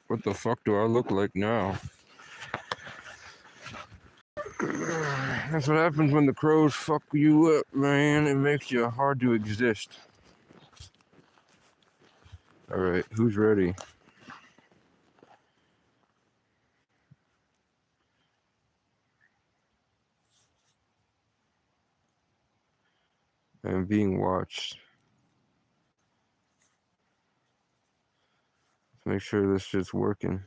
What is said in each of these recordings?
What the fuck do I look like now? That's what happens when the crows fuck you up, man. It makes you hard to exist. Alright, who's ready? I'm being watched. Let's make sure this shit's working.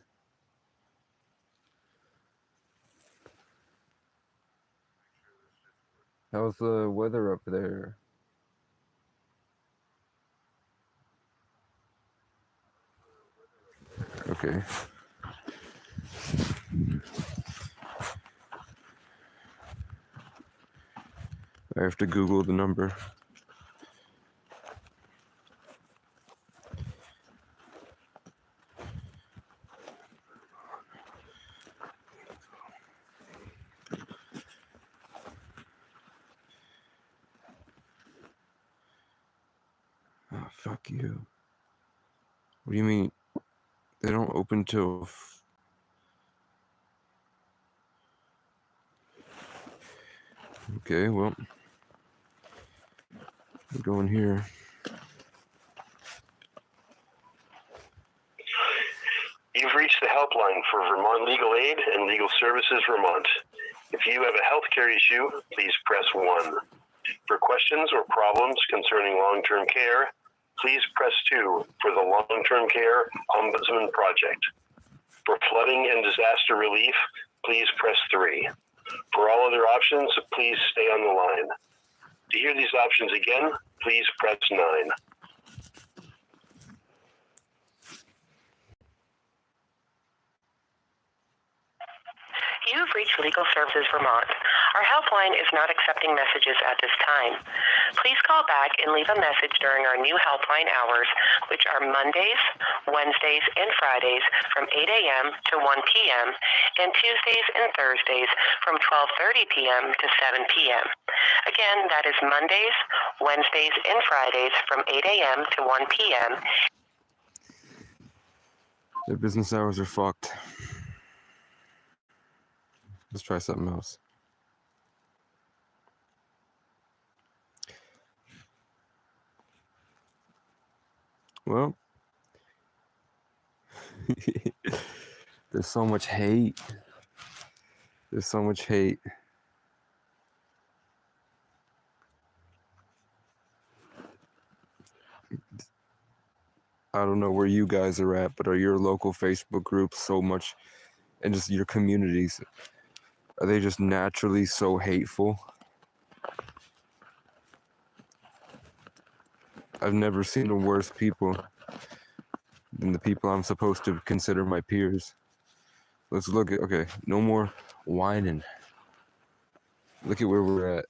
How's the weather up there? Okay. I have to Google the number. Oh, fuck you. What do you mean? They don't open till... Okay, well... we're going here. You've reached the helpline for Vermont Legal Aid and Legal Services Vermont. If you have a healthcare issue, please press 1. For questions or problems concerning long-term care, please press 2 for the Long-Term Care Ombudsman Project. For flooding and disaster relief, please press 3. For all other options, please stay on the line. To hear these options again, please press 9. You've reached Legal Services Vermont. Our helpline is not accepting messages at this time. Please call back and leave a message during our new helpline hours, which are Mondays, Wednesdays, and Fridays from 8 a.m. to 1 p.m. and Tuesdays and Thursdays from 12:30 p.m. to 7 p.m. Again, that is Mondays, Wednesdays, and Fridays from 8 a.m. to 1 p.m. Their business hours are fucked. Let's try something else. Well, there's so much hate. There's so much hate. I don't know where you guys are at, but are your local Facebook groups so much, and just your communities, are they just naturally so hateful? I've never seen worse people than the people I'm supposed to consider my peers. Let's look at, okay, no more whining. Look at where we're at.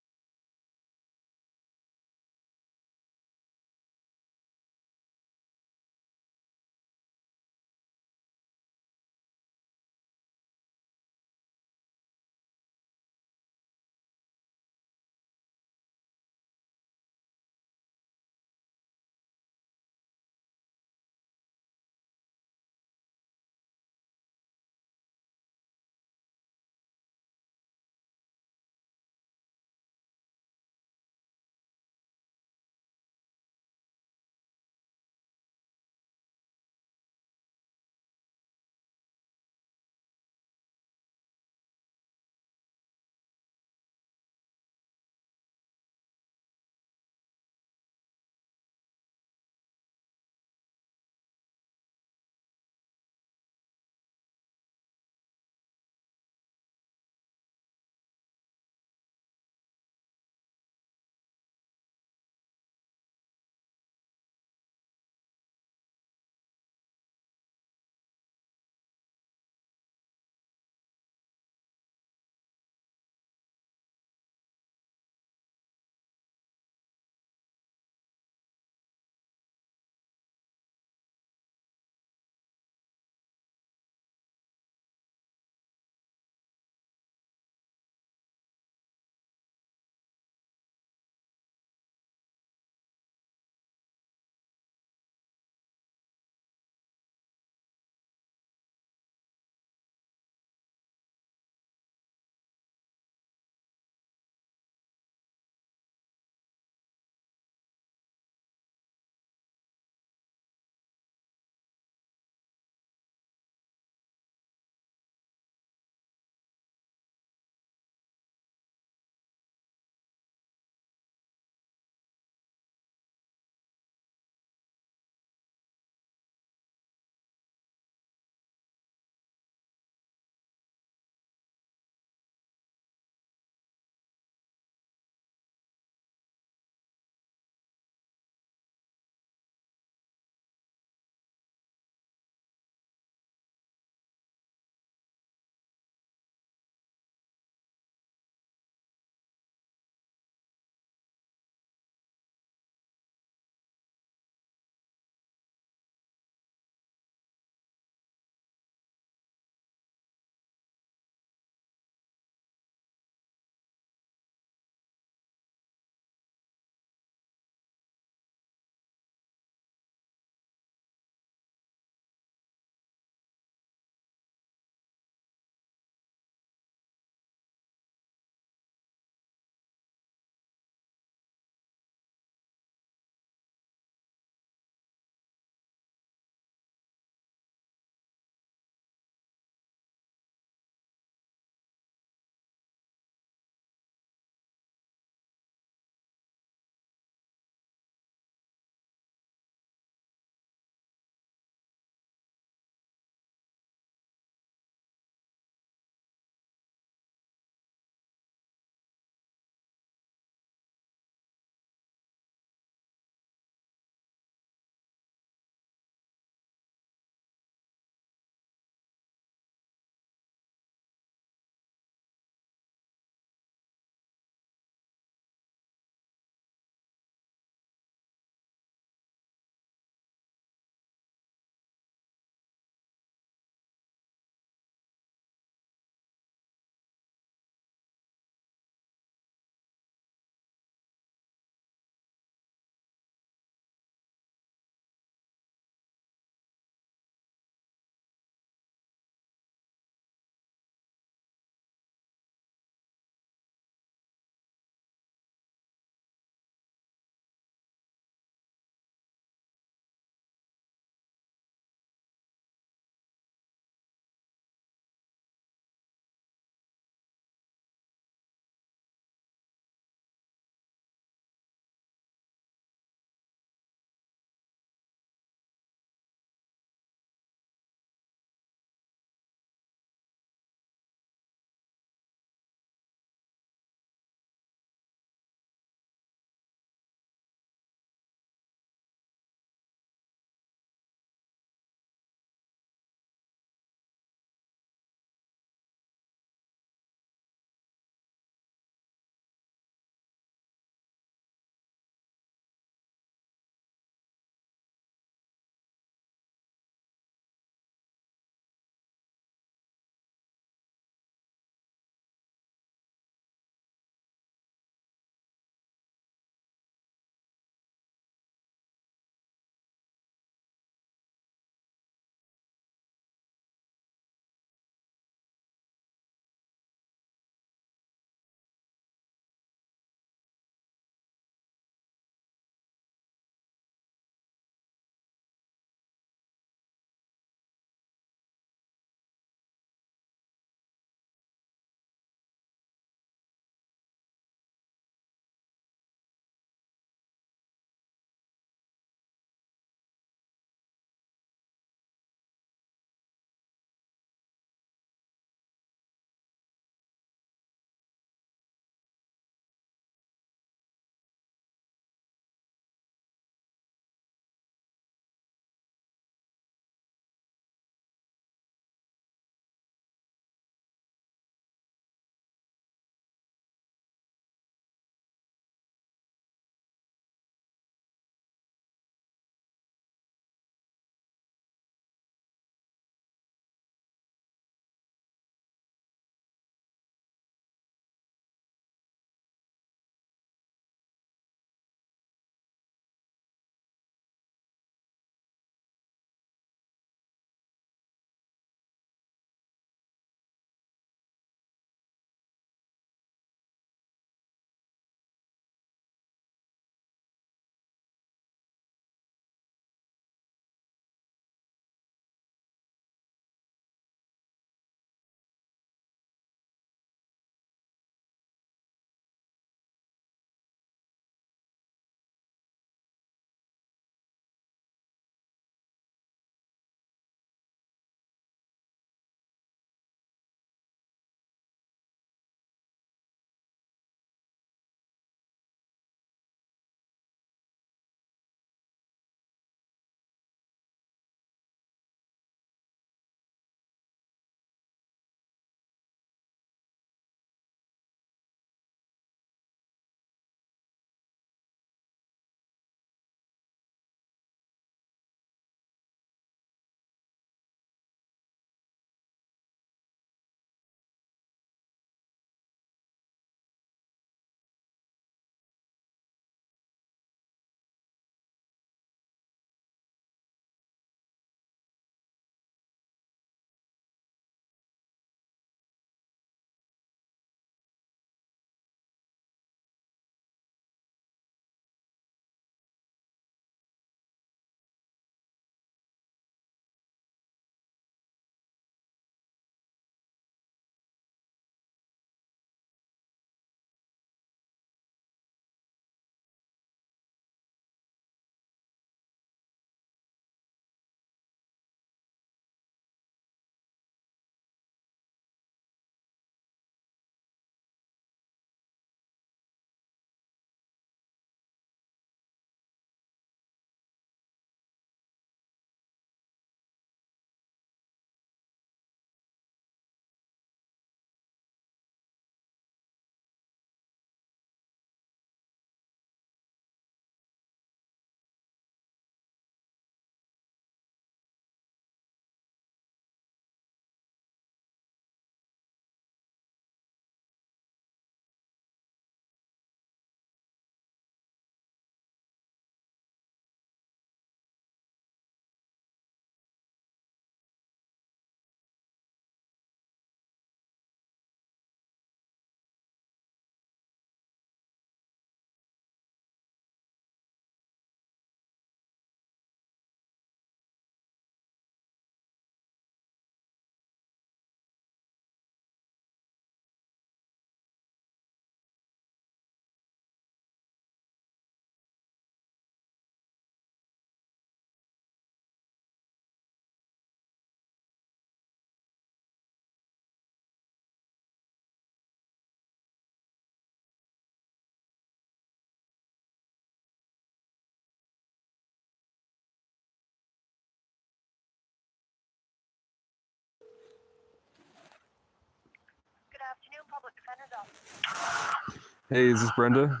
Hey, is this Brenda?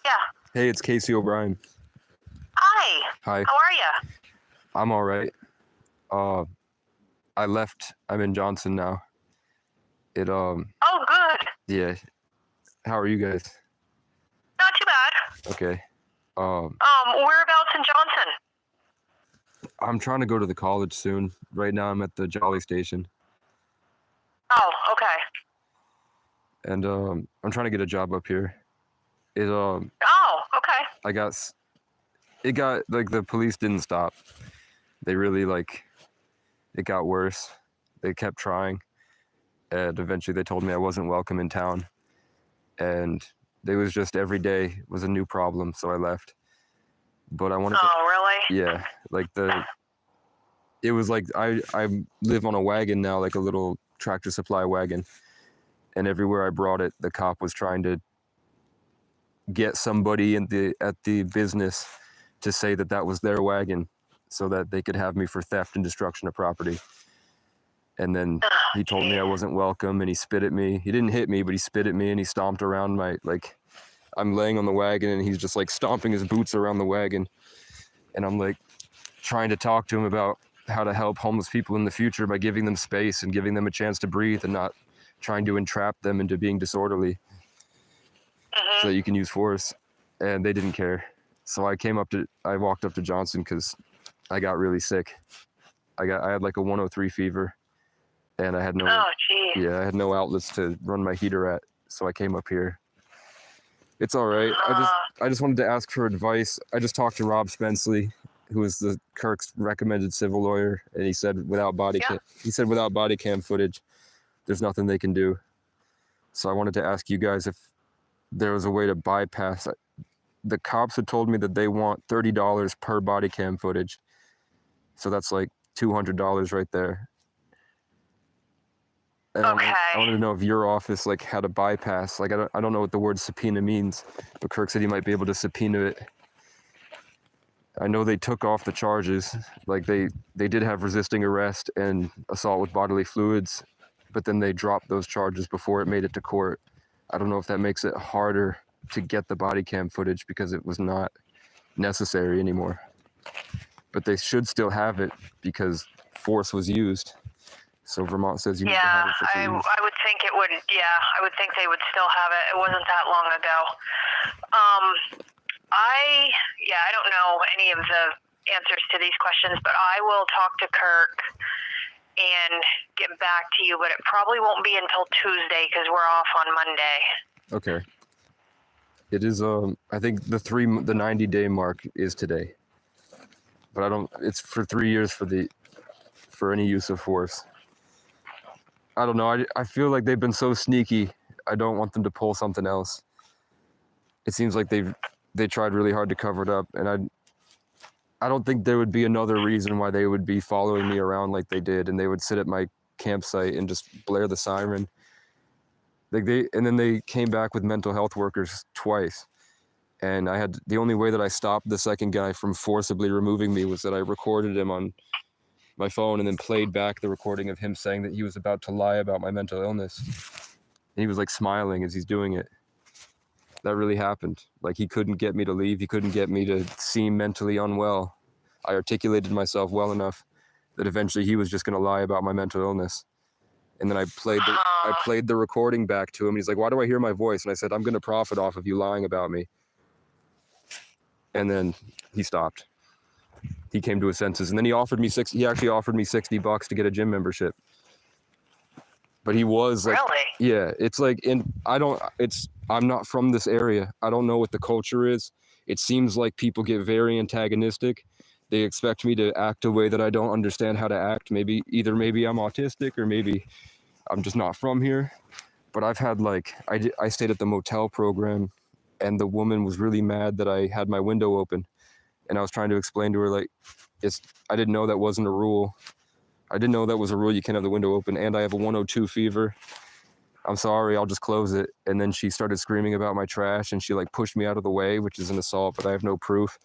Yeah. Hey, it's Casey O'Brien. Hi. Hi. How are you? I'm all right. I left. I'm in Johnson now. Oh, good. Yeah. How are you guys? Not too bad. Okay. Whereabouts in Johnson? I'm trying to go to the college soon. Right now, I'm at the Jolly Station, Oh, okay. and I'm trying to get a job up here. Oh, okay. It got like the police didn't stop. They really it got worse. They kept trying, and eventually they told me I wasn't welcome in town, and it was just every day was a new problem. So I left. But I wanted to. Oh, really? Yeah, it was like I live on a wagon now, like a little tractor supply wagon, and everywhere I brought it, the cop was trying to get somebody at the business to say that that was their wagon, so that they could have me for theft and destruction of property. And then he told me I wasn't welcome, and he spit at me. He didn't hit me, but he spit at me, and he stomped around I'm laying on the wagon, and he's just like stomping his boots around the wagon, and I'm like trying to talk to him about how to help homeless people in the future by giving them space and giving them a chance to breathe and not trying to entrap them into being disorderly so that you can use force. And they didn't care. So I walked up to Johnson because I got really sick. I had like a 103 fever, and I had no I had no outlets to run my heater at. So I came up here. It's all right. I just wanted to ask for advice. I just talked to Rob Spenceley, who is the Kirk's recommended civil lawyer, and he said without body cam footage, there's nothing they can do. So I wanted to ask you guys if there was a way to bypass. The cops had told me that they want $30 per body cam footage, so that's like $200 right there. And Okay. I wanted to know if your office had a bypass. I don't know what the word subpoena means, but Kirk said he might be able to subpoena it. I know they took off the charges. They did have resisting arrest and assault with bodily fluids, but then they dropped those charges before it made it to court. I don't know if that makes it harder to get the body cam footage because it was not necessary anymore. But they should still have it because force was used. So Vermont says you have to have it for 2 years. I would think it would. Yeah, I would think they would still have it. It wasn't that long ago. I don't know any of the answers to these questions, but I will talk to Kirk and get back to you, but it probably won't be until Tuesday because we're off on Monday. Okay. It is, I think the 90-day mark is today. But it's for 3 years for any use of force. I don't know. I feel like they've been so sneaky. I don't want them to pull something else. It seems like they tried really hard to cover it up, and I don't think there would be another reason why they would be following me around like they did, and they would sit at my campsite and just blare the siren. And then they came back with mental health workers twice, and the only way that I stopped the second guy from forcibly removing me was that I recorded him on my phone and then played back the recording of him saying that he was about to lie about my mental illness. And he was smiling as he's doing it. That really happened. He couldn't get me to leave. He couldn't get me to seem mentally unwell. I articulated myself well enough that eventually he was just going to lie about my mental illness. And then I played the recording back to him. And he's like, "Why do I hear my voice?" And I said, "I'm going to profit off of you lying about me." And then he stopped. He came to his senses. And then he actually offered me $60 to get a gym membership. But he was Really? Yeah, it's I'm not from this area. I don't know what the culture is. It seems like people get very antagonistic. They expect me to act a way that I don't understand how to act. Maybe I'm autistic, or maybe I'm just not from here. But I've had I stayed at the motel program, and the woman was really mad that I had my window open. And I was trying to explain to her I didn't know that wasn't a rule. I didn't know that was a rule. You can't have the window open, and I have a 102 fever. I'm sorry, I'll just close it. And then she started screaming about my trash, and she pushed me out of the way, which is an assault, but I have no proof.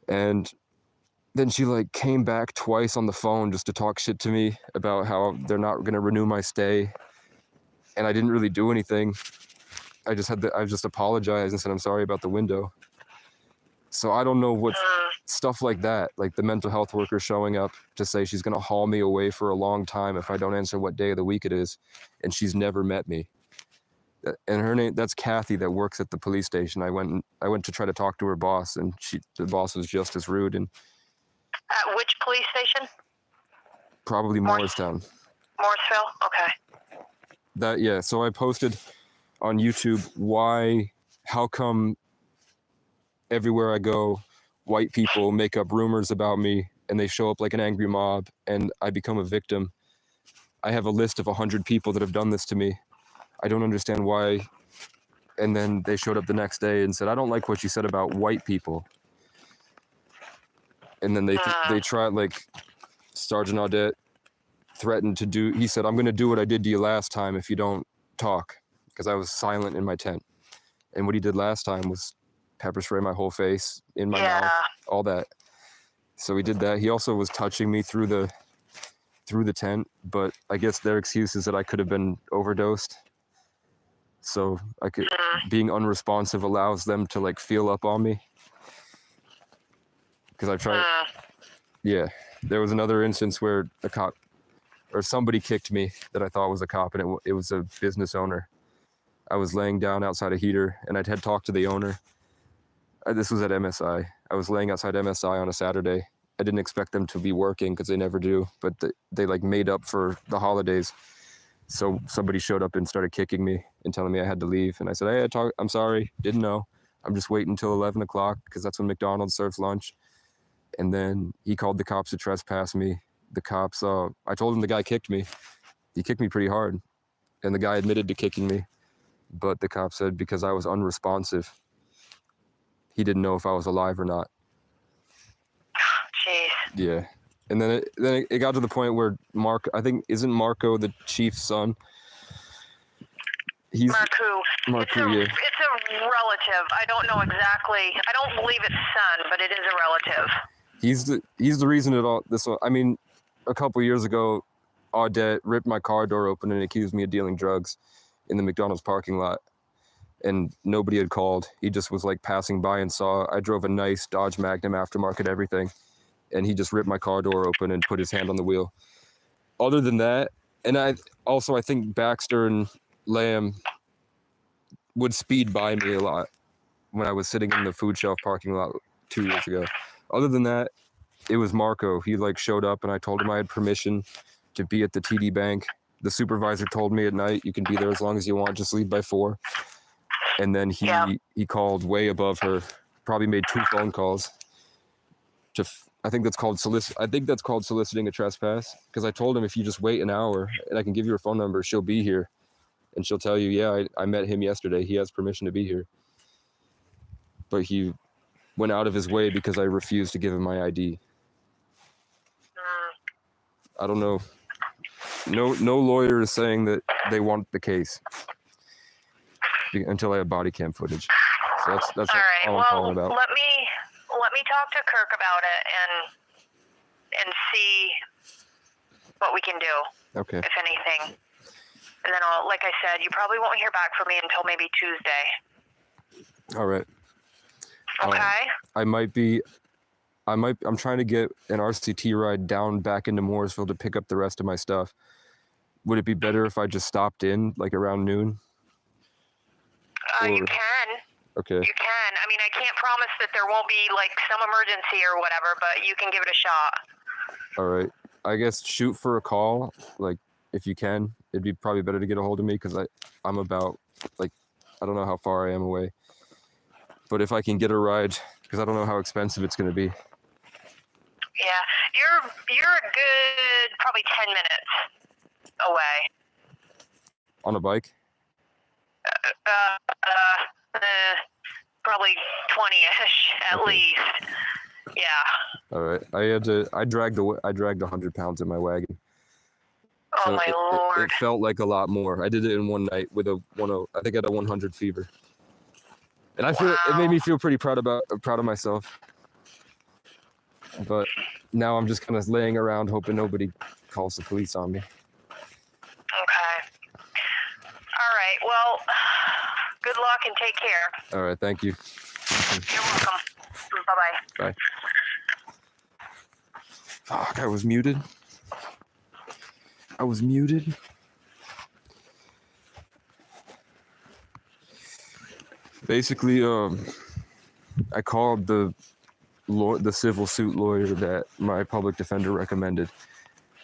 And then she came back twice on the phone just to talk shit to me about how they're not going to renew my stay. and I didn't really do anything. I just apologized and said I'm sorry about the window. So I don't know what's stuff like that, like the mental health worker showing up to say she's going to haul me away for a long time if I don't answer what day of the week it is, and she's never met me. And her name, that's Kathy, that works at the police station. I went to try to talk to her boss, and the boss was just as rude. And At which police station? probably Morristown. Morrisville? Okay. Yeah, so I posted on YouTube how come everywhere I go, white people make up rumors about me and they show up like an angry mob and I become a victim. I have a list of 100 people that have done this to me. I don't understand why. And then they showed up the next day and said, I don't like what you said about white people. And then they tried, like, Sergeant Audette threatened to do, he said, I'm going to do what I did to you last time if you don't talk, because I was silent in my tent. And what he did last time was pepper spray my whole face, in my mouth, all that. So he did that. He also was touching me through the tent, but I guess their excuse is that I could have been overdosed. So being unresponsive allows them to, like, feel up on me. Because I tried. Yeah, there was another instance where a cop or somebody kicked me that I thought was a cop, and it was a business owner. I was laying down outside a heater, and I had talked to the owner. This was at MSI. I was laying outside MSI on a Saturday. I didn't expect them to be working because they never do, but they like made up for the holidays. So somebody showed up and started kicking me and telling me I had to leave. And I said, hey, I'm sorry, didn't know. I'm just waiting until 11 o'clock because that's when McDonald's serves lunch. And then he called the cops to trespass me. The cops, I told him the guy kicked me. He kicked me pretty hard. And the guy admitted to kicking me. But the cop said because I was unresponsive, he didn't know if I was alive or not. Jeez. Yeah. And then it got to the point where isn't Marco the chief's son? Marku, yeah. It's a relative. I don't know exactly. I don't believe it's son, but it is a relative. He's the reason I mean, a couple years ago, Audette ripped my car door open and accused me of dealing drugs in the McDonald's parking lot. And nobody had called. He just was like passing by and saw I drove a nice Dodge Magnum aftermarket everything. And he just ripped my car door open and put his hand on the wheel. Other than that, and I think Baxter and Lamb would speed by me a lot when I was sitting in the food shelf parking lot 2 years ago. Other than that, it was Marco. He like showed up and I told him I had permission to be at the TD Bank. The supervisor told me at night, you can be there as long as you want, just leave by 4. And then he called way above her, probably made 2 phone calls to I think that's called soliciting a trespass, because I told him if you just wait an hour and I can give you her phone number, she'll be here and she'll tell you, yeah, I met him yesterday. He has permission to be here. But he went out of his way because I refused to give him my ID. I don't know. No lawyer is saying that they want the case until I have body cam footage. So that's all right. all I'm calling about. Let me talk to Kirk about it and see what we can do. Okay. If anything. And then like I said, you probably won't hear back from me until maybe Tuesday. All right. Okay. I'm trying to get an RCT ride down back into Mooresville to pick up the rest of my stuff. Would it be better if I just stopped in like around noon? You can. Okay. You can. I mean, I can't promise that there won't be like some emergency or whatever, but you can give it a shot. All right. I guess shoot for a call, like if you can. It'd be probably better to get a hold of me because I'm about like I don't know how far I am away. But if I can get a ride, because I don't know how expensive it's going to be. Yeah, you're a good probably 10 minutes away. On a bike? Probably 20-ish at least. Yeah. All right. I dragged 100 pounds in my wagon. Oh so my Lord. It felt like a lot more. I did it in one night with I think I had a 100 fever. And it made me feel pretty proud of myself. But now I'm just kind of laying around hoping nobody calls the police on me. Okay. and take care. All right, thank you. You're welcome. Bye-bye. Bye. Fuck, I was muted. Basically, I called the civil suit lawyer that my public defender recommended,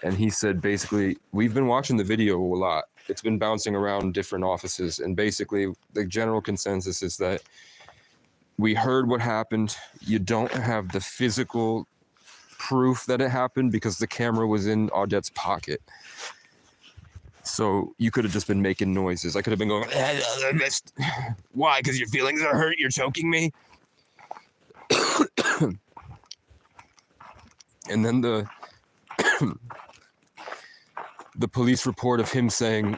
and he said basically, we've been watching the video a lot. It's been bouncing around different offices, and basically the general consensus is that we heard what happened. You don't have the physical proof that it happened because the camera was in Audette's pocket. So you could have just been making noises. I could have been going, why? Because your feelings are hurt? You're choking me? And then the police report of him saying,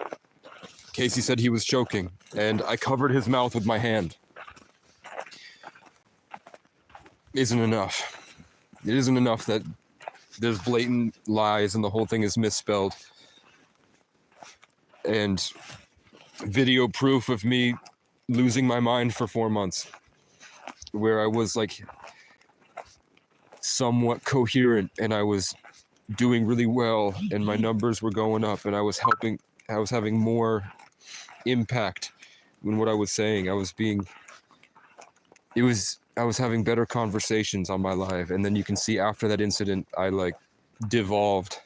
Casey said he was choking, and I covered his mouth with my hand. Isn't enough. It isn't enough that there's blatant lies and the whole thing is misspelled. And video proof of me losing my mind for 4 months, where I was like somewhat coherent and I was doing really well and my numbers were going up and I was having more impact in what I was saying. I was having better conversations on my live. And then you can see after that incident, I like devolved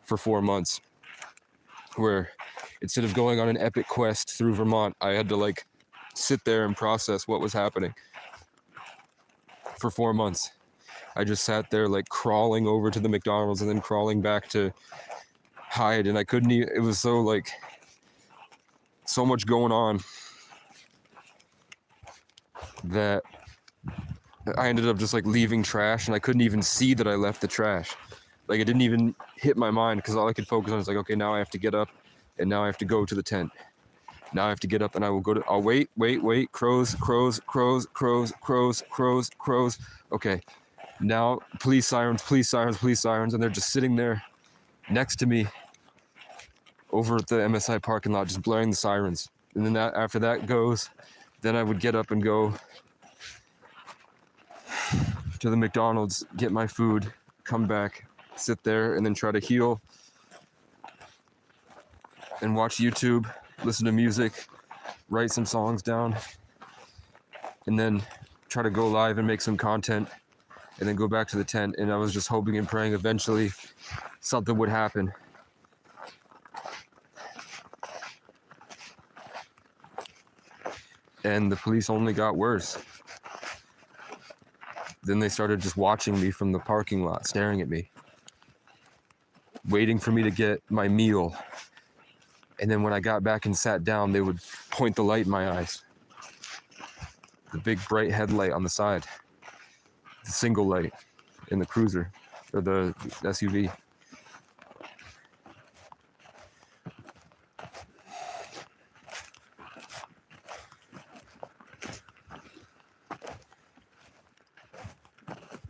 for 4 months, where instead of going on an epic quest through Vermont, I had to like sit there and process what was happening for 4 months. I just sat there like crawling over to the McDonald's and then crawling back to hide, and I couldn't even, it was so like so much going on that I ended up just like leaving trash, and I couldn't even see that I left the trash. Like it didn't even hit my mind because all I could focus on is like, okay, now I have to get up and now I have to go to the tent. Now I have to get up and I'll wait, crows. Okay, now police sirens, and they're just sitting there next to me over at the MSI parking lot, just blaring the sirens. And then after that goes, then I would get up and go to the McDonald's, get my food, come back, sit there, and then try to heal and watch YouTube, listen to music, write some songs down, and then try to go live and make some content, and then go back to the tent. And I was just hoping and praying eventually something would happen. And the police only got worse. Then they started just watching me from the parking lot, staring at me, waiting for me to get my meal. And then when I got back and sat down, they would point the light in my eyes. The big bright headlight on the side. The single light in the cruiser, or the SUV.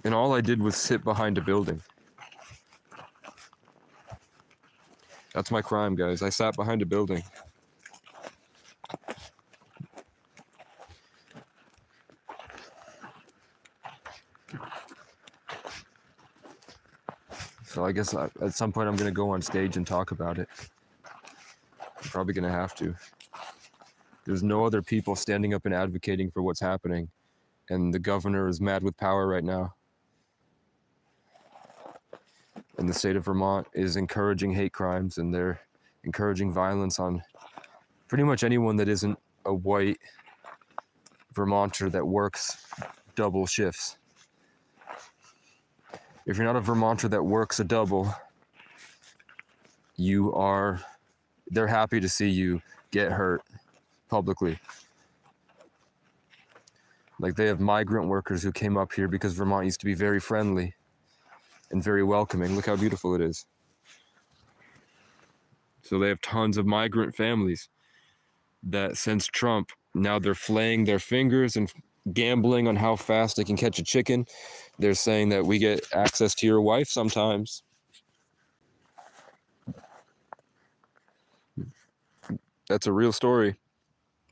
And all I did was sit behind a building. That's my crime, guys. I sat behind a building. So I guess at some point I'm going to go on stage and talk about it. I'm probably going to have to. There's no other people standing up and advocating for what's happening. And the governor is mad with power right now. And the state of Vermont is encouraging hate crimes, and they're encouraging violence on pretty much anyone that isn't a white Vermonter that works double shifts. If you're not a Vermonter that works a double, they're happy to see you get hurt publicly. Like they have migrant workers who came up here because Vermont used to be very friendly and very welcoming. Look how beautiful it is. So they have tons of migrant families that since Trump, now they're flaying their fingers and gambling on how fast they can catch a chicken. They're saying that we get access to your wife sometimes. That's a real story.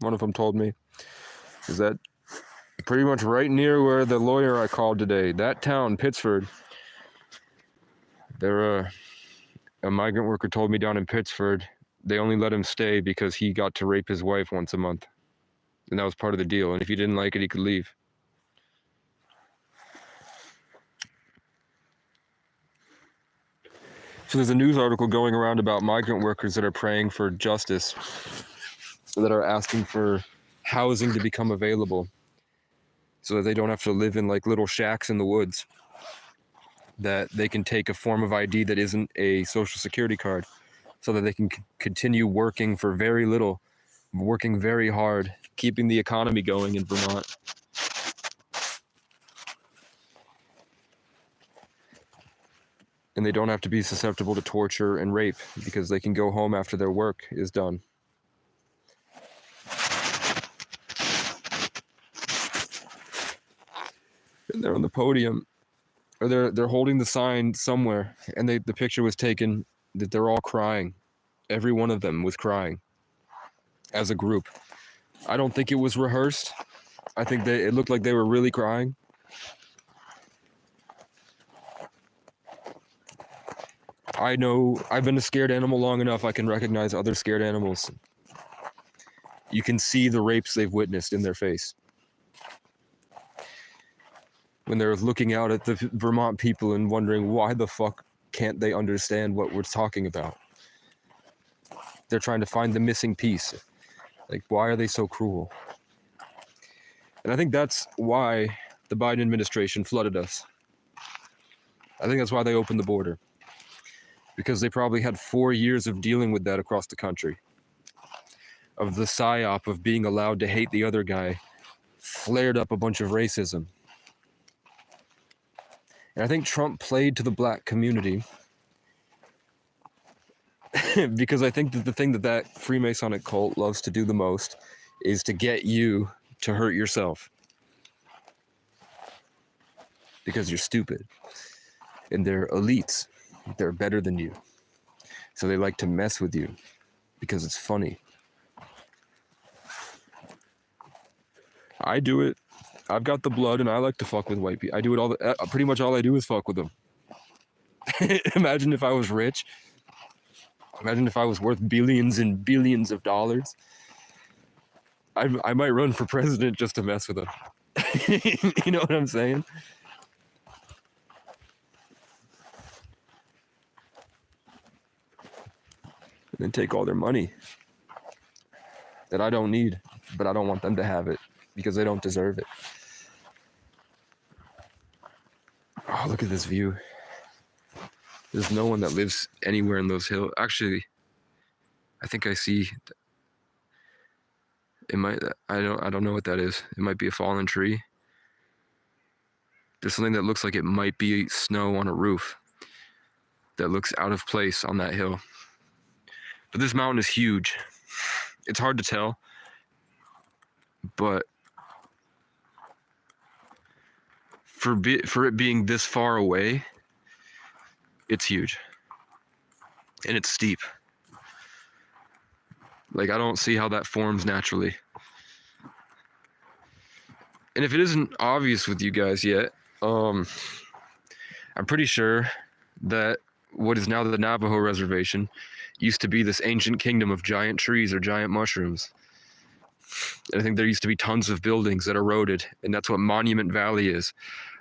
One of them told me. Is that pretty much right near where the lawyer I called today, that town, Pittsford. A migrant worker told me down in Pittsford, they only let him stay because he got to rape his wife once a month. And that was part of the deal. And if he didn't like it, he could leave. So there's a news article going around about migrant workers that are praying for justice, that are asking for housing to become available so that they don't have to live in like little shacks in the woods, that they can take a form of ID that isn't a social security card so that they can continue working for very little, working very hard, keeping the economy going in Vermont. And they don't have to be susceptible to torture and rape because they can go home after their work is done. And they're on the podium, or they're holding the sign somewhere, and the picture was taken that they're all crying. Every one of them was crying as a group. I don't think it was rehearsed. I think it looked like they were really crying. I know I've been a scared animal long enough. I can recognize other scared animals. You can see the rapes they've witnessed in their face when they're looking out at the Vermont people and wondering why the fuck can't they understand what we're talking about. They're trying to find the missing piece. Like, why are they so cruel? And I think that's why the Biden administration flooded us. I think that's why they opened the border. Because they probably had 4 years of dealing with that across the country. Of the psyop of being allowed to hate the other guy, flared up a bunch of racism. And I think Trump played to the black community because I think that the thing that Freemasonic cult loves to do the most is to get you to hurt yourself. Because you're stupid. And they're elites. They're better than you. So they like to mess with you because it's funny. I do it. I've got the blood and I like to fuck with white people. I do it pretty much all I do is fuck with them. Imagine if I was rich. Imagine if I was worth billions and billions of dollars. I might run for president just to mess with them. You know what I'm saying? And then take all their money that I don't need, but I don't want them to have it because they don't deserve it. Oh, look at this view. There's no one that lives anywhere in those hills. Actually, I think I see. It might. I don't know what that is. It might be a fallen tree. There's something that looks like it might be snow on a roof. That looks out of place on that hill. But this mountain is huge. It's hard to tell. But for it being this far away, it's huge. And it's steep. Like, I don't see how that forms naturally. And if it isn't obvious with you guys yet, I'm pretty sure that what is now the Navajo Reservation used to be this ancient kingdom of giant trees or giant mushrooms. And I think there used to be tons of buildings that eroded, and that's what Monument Valley is.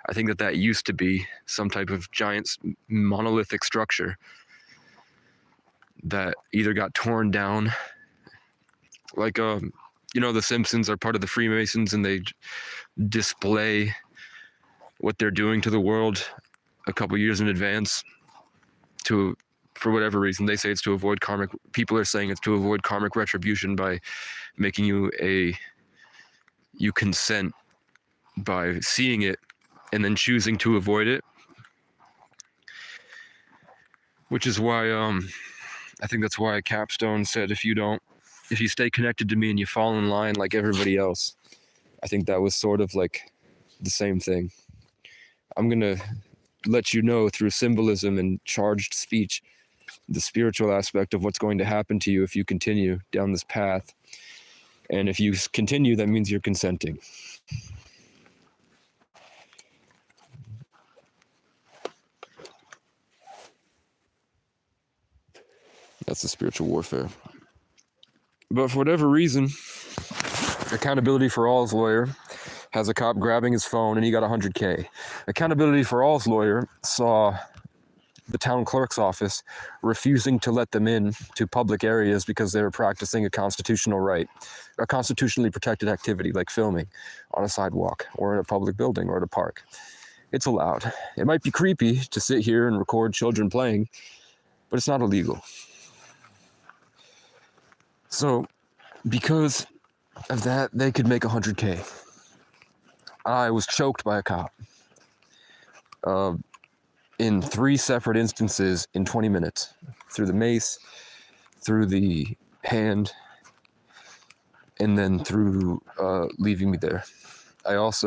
I think that used to be some type of giant monolithic structure that either got torn down, like the Simpsons are part of the Freemasons and they display what they're doing to the world a couple years in advance for whatever reason. They say it's to avoid karmic. People are saying it's to avoid karmic retribution by making you consent by seeing it and then choosing to avoid it. Which is why I think that's why Capstone said if you stay connected to me and you fall in line like everybody else. I think that was sort of like the same thing. I'm gonna let you know through symbolism and charged speech the spiritual aspect of what's going to happen to you if you continue down this path. And if you continue, that means you're consenting. That's the spiritual warfare. But for whatever reason, Accountability for All's lawyer has a cop grabbing his phone and he got 100K. Accountability for All's lawyer saw the town clerk's office refusing to let them in to public areas because they were practicing a constitutional right, a constitutionally protected activity like filming on a sidewalk or in a public building or at a park. It's allowed. It might be creepy to sit here and record children playing, but it's not illegal. So, because of that, they could make 100K. I was choked by a cop in 3 separate instances in 20 minutes, through the mace, through the hand, and then through leaving me there. There's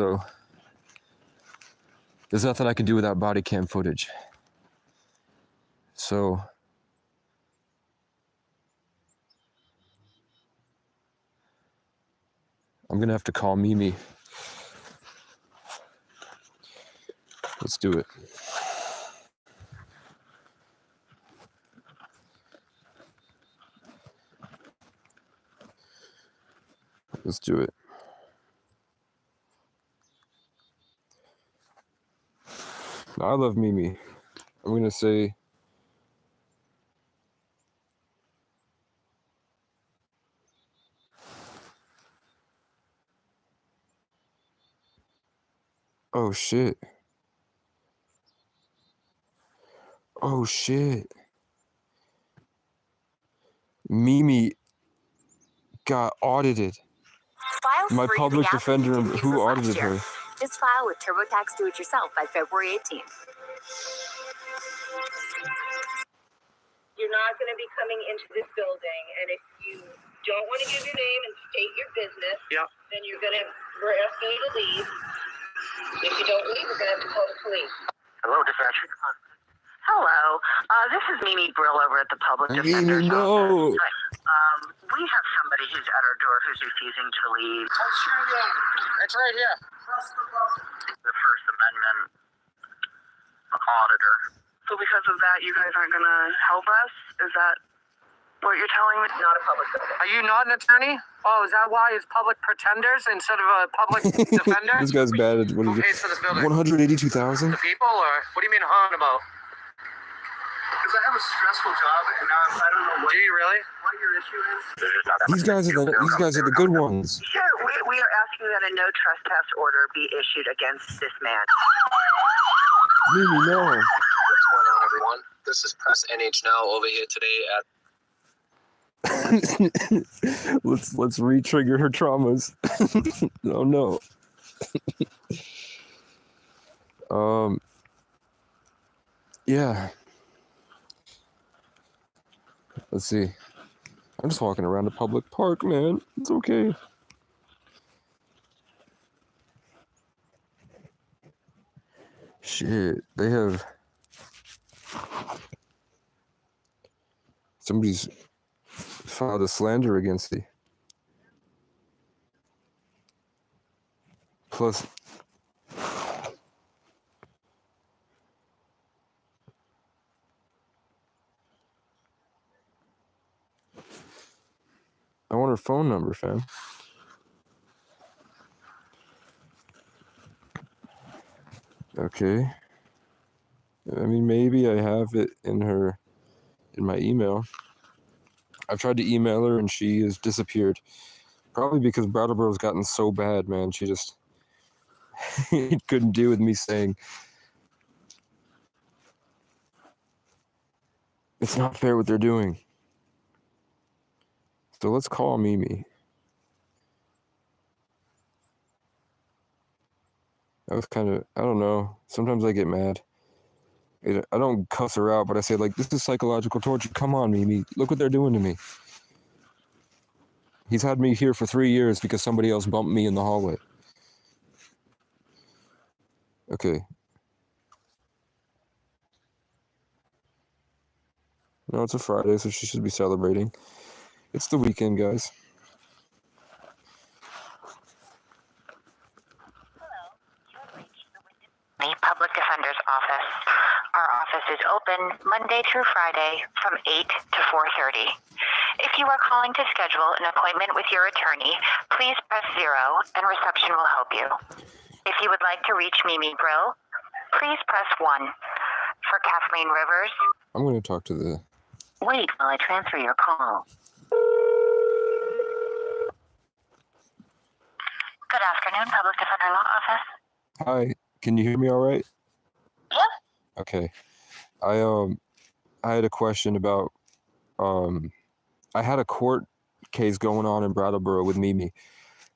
nothing I can do without body cam footage. So, I'm gonna have to call Mimi. Let's do it. Let's do it. I love Mimi. I'm gonna say, oh shit. Oh shit. Mimi got audited. My public defender, who audited her? Just file with TurboTax Do-It-Yourself by February 18th. You're not going to be coming into this building, and if you don't want to give your name and state your business, then we're asking you to leave. If you don't leave, we're going to have to call the police. Hello, dispatcher. Hello. This is Mimi Brill over at the Public Defender's no. Office. We have somebody who's at our door who's refusing to leave. What's your name? It's right here. The First Amendment auditor. So because of that, you guys aren't going to help us? Is that what you're telling me? Not a public defender. Are you not an attorney? Oh, is that why it's public pretenders instead of a public defender? This guy's bad at what Who he pays for this building? 182,000? The people, or what do you mean hon about? Because I have a stressful job, and now I don't know Do you really? what your issue is. These guys are the good ones. Sure. We are asking that a no trespass order be issued against this man. Mimi, no. What's going on, everyone? This is Press NH Now over here today at let's re-trigger her traumas. Oh no. Yeah. Let's see. I'm just walking around a public park, man. It's okay. Shit, they have somebody's filed a slander against me. Plus, I want her phone number, fam. Okay. I mean, maybe I have it in my email. I've tried to email her and she has disappeared. Probably because Brattleboro's gotten so bad, man. She just couldn't deal with me saying, it's not fair what they're doing. So let's call Mimi. That was kind of, I don't know. Sometimes I get mad. I don't cuss her out, but I say, like, this is psychological torture. Come on, Mimi. Look what they're doing to me. He's had me here for 3 years because somebody else bumped me in the hallway. Okay. No, it's a Friday, so she should be celebrating. It's the weekend, guys. Defender's Office. Our office is open Monday through Friday from 8 to 4:30. If you are calling to schedule an appointment with your attorney, please press 0 and reception will help you. If you would like to reach Mimi Brill, please press 1. For Kathleen Rivers, I'm going to talk to the... wait while I transfer your call. Good afternoon, Public Defender Law Office. Hi, can you hear me all right? Yeah. Okay. I had a question about, I had a court case going on in Brattleboro with Mimi,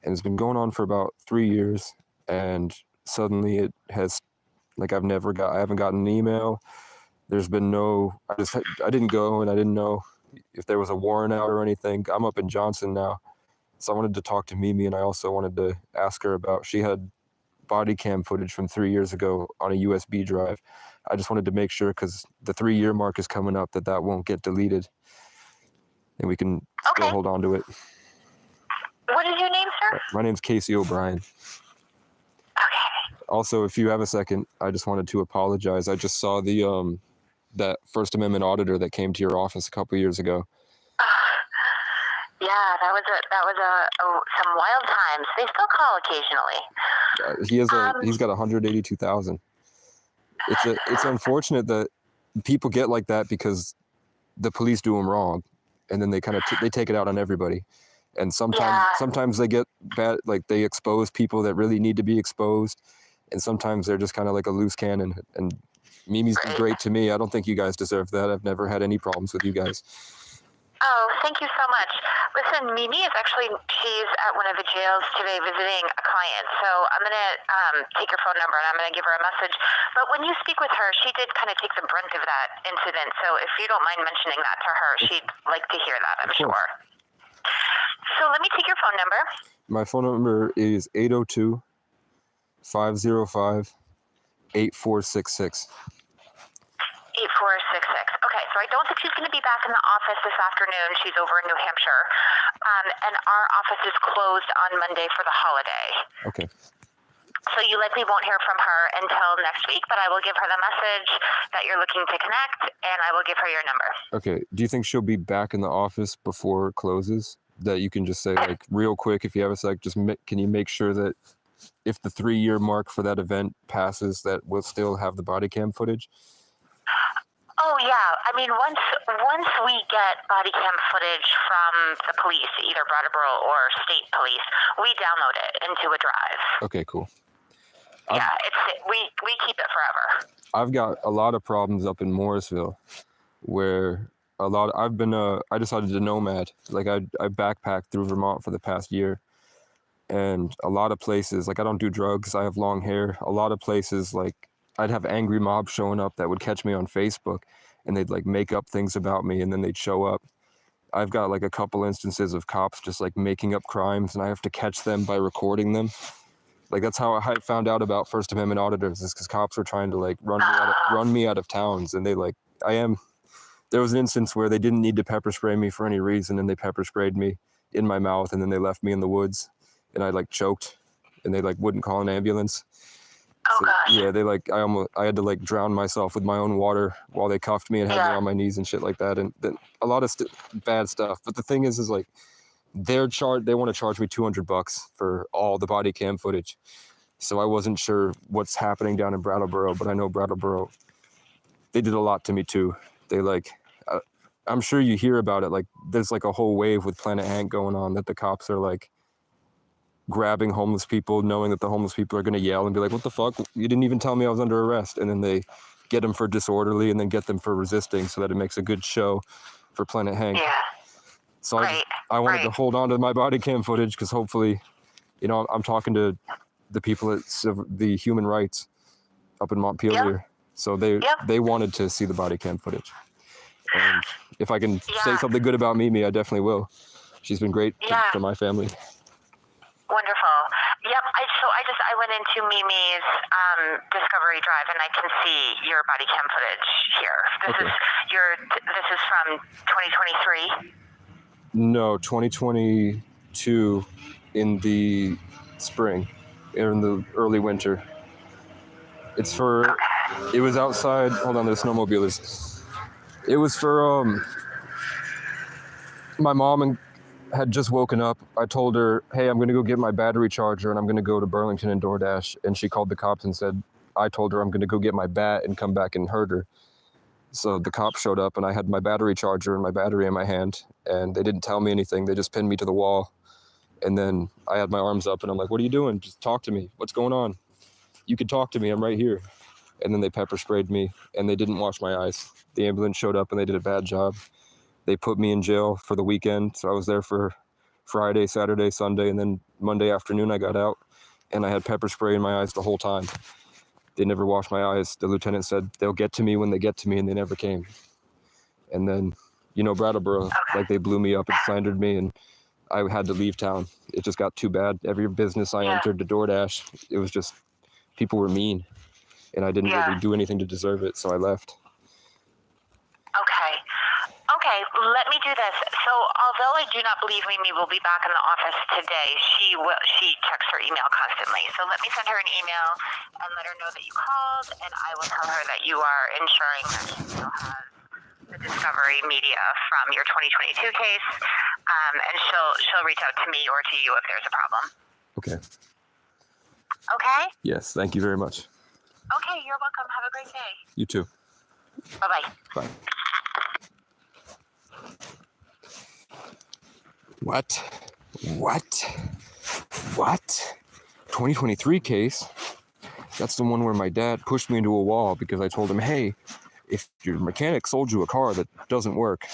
and it's been going on for about 3 years, and suddenly it has, like, I haven't gotten an email. There's been I didn't go, and I didn't know if there was a warrant out or anything. I'm up in Johnson now, so I wanted to talk to Mimi, and I also wanted to ask her about, she had body cam footage from 3 years ago on a USB drive. I just wanted to make sure, because the 3-year mark is coming up, that won't get deleted, and we can still hold on to it. What is your name, sir? My name's Casey O'Brien. Okay. Also, if you have a second, I just wanted to apologize. I just saw the that First Amendment auditor that came to your office a couple years ago. Yeah, that was some wild times. They still call occasionally. He's got 182,000. It's unfortunate that people get like that because the police do them wrong, and then they kind of they take it out on everybody. And sometimes they get bad, like they expose people that really need to be exposed, and sometimes they're just kind of like a loose cannon. And Mimi's been great to me. I don't think you guys deserve that. I've never had any problems with you guys. Oh, thank you so much. Listen, Mimi is she's at one of the jails today visiting a client. So I'm going to take your phone number and I'm going to give her a message. But when you speak with her, she did kind of take the brunt of that incident. So if you don't mind mentioning that to her, she'd like to hear that, I'm sure. So let me take your phone number. My phone number is 802-505-8466. 8466. Okay, so I don't think she's going to be back in the office this afternoon. She's over in New Hampshire. And our office is closed on Monday for the holiday. Okay. So you likely won't hear from her until next week, but I will give her the message that you're looking to connect, and I will give her your number. Okay. Do you think she'll be back in the office before it closes? That you can just say, like, real quick, if you have a sec, can you make sure that if the 3-year mark for that event passes, that we'll still have the body cam footage? Oh yeah, I mean once we get body cam footage from the police, either Brattleboro or state police, we download it into a drive. Okay, cool. Yeah, we keep it forever. I've got a lot of problems up in Morrisville, where I decided to nomad. Like I backpacked through Vermont for the past year, and a lot of places, like I don't do drugs, I have long hair. A lot of places, like I'd have angry mobs showing up that would catch me on Facebook, and they'd like make up things about me, and then they'd show up. I've got like a couple instances of cops just like making up crimes, and I have to catch them by recording them. Like that's how I found out about First Amendment auditors, is because cops were trying to like run me out of towns, and they like there was an instance where they didn't need to pepper spray me for any reason, and they pepper sprayed me in my mouth, and then they left me in the woods, and I like choked, and they like wouldn't call an ambulance. Oh gosh. Yeah, they like I had to like drown myself with my own water while they cuffed me and had me on my knees and shit like that, and then a lot of bad stuff. But the thing is like they want to charge me $200 for all the body cam footage. So I wasn't sure what's happening down in Brattleboro, but I know Brattleboro, they did a lot to me too. They like I'm sure you hear about it. Like there's like a whole wave with Planet Hank going on, that the cops are like grabbing homeless people, knowing that the homeless people are going to yell and be like, what the fuck? You didn't even tell me I was under arrest. And then they get them for disorderly and then get them for resisting, so that it makes a good show for Planet Hank. Yeah. So I wanted to hold on to my body cam footage, because hopefully, I'm talking to the people at the human rights up in Montpelier. So they wanted to see the body cam footage. And if I can say something good about Mimi, I definitely will. She's been great for my family. Wonderful. Yep. I went into Mimi's Discovery Drive, and I can see your body cam footage here. This is from 2023. No, 2022 in the spring, or in the early winter. It's for It was outside. Hold on, there's snowmobilers. It was for my mom had just woken up. I told her, hey, I'm gonna go get my battery charger and I'm gonna go to Burlington and DoorDash. And she called the cops and said, I told her I'm gonna go get my bat and come back and hurt her. So the cops showed up and I had my battery charger and my battery in my hand, and they didn't tell me anything. They just pinned me to the wall. And then I had my arms up and I'm like, what are you doing? Just talk to me. What's going on? You can talk to me. I'm right here. And then they pepper sprayed me and they didn't wash my eyes. The ambulance showed up and they did a bad job. They put me in jail for the weekend. So I was there for Friday, Saturday, Sunday, and then Monday afternoon I got out and I had pepper spray in my eyes the whole time. They never washed my eyes. The lieutenant said they'll get to me when they get to me, and they never came. And then, you know, Brattleboro, like they blew me up and slandered me, and I had to leave town. It just got too bad. Every business I entered to DoorDash, it was just, people were mean, and I didn't really do anything to deserve it, so I left. Okay, let me do this. So, although I do not believe Mimi will be back in the office today, she checks her email constantly. So let me send her an email and let her know that you called, and I will tell her that you are ensuring that she still has the Discovery Media from your 2022 case, and she'll reach out to me or to you if there's a problem. Okay. Okay? Yes, thank you very much. Okay, you're welcome. Have a great day. You too. Bye-bye. Bye. What? 2023 case? That's the one where my dad pushed me into a wall because I told him, hey, if your mechanic sold you a car that doesn't work,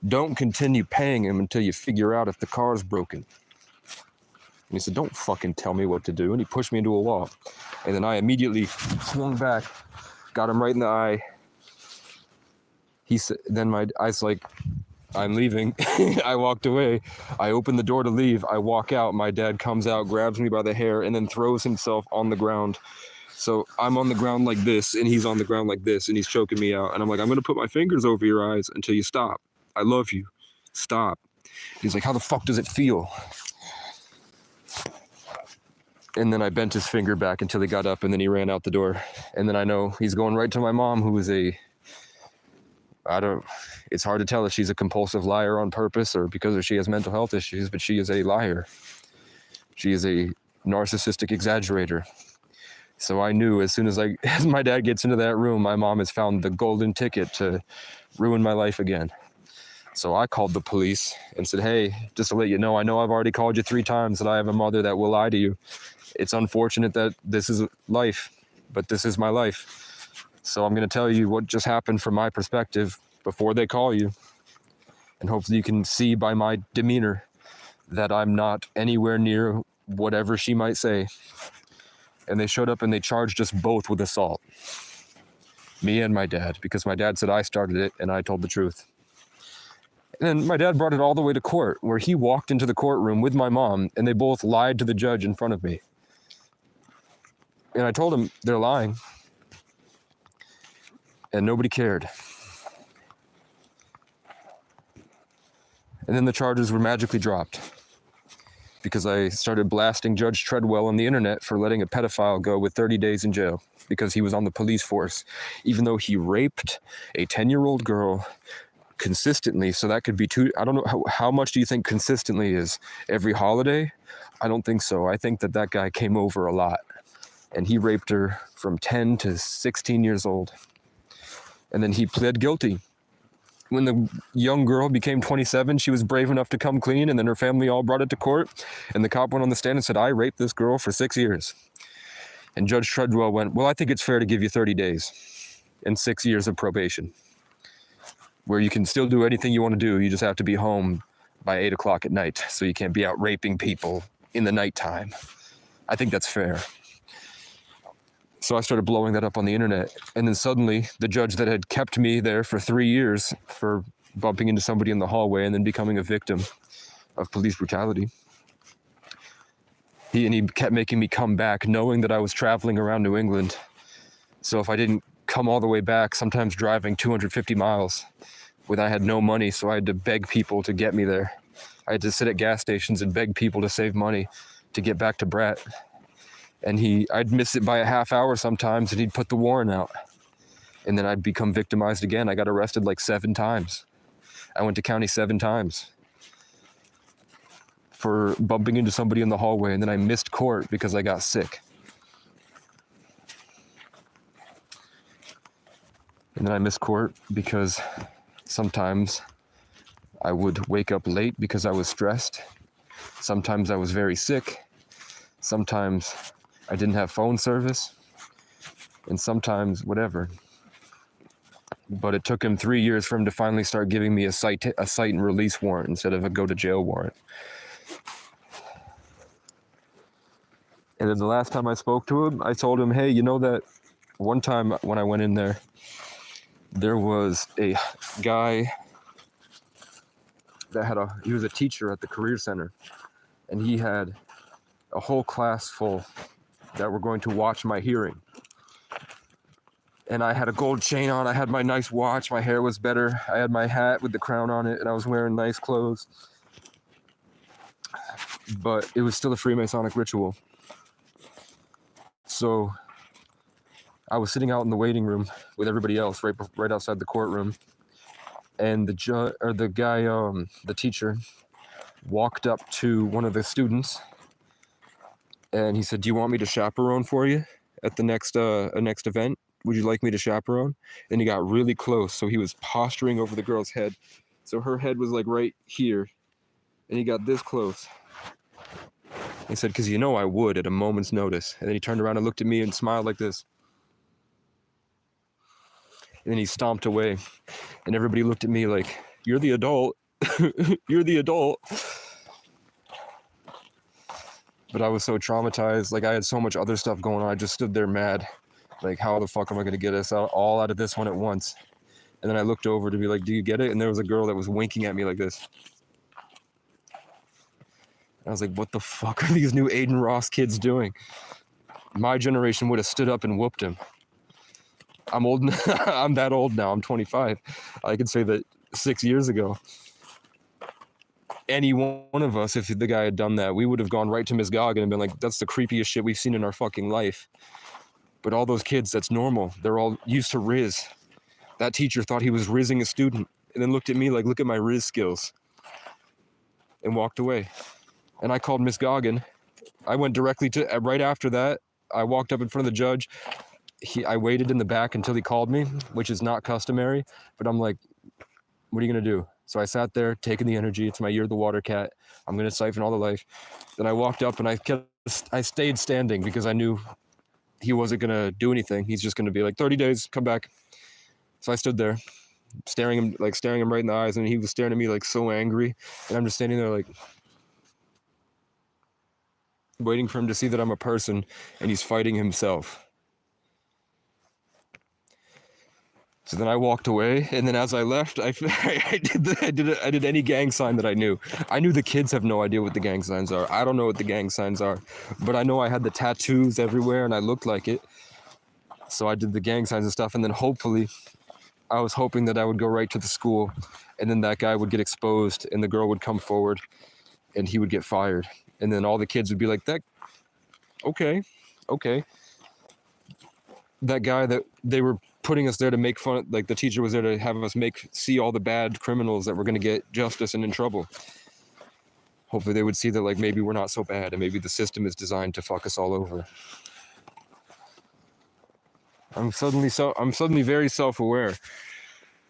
don't continue paying him until you figure out if the car's broken. And he said, don't fucking tell me what to do. And he pushed me into a wall. And then I immediately swung back, got him right in the eye. He said, then my eyes like, I'm leaving. I walked away. I opened the door to leave. I walk out. My dad comes out, grabs me by the hair, and then throws himself on the ground. So I'm on the ground like this, and he's on the ground like this, and he's choking me out. And I'm like, I'm going to put my fingers over your eyes until you stop. I love you. Stop. He's like, how the fuck does it feel? And then I bent his finger back until he got up, and then he ran out the door. And then I know he's going right to my mom, who is it's hard to tell if she's a compulsive liar on purpose or because she has mental health issues, but she is a liar. She is a narcissistic exaggerator. So I knew as soon as my dad gets into that room, my mom has found the golden ticket to ruin my life again. So I called the police and said, hey, just to let you know I've already called you 3 times that I have a mother that will lie to you. It's unfortunate that this is life, but this is my life. So I'm going to tell you what just happened from my perspective before they call you. And hopefully you can see by my demeanor that I'm not anywhere near whatever she might say. And they showed up and they charged us both with assault. Me and my dad, because my dad said I started it and I told the truth. And then my dad brought it all the way to court, where he walked into the courtroom with my mom and they both lied to the judge in front of me. And I told him they're lying. And nobody cared. And then the charges were magically dropped because I started blasting Judge Treadwell on the internet for letting a pedophile go with 30 days in jail because he was on the police force, even though he raped a 10-year-old girl consistently. So that could be I don't know, how much do you think consistently is? Every holiday? I don't think so. I think that guy came over a lot, and he raped her from 10 to 16 years old. And then he pled guilty. When the young girl became 27, she was brave enough to come clean, and then her family all brought it to court. And the cop went on the stand and said, I raped this girl for 6 years. And Judge Treadwell went, well, I think it's fair to give you 30 days and 6 years of probation, where you can still do anything you want to do. You just have to be home by 8 o'clock at night, so you can't be out raping people in the nighttime. I think that's fair. So I started blowing that up on the internet. And then suddenly the judge that had kept me there for 3 years for bumping into somebody in the hallway and then becoming a victim of police brutality, he kept making me come back, knowing that I was traveling around New England. So if I didn't come all the way back, sometimes driving 250 miles, I had no money, so I had to beg people to get me there. I had to sit at gas stations and beg people to save money to get back to Brat. And I'd miss it by a half hour sometimes, and he'd put the warrant out. And then I'd become victimized again. I got arrested like 7 times. I went to county 7 times for bumping into somebody in the hallway, and then I missed court because I got sick. And then I missed court because sometimes I would wake up late because I was stressed. Sometimes I was very sick. Sometimes I didn't have phone service. And sometimes whatever. But it took him 3 years for him to finally start giving me a cite and release warrant instead of a go to jail warrant. And then the last time I spoke to him, I told him, hey, you know that one time when I went in there, there was a guy that he was a teacher at the Career Center, and he had a whole class full that were going to watch my hearing. And I had a gold chain on, I had my nice watch, my hair was better, I had my hat with the crown on it, and I was wearing nice clothes. But it was still a Freemasonic ritual. So I was sitting out in the waiting room with everybody else right outside the courtroom. And the teacher walked up to one of the students and he said, do you want me to chaperone for you at the next event? Would you like me to chaperone? And he got really close. So he was posturing over the girl's head. So her head was like right here. And he got this close. He said, because you know I would at a moment's notice. And then he turned around and looked at me and smiled like this. And then he stomped away. And everybody looked at me like, you're the adult. You're the adult. But I was so traumatized. Like I had so much other stuff going on. I just stood there mad. Like, how the fuck am I going to get us all out of this one at once? And then I looked over to be like, do you get it? And there was a girl that was winking at me like this. I was like, what the fuck are these new Aiden Ross kids doing? My generation would have stood up and whooped him. I'm old. I'm that old now. I'm 25. I could say that 6 years ago. Any one of us, if the guy had done that, we would have gone right to Ms. Goggin and been like, that's the creepiest shit we've seen in our fucking life. But all those kids, that's normal. They're all used to Riz. That teacher thought he was rizzing a student and then looked at me like, look at my Riz skills. And walked away. And I called Miss Goggin. I went directly to, right after that, I walked up in front of the judge. I waited in the back until he called me, which is not customary, but I'm like, what are you gonna do? So I sat there, taking the energy. It's my year of the water cat. I'm gonna siphon all the life. Then I walked up and I stayed standing because I knew he wasn't gonna do anything. He's just gonna be like, 30 days, come back. So I stood there, staring him right in the eyes, and he was staring at me like so angry. And I'm just standing there like, waiting for him to see that I'm a person and he's fighting himself. So then I walked away, and then as I left, I did any gang sign that I knew. I knew the kids have no idea what the gang signs are. I don't know what the gang signs are, but I know I had the tattoos everywhere and I looked like it. So I did the gang signs and stuff, and then hopefully, I was hoping that I would go right to the school, and then that guy would get exposed, and the girl would come forward, and he would get fired. And then all the kids would be like, okay. That guy that they were putting us there to make fun, like the teacher was there to have us see all the bad criminals that were going to get justice and in trouble. Hopefully they would see that like maybe we're not so bad and maybe the system is designed to fuck us all over. I'm suddenly very self-aware.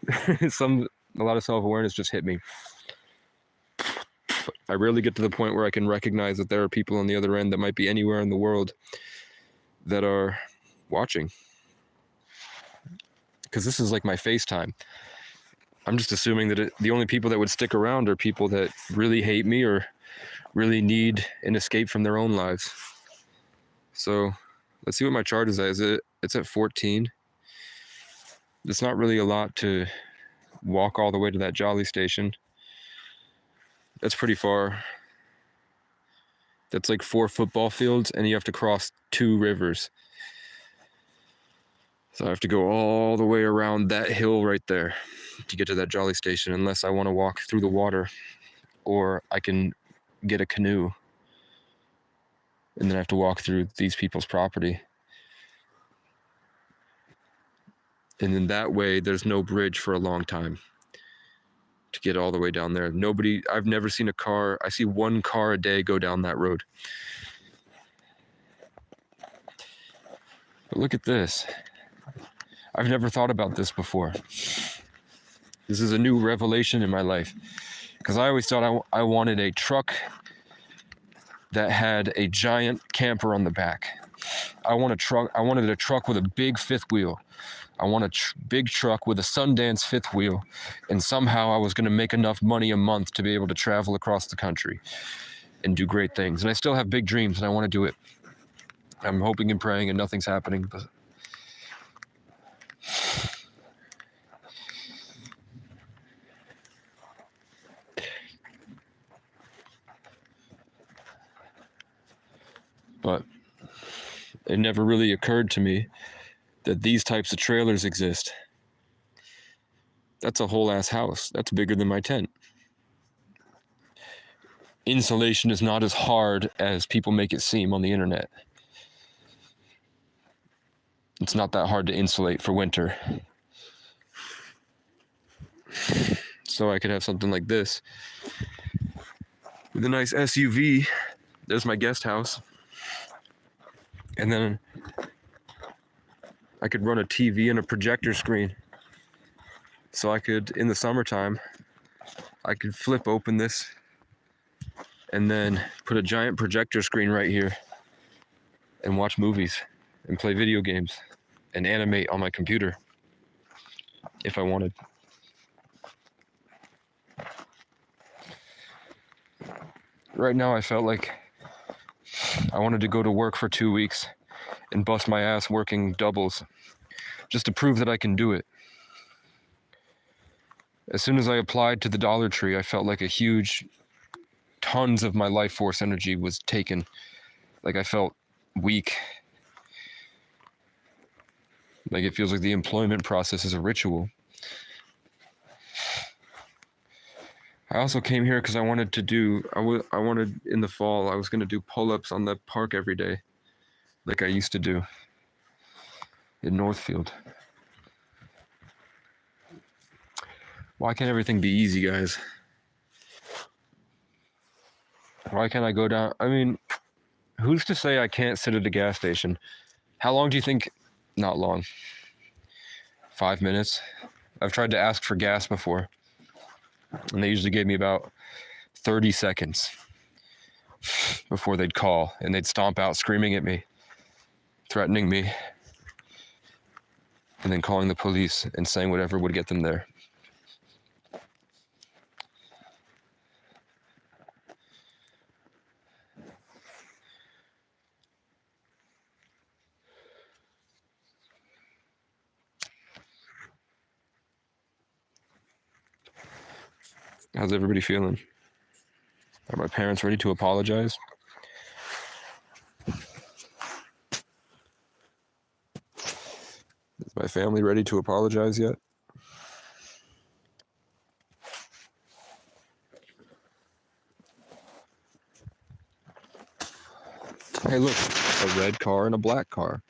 A lot of self-awareness just hit me. I rarely get to the point where I can recognize that there are people on the other end that might be anywhere in the world that are watching. Because this is like my FaceTime. I'm just assuming that the only people that would stick around are people that really hate me or really need an escape from their own lives. So let's see what my chart is at. It's at 14. It's not really a lot to walk all the way to that Jolly station. That's pretty far. That's like 4 football fields, and you have to cross 2 rivers. So I have to go all the way around that hill right there to get to that Jolly station, unless I want to walk through the water, or I can get a canoe. and then I have to walk through these people's property. And then that way, there's no bridge for a long time to get all the way down there. I've never seen a car. I see one car a day go down that road. But look at this. I've never thought about this before. This is a new revelation in my life. Because I always thought I wanted a truck that had a giant camper on the back. I wanted a truck with a big fifth wheel. I want a big truck with a Sundance fifth wheel. And somehow I was going to make enough money a month to be able to travel across the country and do great things. And I still have big dreams and I want to do it. I'm hoping and praying and nothing's happening. But it never really occurred to me that these types of trailers exist. That's a whole ass house. That's bigger than my tent. Insulation is not as hard as people make it seem on the internet. It's not that hard to insulate for winter. So I could have something like this with a nice SUV. There's my guest house. And then I could run a TV and a projector screen. So I could, in the summertime, I could flip open this and then put a giant projector screen right here and watch movies and play video games and animate on my computer if I wanted. Right now I felt like I wanted to go to work for 2 weeks and bust my ass working doubles just to prove that I can do it. As soon as I applied to the Dollar Tree, I felt like tons of my life force energy was taken. Like I felt weak. Like it feels like the employment process is a ritual. I also came here because I wanted in the fall, I was going to do pull-ups on the park every day, like I used to do in Northfield. Why can't everything be easy, guys? Why can't I go down? I mean, who's to say I can't sit at a gas station? How long do you think? Not long. 5 minutes. I've tried to ask for gas before, and they usually gave me about 30 seconds before they'd call, and they'd stomp out screaming at me, threatening me, and then calling the police and saying whatever would get them there. How's everybody feeling? Are my parents ready to apologize? Is my family ready to apologize yet? Hey, look, a red car and a black car.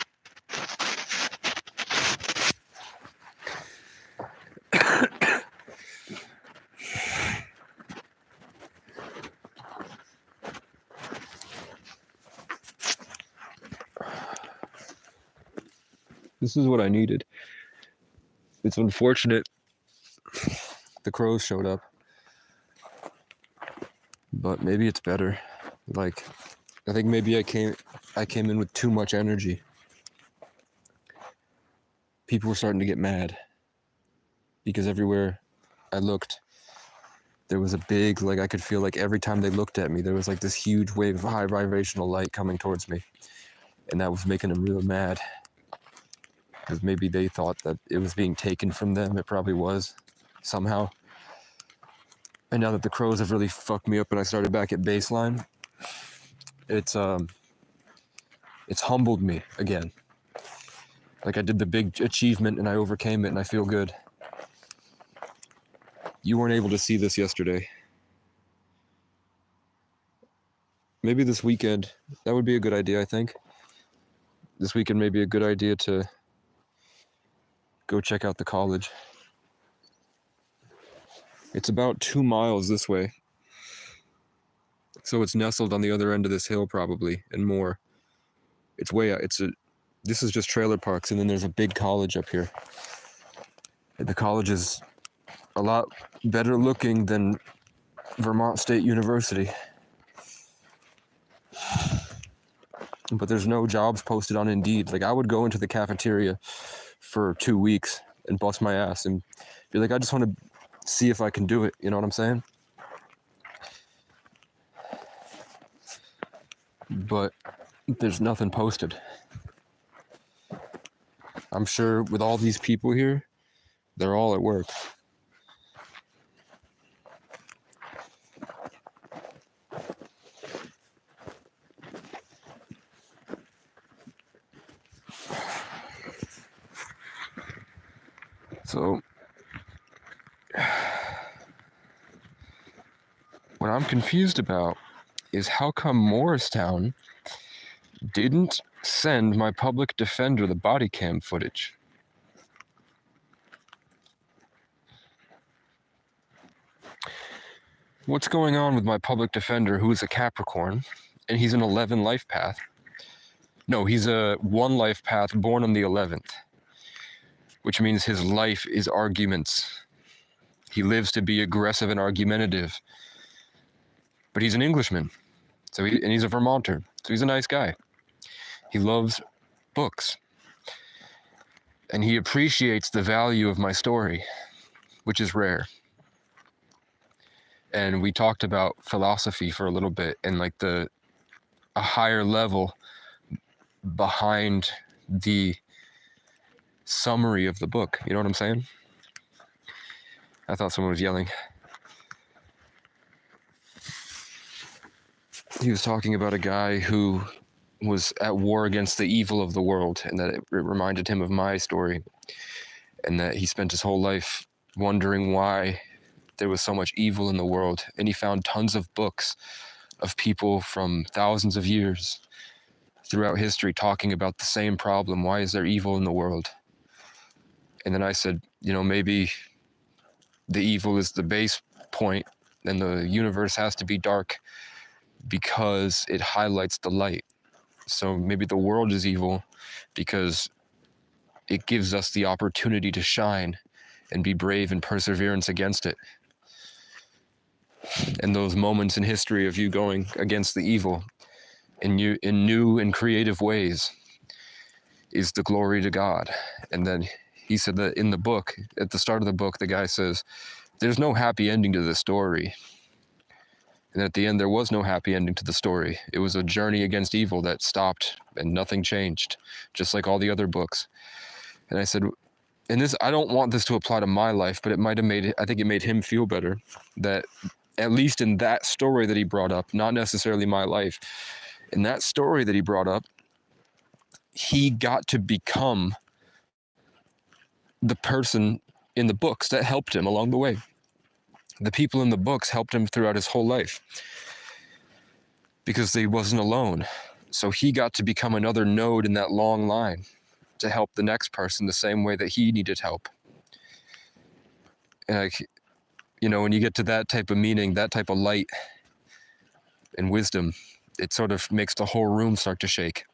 This is what I needed. It's unfortunate the crows showed up, but maybe it's better. Like, I think maybe I came in with too much energy. People were starting to get mad because everywhere I looked, there was a big, like I could feel like every time they looked at me, there was like this huge wave of high vibrational light coming towards me. And that was making them real mad. Because maybe they thought that it was being taken from them. It probably was, somehow. And now that the crows have really fucked me up and I started back at baseline, it's humbled me again. Like I did the big achievement and I overcame it and I feel good. You weren't able to see this yesterday. maybe this weekend, that would be a good idea, I think. This weekend may be a good idea to go check out the college. It's about 2 miles this way. So it's nestled on the other end of this hill probably, and more. It's way out. This is just trailer parks, and then there's a big college up here. And the college is a lot better looking than Vermont State University. But there's no jobs posted on Indeed. Like, I would go into the cafeteria for 2 weeks and bust my ass and be like, I just want to see if I can do it. You know what I'm saying? But there's nothing posted. I'm sure with all these people here, they're all at work. So, what I'm confused about is how come Morristown didn't send my public defender the body cam footage. What's going on with my public defender, who is a Capricorn, and he's an 11 life path? No, he's a 1 life path born on the 11th, which means his life is arguments. He lives to be aggressive and argumentative. But he's an Englishman, and he's a Vermonter, so he's a nice guy. He loves books. And he appreciates the value of my story, which is rare. And we talked about philosophy for a little bit, and like a higher level behind the summary of the book. You know what I'm saying? I thought someone was yelling. He was talking about a guy who was at war against the evil of the world, and that it reminded him of my story, and that he spent his whole life wondering why there was so much evil in the world. And he found tons of books of people from thousands of years throughout history talking about the same problem. Why is there evil in the world? And then I said, maybe the evil is the base point, and the universe has to be dark because it highlights the light. So maybe the world is evil because it gives us the opportunity to shine and be brave and perseverance against it. And those moments in history of you going against the evil in new and creative ways is the glory to God. And then he said that in the book, at the start of the book, the guy says, there's no happy ending to this story. And at the end, there was no happy ending to the story. It was a journey against evil that stopped and nothing changed, just like all the other books. And I said, I don't want this to apply to my life, but I think it made him feel better that at least in that story that he brought up, not necessarily my life, in that story that he brought up, he got to become the person in the books that helped him along the way. The people in the books helped him throughout his whole life because he wasn't alone. So he got to become another node in that long line to help the next person the same way that he needed help. And when you get to that type of meaning, that type of light and wisdom, it sort of makes the whole room start to shake.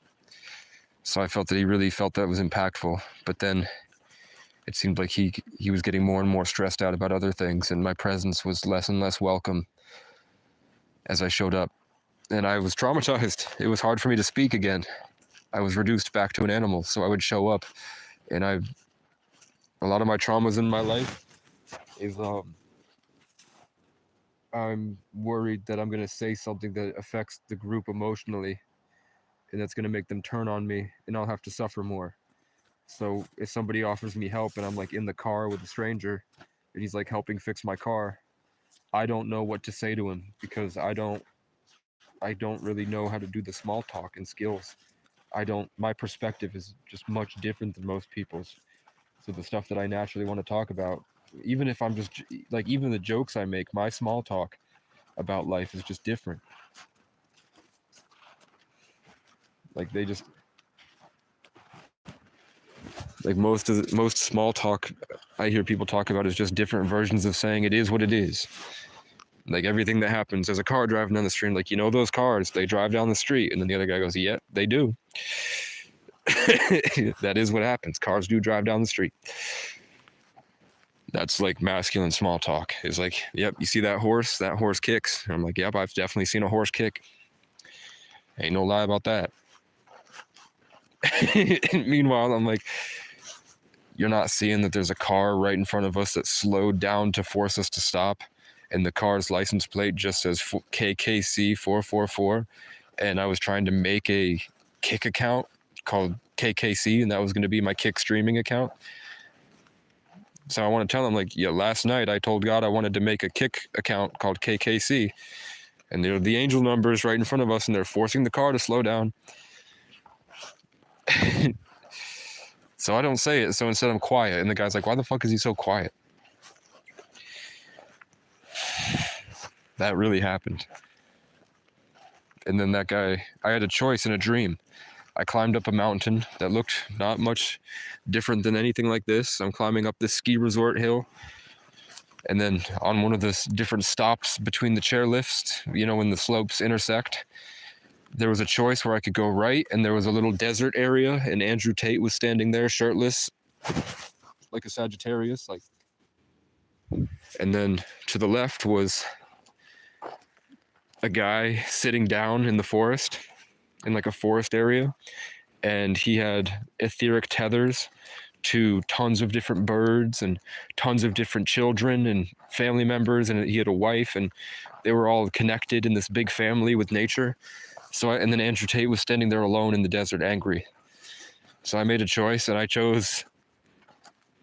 So I felt that he really felt that was impactful. But then it seemed like he was getting more and more stressed out about other things, and my presence was less and less welcome as I showed up. And I was traumatized. It was hard for me to speak again. I was reduced back to an animal, so I would show up, and a lot of my traumas in my life is I'm worried that I'm going to say something that affects the group emotionally, and that's going to make them turn on me, and I'll have to suffer more. So if somebody offers me help and I'm like in the car with a stranger and he's like helping fix my car, I don't know what to say to him because I don't really know how to do the small talk and skills. My perspective is just much different than most people's. So the stuff that I naturally want to talk about, even if I'm just like, even the jokes I make, my small talk about life is just different. Like they just like most small talk I hear people talk about is just different versions of saying it is what it is. Like everything that happens, there's a car driving down the street, like, you know, those cars, they drive down the street. And then the other guy goes, yeah, they do. That is what happens. Cars do drive down the street. That's like masculine small talk. It's like, yep, you see that horse? That horse kicks. And I'm like, yep, I've definitely seen a horse kick. Ain't no lie about that. Meanwhile, I'm like, you're not seeing that there's a car right in front of us that slowed down to force us to stop. And the car's license plate just says KKC 444. And I was trying to make a Kick account called KKC, and that was going to be my Kick streaming account. So I want to tell them, like, yeah, last night I told God I wanted to make a Kick account called KKC. And they're the angel numbers right in front of us, and they're forcing the car to slow down. So I don't say it. So instead I'm quiet. And the guy's like, why the fuck is he so quiet? That really happened. And then that guy, I had a choice in a dream. I climbed up a mountain that looked not much different than anything like this. I'm climbing up this ski resort hill. And then on one of the different stops between the chairlifts, you know, when the slopes intersect, there was a choice where I could go right, and there was a little desert area, and Andrew Tate was standing there shirtless, like a Sagittarius, like. And then to the left was a guy sitting down in the forest, in like a forest area, and he had etheric tethers to tons of different birds and tons of different children and family members, and he had a wife, and they were all connected in this big family with nature. So and then Andrew Tate was standing there alone in the desert, angry. So I made a choice, and I chose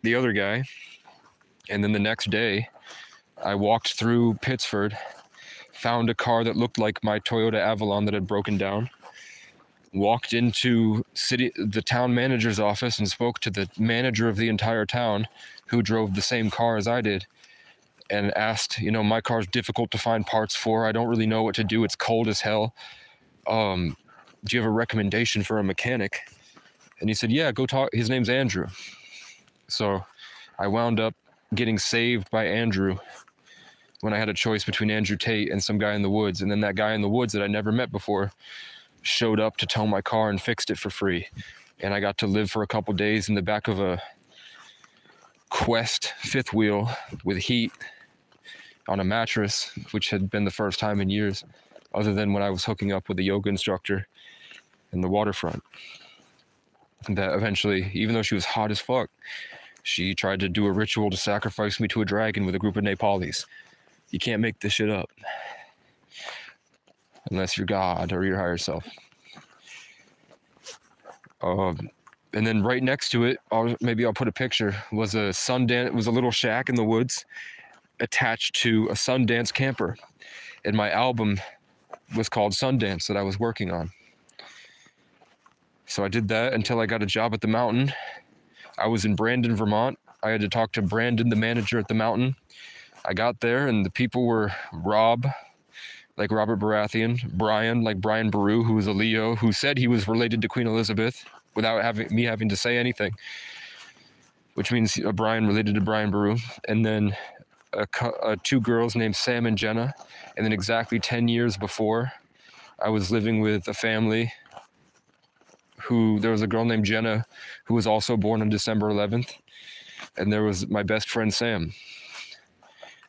the other guy. And then the next day, I walked through Pittsford, found a car that looked like my Toyota Avalon that had broken down, walked into the town manager's office and spoke to the manager of the entire town, who drove the same car as I did, and asked, you know, my car's difficult to find parts for. I don't really know what to do. It's cold as hell. Do you have a recommendation for a mechanic? And he said, yeah, go talk. His name's Andrew. So I wound up getting saved by Andrew when I had a choice between Andrew Tate and some guy in the woods. And then that guy in the woods that I never met before showed up to tow my car and fixed it for free. And I got to live for a couple days in the back of a Quest fifth wheel with heat on a mattress, which had been the first time in years, other than when I was hooking up with a yoga instructor in the waterfront. That eventually, even though she was hot as fuck, she tried to do a ritual to sacrifice me to a dragon with a group of Nepalis. You can't make this shit up. Unless you're God or your higher self. And then right next to it, maybe I'll put a picture, was a Sundance, was a little shack in the woods attached to a Sundance camper. And my album was called Sundance that I was working on. So I did that until I got a job at the mountain. I was in Brandon, Vermont. I had to talk to Brandon, the manager at the mountain. I got there and the people were Rob, like Robert Baratheon, Brian, like Brian Boru, who was a Leo, who said he was related to Queen Elizabeth without me having to say anything, which means Brian related to Brian Boru. And then two girls named Sam and Jenna. And then exactly 10 years before, I was living with a family there was a girl named Jenna who was also born on December 11th. And there was my best friend, Sam.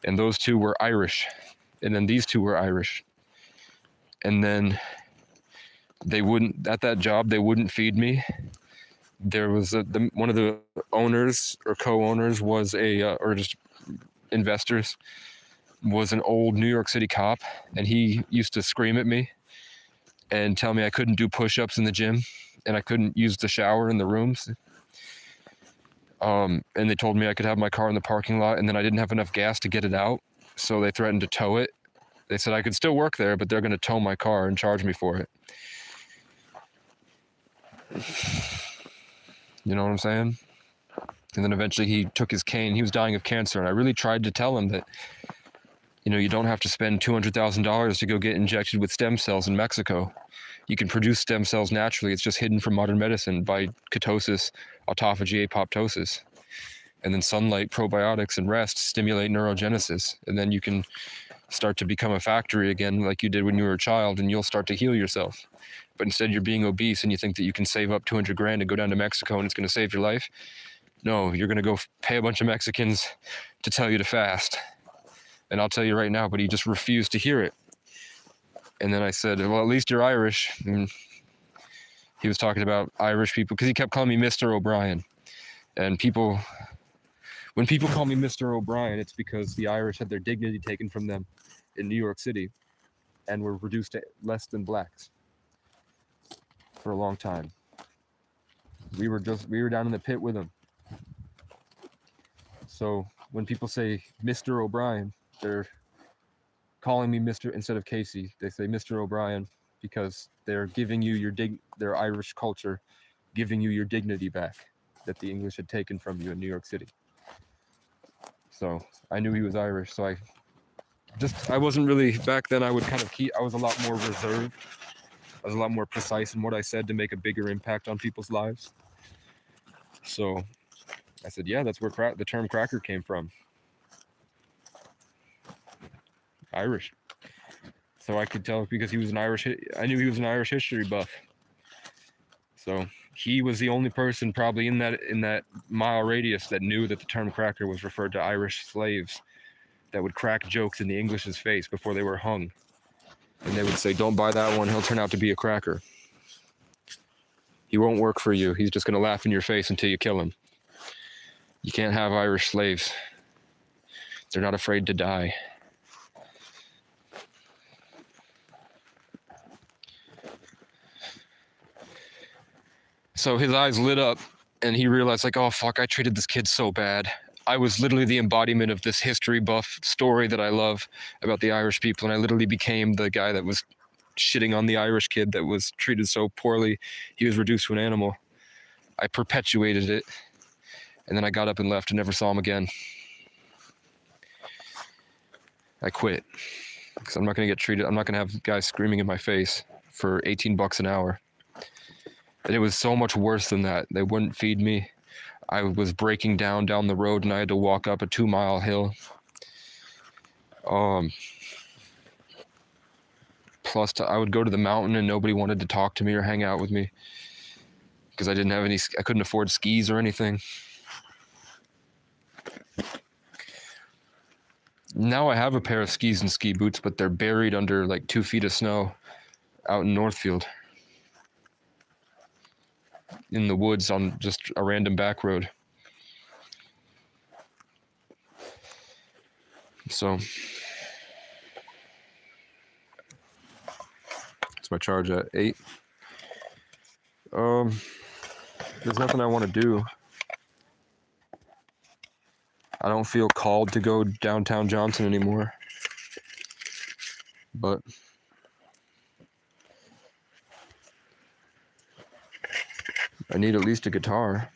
And those two were Irish. And then these two were Irish. And then at that job, they wouldn't feed me. There was one of the owners or co-owners was or just investors, was an old New York City cop. And he used to scream at me and tell me I couldn't do push-ups in the gym and I couldn't use the shower in the rooms. And they told me I could have my car in the parking lot, and then I didn't have enough gas to get it out. So they threatened to tow it. They said I could still work there, but they're going to tow my car and charge me for it. You know what I'm saying? And then eventually he took his cane. He was dying of cancer. And I really tried to tell him that You know, you don't have to spend $200,000 to go get injected with stem cells in Mexico. You can produce stem cells naturally. It's just hidden from modern medicine by ketosis, autophagy, apoptosis. And then sunlight, probiotics, and rest stimulate neurogenesis. And then you can start to become a factory again like you did when you were a child, and you'll start to heal yourself. But instead you're being obese and you think that you can save up 200 grand and go down to Mexico and it's going to save your life. No, you're going to go pay a bunch of Mexicans to tell you to fast. And I'll tell you right now, but he just refused to hear it. And then I said, well, at least you're Irish. And he was talking about Irish people because he kept calling me Mr. O'Brien. And when people call me Mr. O'Brien, it's because the Irish had their dignity taken from them in New York City and were reduced to less than blacks for a long time. We were down in the pit with them. So when people say Mr. O'Brien, they're calling me Mr. instead of Casey. They say Mr. O'Brien because they're giving you their Irish culture, giving you your dignity back that the English had taken from you in New York City. So I knew he was Irish, so I wasn't really, back then I would kind of I was a lot more reserved. I was a lot more precise in what I said to make a bigger impact on people's lives. So I said, yeah, that's where the term cracker came from. Irish. So I could tell because he was I knew he was an Irish history buff. So he was the only person probably in that mile radius that knew that the term cracker was referred to Irish slaves that would crack jokes in the English's face before they were hung. And they would say, don't buy that one, he'll turn out to be a cracker. He won't work for you. He's just going to laugh in your face until you kill him. You can't have Irish slaves. They're not afraid to die. So his eyes lit up and he realized, like, oh, fuck, I treated this kid so bad. I was literally the embodiment of this history buff story that I love about the Irish people. And I literally became the guy that was shitting on the Irish kid that was treated so poorly. He was reduced to an animal. I perpetuated it. And then I got up and left and never saw him again. I quit because I'm not going to get treated. I'm not going to have guys screaming in my face for $18 an hour. And it was so much worse than that. They wouldn't feed me. I was breaking down the road and I had to walk up a 2-mile hill. Plus, I would go to the mountain and nobody wanted to talk to me or hang out with me because I couldn't afford skis or anything. Now I have a pair of skis and ski boots, but they're buried under like 2 feet of snow out in Northfield. In the woods on just a random back road. So it's my charge at 8. There's nothing I want to do. I don't feel called to go downtown Johnson anymore. But I need at least a guitar.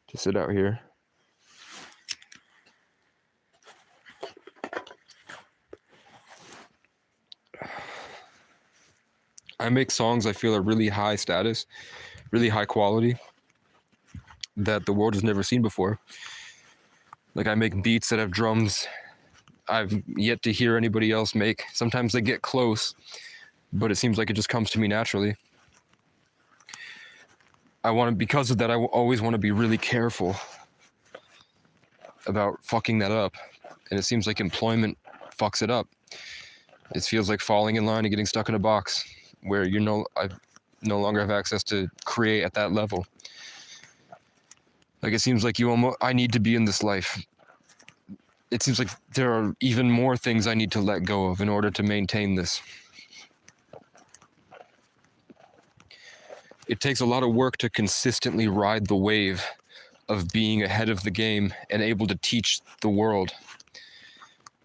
To sit out here. I make songs I feel are really high status, really high quality, that the world has never seen before. Like I make beats that have drums I've yet to hear anybody else make. Sometimes they get close, but it seems like it just comes to me naturally. Because of that, I always want to be really careful about fucking that up. And it seems like employment fucks it up. It feels like falling in line and getting stuck in a box where I no longer have access to create at that level. Like it seems like I need to be in this life. It seems like there are even more things I need to let go of in order to maintain this. It takes a lot of work to consistently ride the wave of being ahead of the game and able to teach the world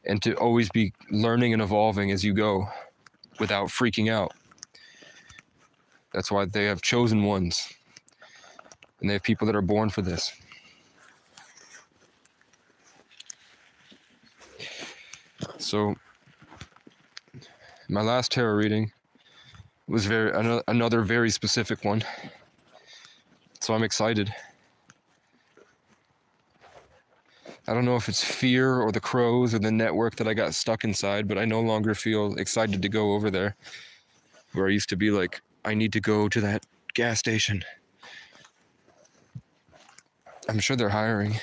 and to always be learning and evolving as you go without freaking out. That's why they have chosen ones. And they have people that are born for this. So, my last tarot reading was another very specific one. So I'm excited. I don't know if it's fear or the crows or the network that I got stuck inside, but I no longer feel excited to go over there. Where I used to be like, I need to go to that gas station. I'm sure they're hiring.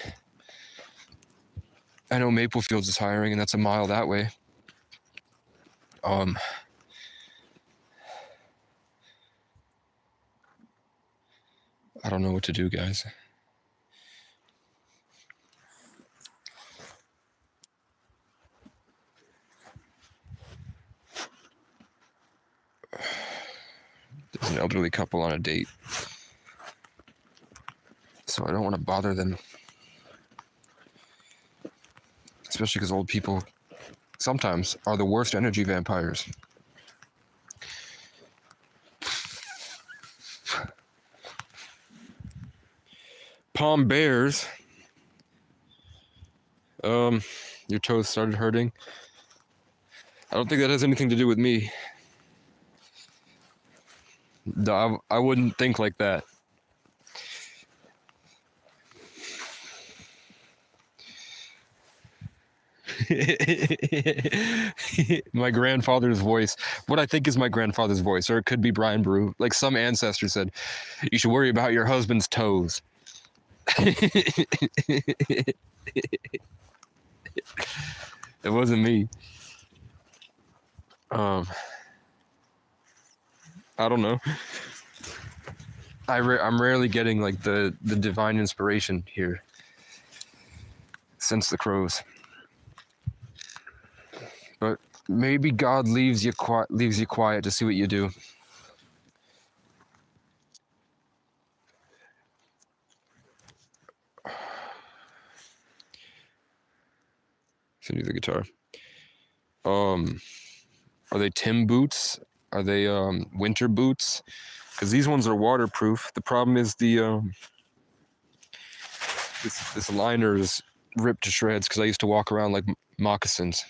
I know Maple Fields is hiring, and that's a mile that way. I don't know what to do, guys. There's an elderly couple on a date. So I don't want to bother them. Especially because old people sometimes are the worst energy vampires. Palm Bears. Your toes started hurting. I don't think that has anything to do with me. I wouldn't think like that. My grandfather's voice. What I think is my grandfather's voice, or it could be Brian Brew. Like some ancestor said, you should worry about your husband's toes. It wasn't me. I don't know. I'm rarely getting like the divine inspiration here since the crows. But maybe God leaves you quiet to see what you do. Send you the guitar. Are they Tim boots? Are they winter boots? Because these ones are waterproof. The problem is the this liner is ripped to shreds because I used to walk around like moccasins.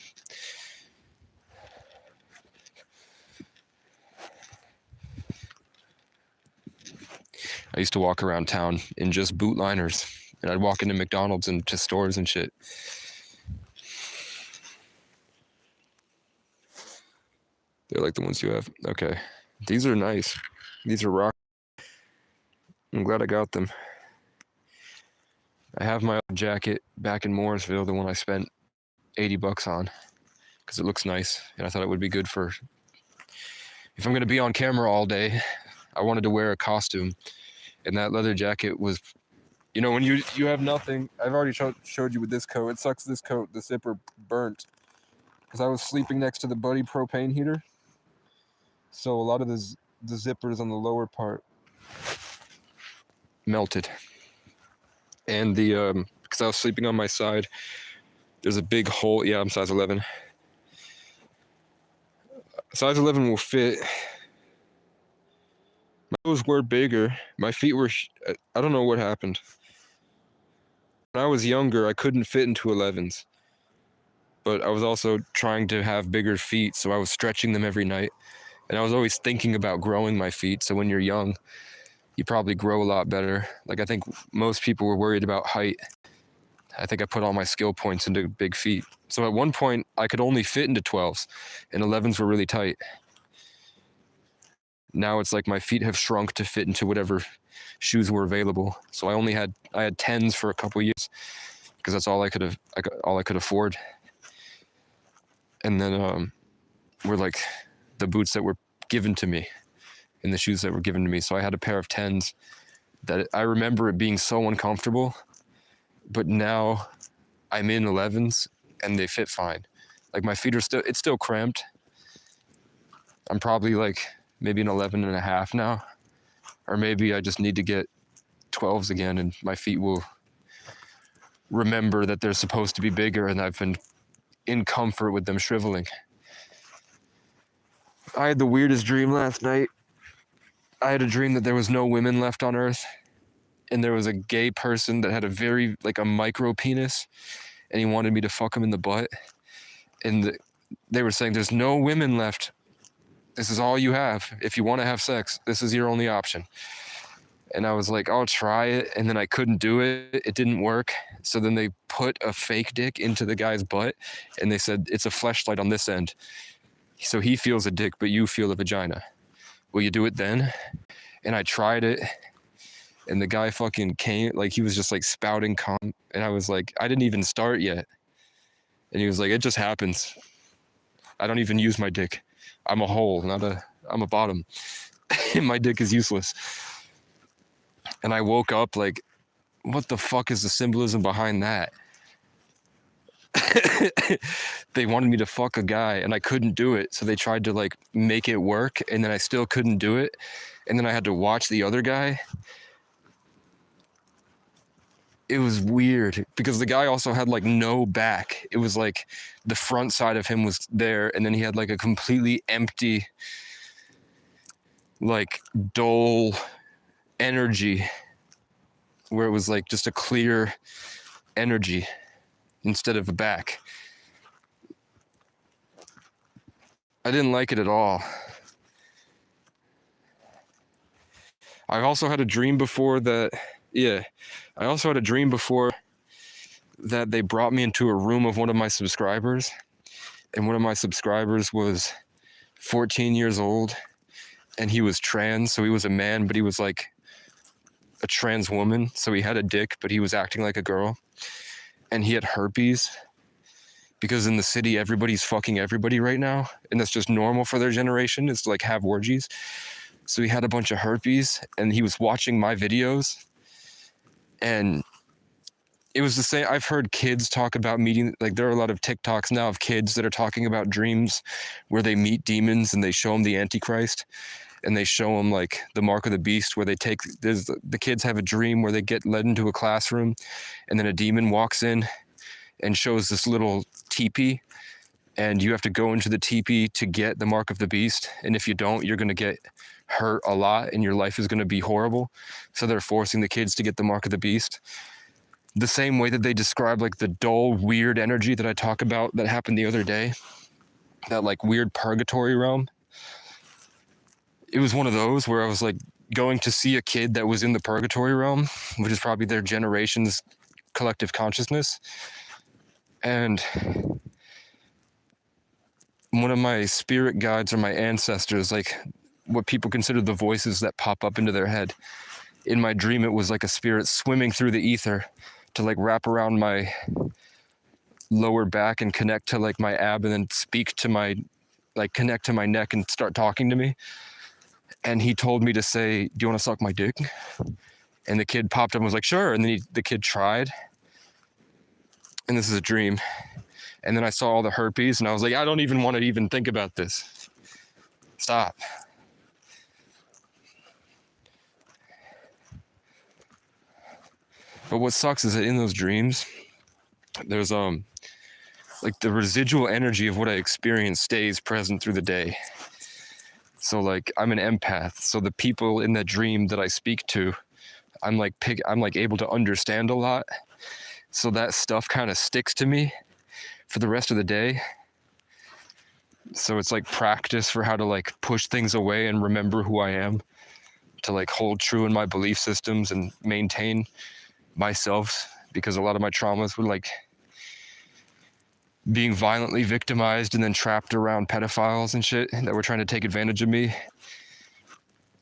I used to walk around town in just boot liners, and I'd walk into McDonald's and to stores and shit. They're like the ones you have. Okay. These are nice. These are rock. I'm glad I got them. I have my old jacket back in Mooresville, the one I spent $80 on, because it looks nice, and I thought it would be good for, if I'm going to be on camera all day, I wanted to wear a costume, and that leather jacket was, you know, when you have nothing. I've already showed you with this coat. It sucks this coat, the zipper burnt, because I was sleeping next to the Buddy propane heater. So a lot of the zippers on the lower part melted. And because I was sleeping on my side, there's a big hole. Yeah, I'm size 11. Size 11 will fit. My toes were bigger. My feet were, I don't know what happened. When I was younger, I couldn't fit into 11s. But I was also trying to have bigger feet, so I was stretching them every night. And I was always thinking about growing my feet. So when you're young, you probably grow a lot better. Like I think most people were worried about height. I think I put all my skill points into big feet. So at one point, I could only fit into 12s, and 11s were really tight. Now it's like my feet have shrunk to fit into whatever shoes were available. So I had 10s for a couple years because that's all I could afford. And then were like the boots that were given to me and the shoes that were given to me. So I had a pair of 10s that I remember it being so uncomfortable, but now I'm in 11s and they fit fine. Like my feet are it's still cramped. I'm probably like maybe an 11 and a half now, or maybe I just need to get 12s again and my feet will remember that they're supposed to be bigger, and I've been in comfort with them shriveling. I had the weirdest dream last night. I had a dream that there was no women left on Earth, and there was a gay person that had a very, like, a micro penis, and he wanted me to fuck him in the butt. And they were saying, there's no women left. This is all you have. If you want to have sex, this is your only option. And I was like, I'll try it. And then I couldn't do it. It didn't work. So then they put a fake dick into the guy's butt, and they said, it's a fleshlight on this end. So he feels a dick, but you feel a vagina. Will you do it then? And I tried it, and the guy fucking came, like, he was just like spouting cum. And I was like, I didn't even start yet. And he was like, it just happens. I don't even use my dick. I'm a hole, I'm a bottom. And my dick is useless. And I woke up like, what the fuck is the symbolism behind that? They wanted me to fuck a guy, and I couldn't do it. So they tried to like make it work, and then I still couldn't do it. And then I had to watch the other guy. It was weird because the guy also had like no back. It was like the front side of him was there, and then he had like a completely empty, like dull energy where it was like just a clear energy instead of a back. I didn't like it at all. I also had a dream before that. Yeah, I also had a dream before that they brought me into a room of one of my subscribers, and one of my subscribers was 14 years old, and he was trans, so he was a man, but he was like a trans woman, so he had a dick, but he was acting like a girl, and he had herpes, because in the city, everybody's fucking everybody right now, and that's just normal for their generation, is to like have orgies. So he had a bunch of herpes, and he was watching my videos. And it was the same. I've heard kids talk about meeting, like there are a lot of TikToks now of kids that are talking about dreams where they meet demons and they show them the Antichrist, and they show them like the mark of the beast, where they take, the kids have a dream where they get led into a classroom, and then a demon walks in and shows this little teepee, and you have to go into the teepee to get the mark of the beast. And if you don't, you're going to get hurt a lot and your life is going to be horrible. So they're forcing the kids to get the mark of the beast. The same way that they describe like the dull, weird energy that I talk about that happened the other day, that like weird purgatory realm. It was one of those where I was like going to see a kid that was in the purgatory realm, which is probably their generation's collective consciousness. And one of my spirit guides or my ancestors, like what people consider the voices that pop up into their head. In my dream, it was like a spirit swimming through the ether to like wrap around my lower back and connect to like my ab, and then speak to my, like connect to my neck and start talking to me. And he told me to say, do you want to suck my dick? And the kid popped up and was like, sure. And then the kid tried. And this is a dream. And then I saw all the herpes, and I was like, I don't even want to even think about this. Stop. But what sucks is that in those dreams, there's like the residual energy of what I experience stays present through the day. So like I'm an empath. So the people in that dream that I speak to, I'm like able to understand a lot. So that stuff kind of sticks to me for the rest of the day. So it's like practice for how to like push things away and remember who I am, to like hold true in my belief systems and maintain myself, because a lot of my traumas were like being violently victimized and then trapped around pedophiles and shit that were trying to take advantage of me.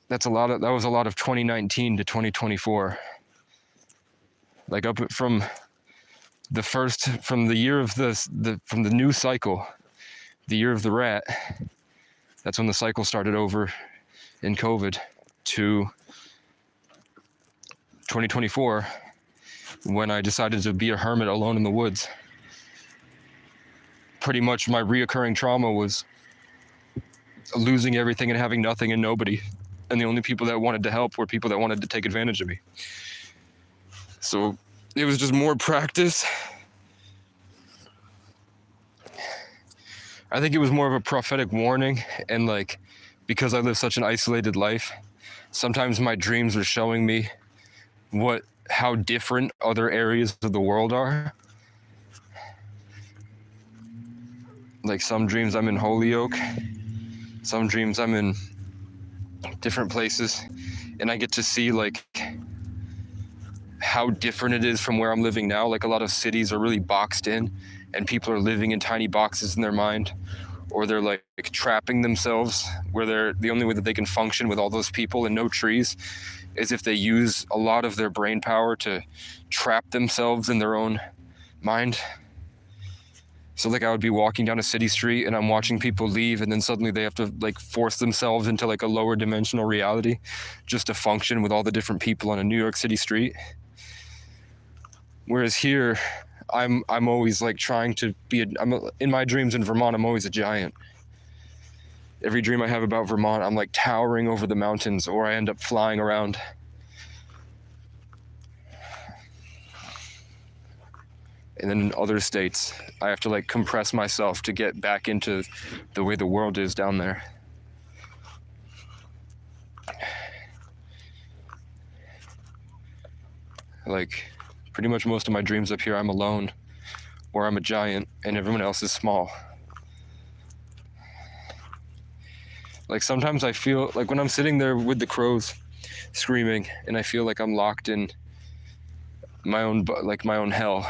That was a lot of 2019 to 2024. Like up from the year of from the new cycle, the year of the rat, that's when the cycle started over in COVID, to 2024, when I decided to be a hermit alone in the woods. Pretty much my reoccurring trauma was losing everything and having nothing and nobody. And the only people that wanted to help were people that wanted to take advantage of me. So it was just more practice. I think it was more of a prophetic warning, and like, because I live such an isolated life, sometimes my dreams were showing me how different other areas of the world are. Like some dreams I'm in Holyoke, some dreams I'm in different places, and I get to see like how different it is from where I'm living now. Like a lot of cities are really boxed in and people are living in tiny boxes in their mind, or they're like trapping themselves where they're the only way that they can function with all those people and no trees is if they use a lot of their brain power to trap themselves in their own mind. So like I would be walking down a city street and I'm watching people leave, and then suddenly they have to like force themselves into like a lower dimensional reality just to function with all the different people on a New York City street. Whereas here, I'm always like trying to be in my dreams in Vermont, I'm always a giant. Every dream I have about Vermont, I'm like towering over the mountains, or I end up flying around. And then in other states, I have to like compress myself to get back into the way the world is down there. Like pretty much most of my dreams up here, I'm alone, or I'm a giant and everyone else is small. Like sometimes I feel like when I'm sitting there with the crows screaming and I feel like I'm locked in my own hell.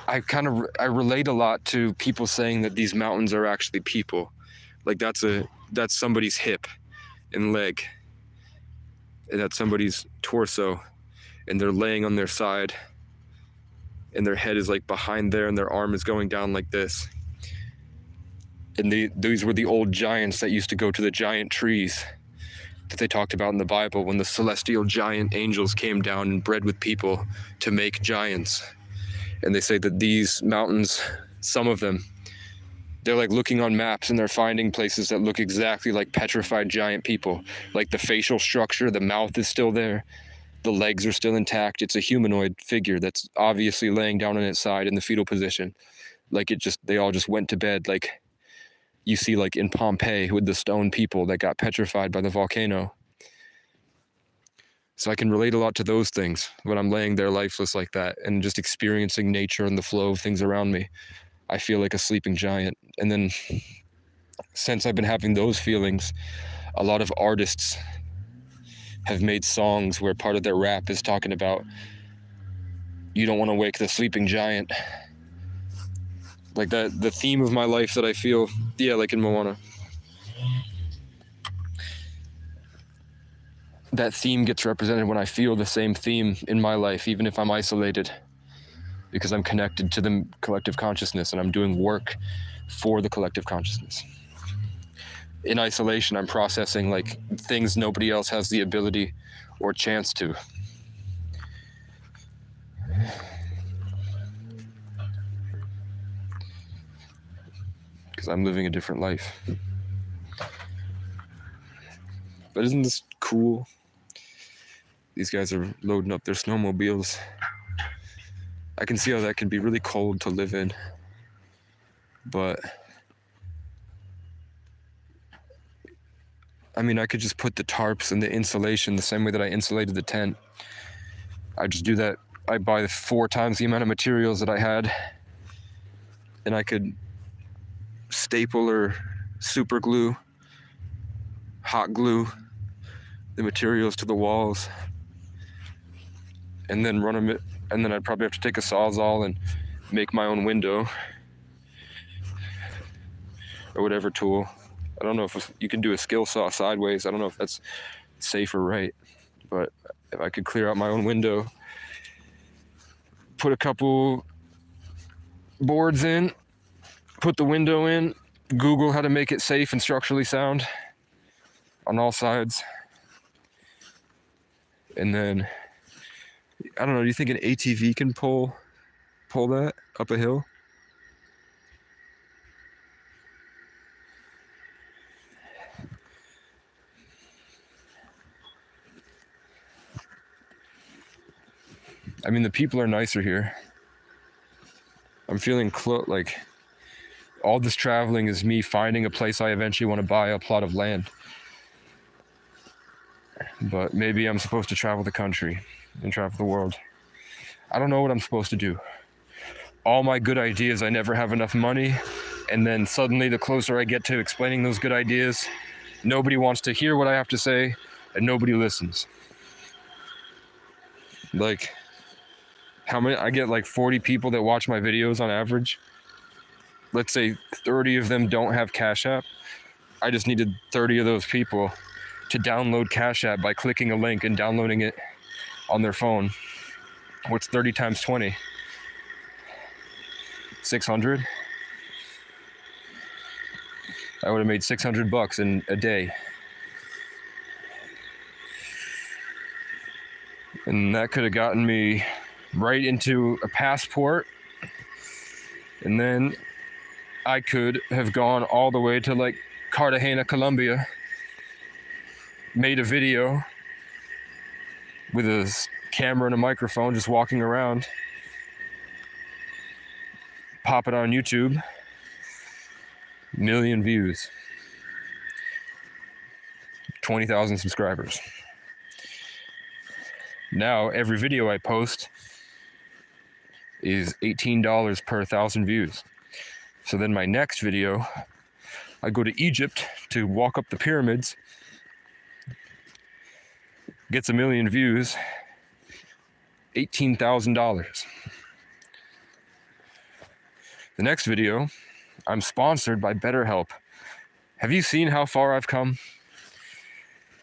I relate a lot to people saying that these mountains are actually people. Like that's somebody's hip and leg, and that's somebody's torso, and they're laying on their side, and their head is like behind there, and their arm is going down like this. And these were the old giants that used to go to the giant trees that they talked about in the Bible, when the celestial giant angels came down and bred with people to make giants. And they say that these mountains, some of them, they're like looking on maps and they're finding places that look exactly like petrified giant people. Like the facial structure, the mouth is still there, the legs are still intact. It's a humanoid figure that's obviously laying down on its side in the fetal position. Like they all just went to bed, like you see like in Pompeii with the stone people that got petrified by the volcano. So I can relate a lot to those things when I'm laying there lifeless like that and just experiencing nature and the flow of things around me. I feel like a sleeping giant. And then since I've been having those feelings, a lot of artists have made songs where part of their rap is talking about, you don't want to wake the sleeping giant. Like that, the theme of my life that I feel, yeah, like in Moana. That theme gets represented when I feel the same theme in my life, even if I'm isolated, because I'm connected to the collective consciousness and I'm doing work for the collective consciousness. In isolation, I'm processing like things nobody else has the ability or chance to. Because I'm living a different life. But isn't this cool? These guys are loading up their snowmobiles. I can see how that can be really cold to live in. But I mean, I could just put the tarps and the insulation the same way that I insulated the tent. I just do that. I buy 4 times the amount of materials that I had, and I could staple or super glue, hot glue the materials to the walls, and then run them. And then I'd probably have to take a Sawzall and make my own window or whatever tool. I don't know if you can do a skill saw sideways. I don't know if that's safe or right, but if I could clear out my own window, put a couple boards in, put the window in, Google how to make it safe and structurally sound on all sides. And then, I don't know, do you think an ATV can pull that up a hill? I mean, the people are nicer here. I'm feeling like all this traveling is me finding a place I eventually want to buy a plot of land. But maybe I'm supposed to travel the country and travel the world. I don't know what I'm supposed to do. All my good ideas, I never have enough money. And then suddenly, the closer I get to explaining those good ideas, nobody wants to hear what I have to say, and nobody listens. Like, how many? I get like 40 people that watch my videos on average. Let's say 30 of them don't have Cash App. I just needed 30 of those people to download Cash App by clicking a link and downloading it on their phone. What's 30 times 20? 600? I would have made $600 in a day. And that could have gotten me right into a passport. And then I could have gone all the way to like Cartagena, Colombia, made a video with a camera and a microphone, just walking around, pop it on YouTube, 1 million views, 20,000 subscribers. Now every video I post is $18 per 1,000 views. So then my next video, I go to Egypt to walk up the pyramids, gets 1 million views, $18,000. The next video, I'm sponsored by BetterHelp. Have you seen how far I've come?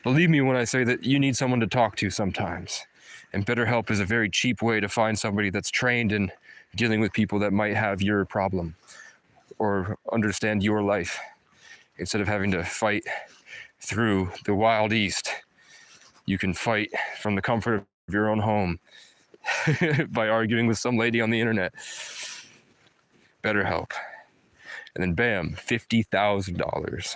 Believe me when I say that you need someone to talk to sometimes. And BetterHelp is a very cheap way to find somebody that's trained in dealing with people that might have your problem or understand your life, instead of having to fight through the wild east. You can fight from the comfort of your own home by arguing with some lady on the internet. BetterHelp. And then bam, $50,000.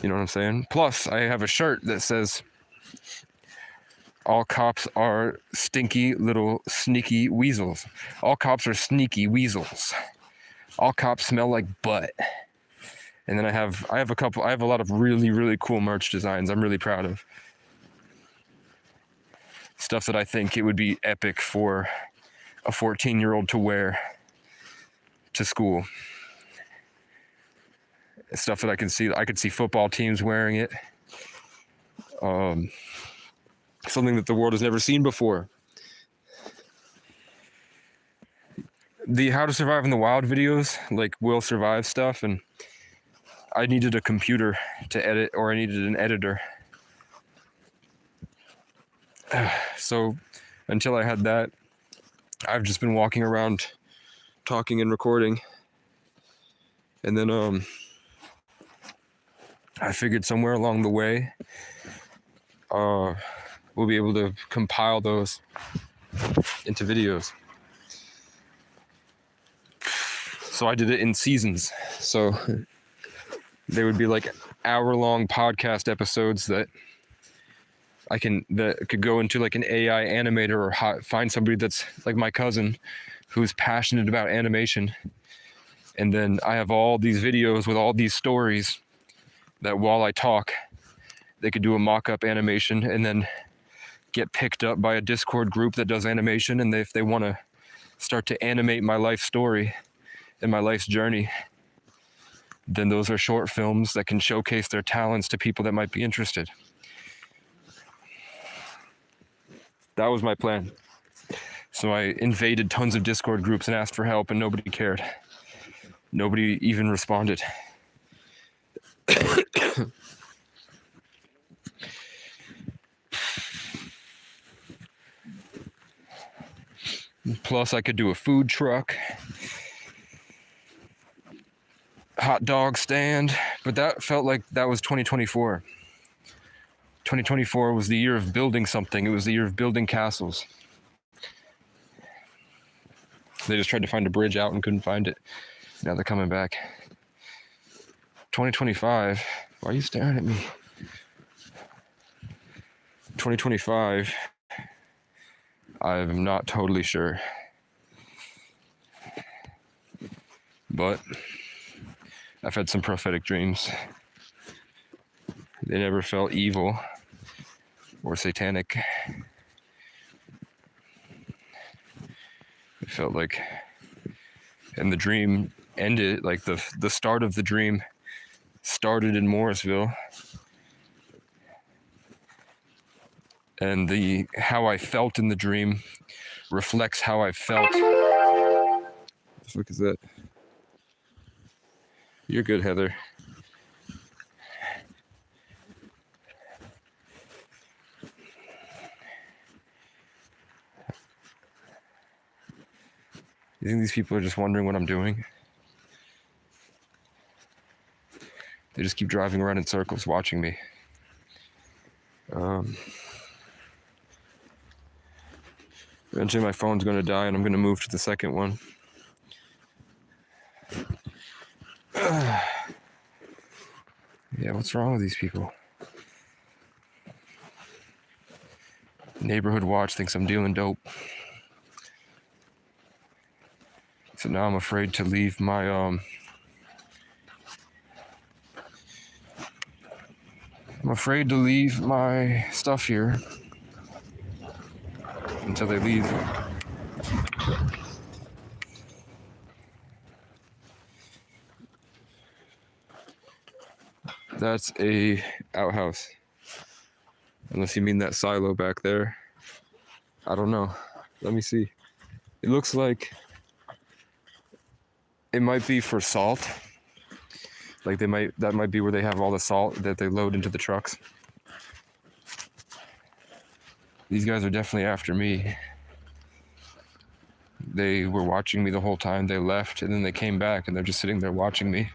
You know what I'm saying? Plus, I have a shirt that says, all cops are stinky little sneaky weasels. All cops are sneaky weasels. All cops smell like butt. And then I have a lot of really, really cool merch designs I'm really proud of. Stuff that I think it would be epic for a 14-year-old to wear to school. Stuff that I could see football teams wearing it. Something that the world has never seen before. The How to Survive in the Wild videos, like Will Survive stuff, and I needed a computer to edit, or I needed an editor. So until I had that, I've just been walking around talking and recording. And then I figured somewhere along the way, we'll be able to compile those into videos. So I did it in seasons. So they would be like hour-long podcast episodes that could go into like an AI animator, or find somebody that's like my cousin who's passionate about animation. And then I have all these videos with all these stories that while I talk, they could do a mock-up animation and then get picked up by a Discord group that does animation. And if they want to start to animate my life story and my life's journey, then those are short films that can showcase their talents to people that might be interested. That was my plan. So I invaded tons of Discord groups and asked for help, and nobody cared. Nobody even responded. Plus, I could do a food truck, hot dog stand, but that felt like that was 2024. 2024 was the year of building something. It was the year of building castles. They just tried to find a bridge out and couldn't find it. Now they're coming back. 2025, why are you staring at me? 2025, I'm not totally sure. But I've had some prophetic dreams. They never felt evil or satanic. It felt like, and the dream ended, like the start of the dream started in Morrisville. And how I felt in the dream reflects how I felt. Just look at that. You're good, Heather. You think these people are just wondering what I'm doing? They just keep driving around in circles watching me. Eventually my phone's going to die and I'm going to move to the second one. Yeah, what's wrong with these people? Neighborhood Watch thinks I'm dealing dope. So now I'm afraid to leave my I'm afraid to leave my stuff here until they leave. That's a outhouse. Unless you mean that silo back there. I don't know. Let me see. It looks like it might be for salt. Like that might be where they have all the salt that they load into the trucks. These guys are definitely after me. They were watching me the whole time. They left and then they came back and they're just sitting there watching me.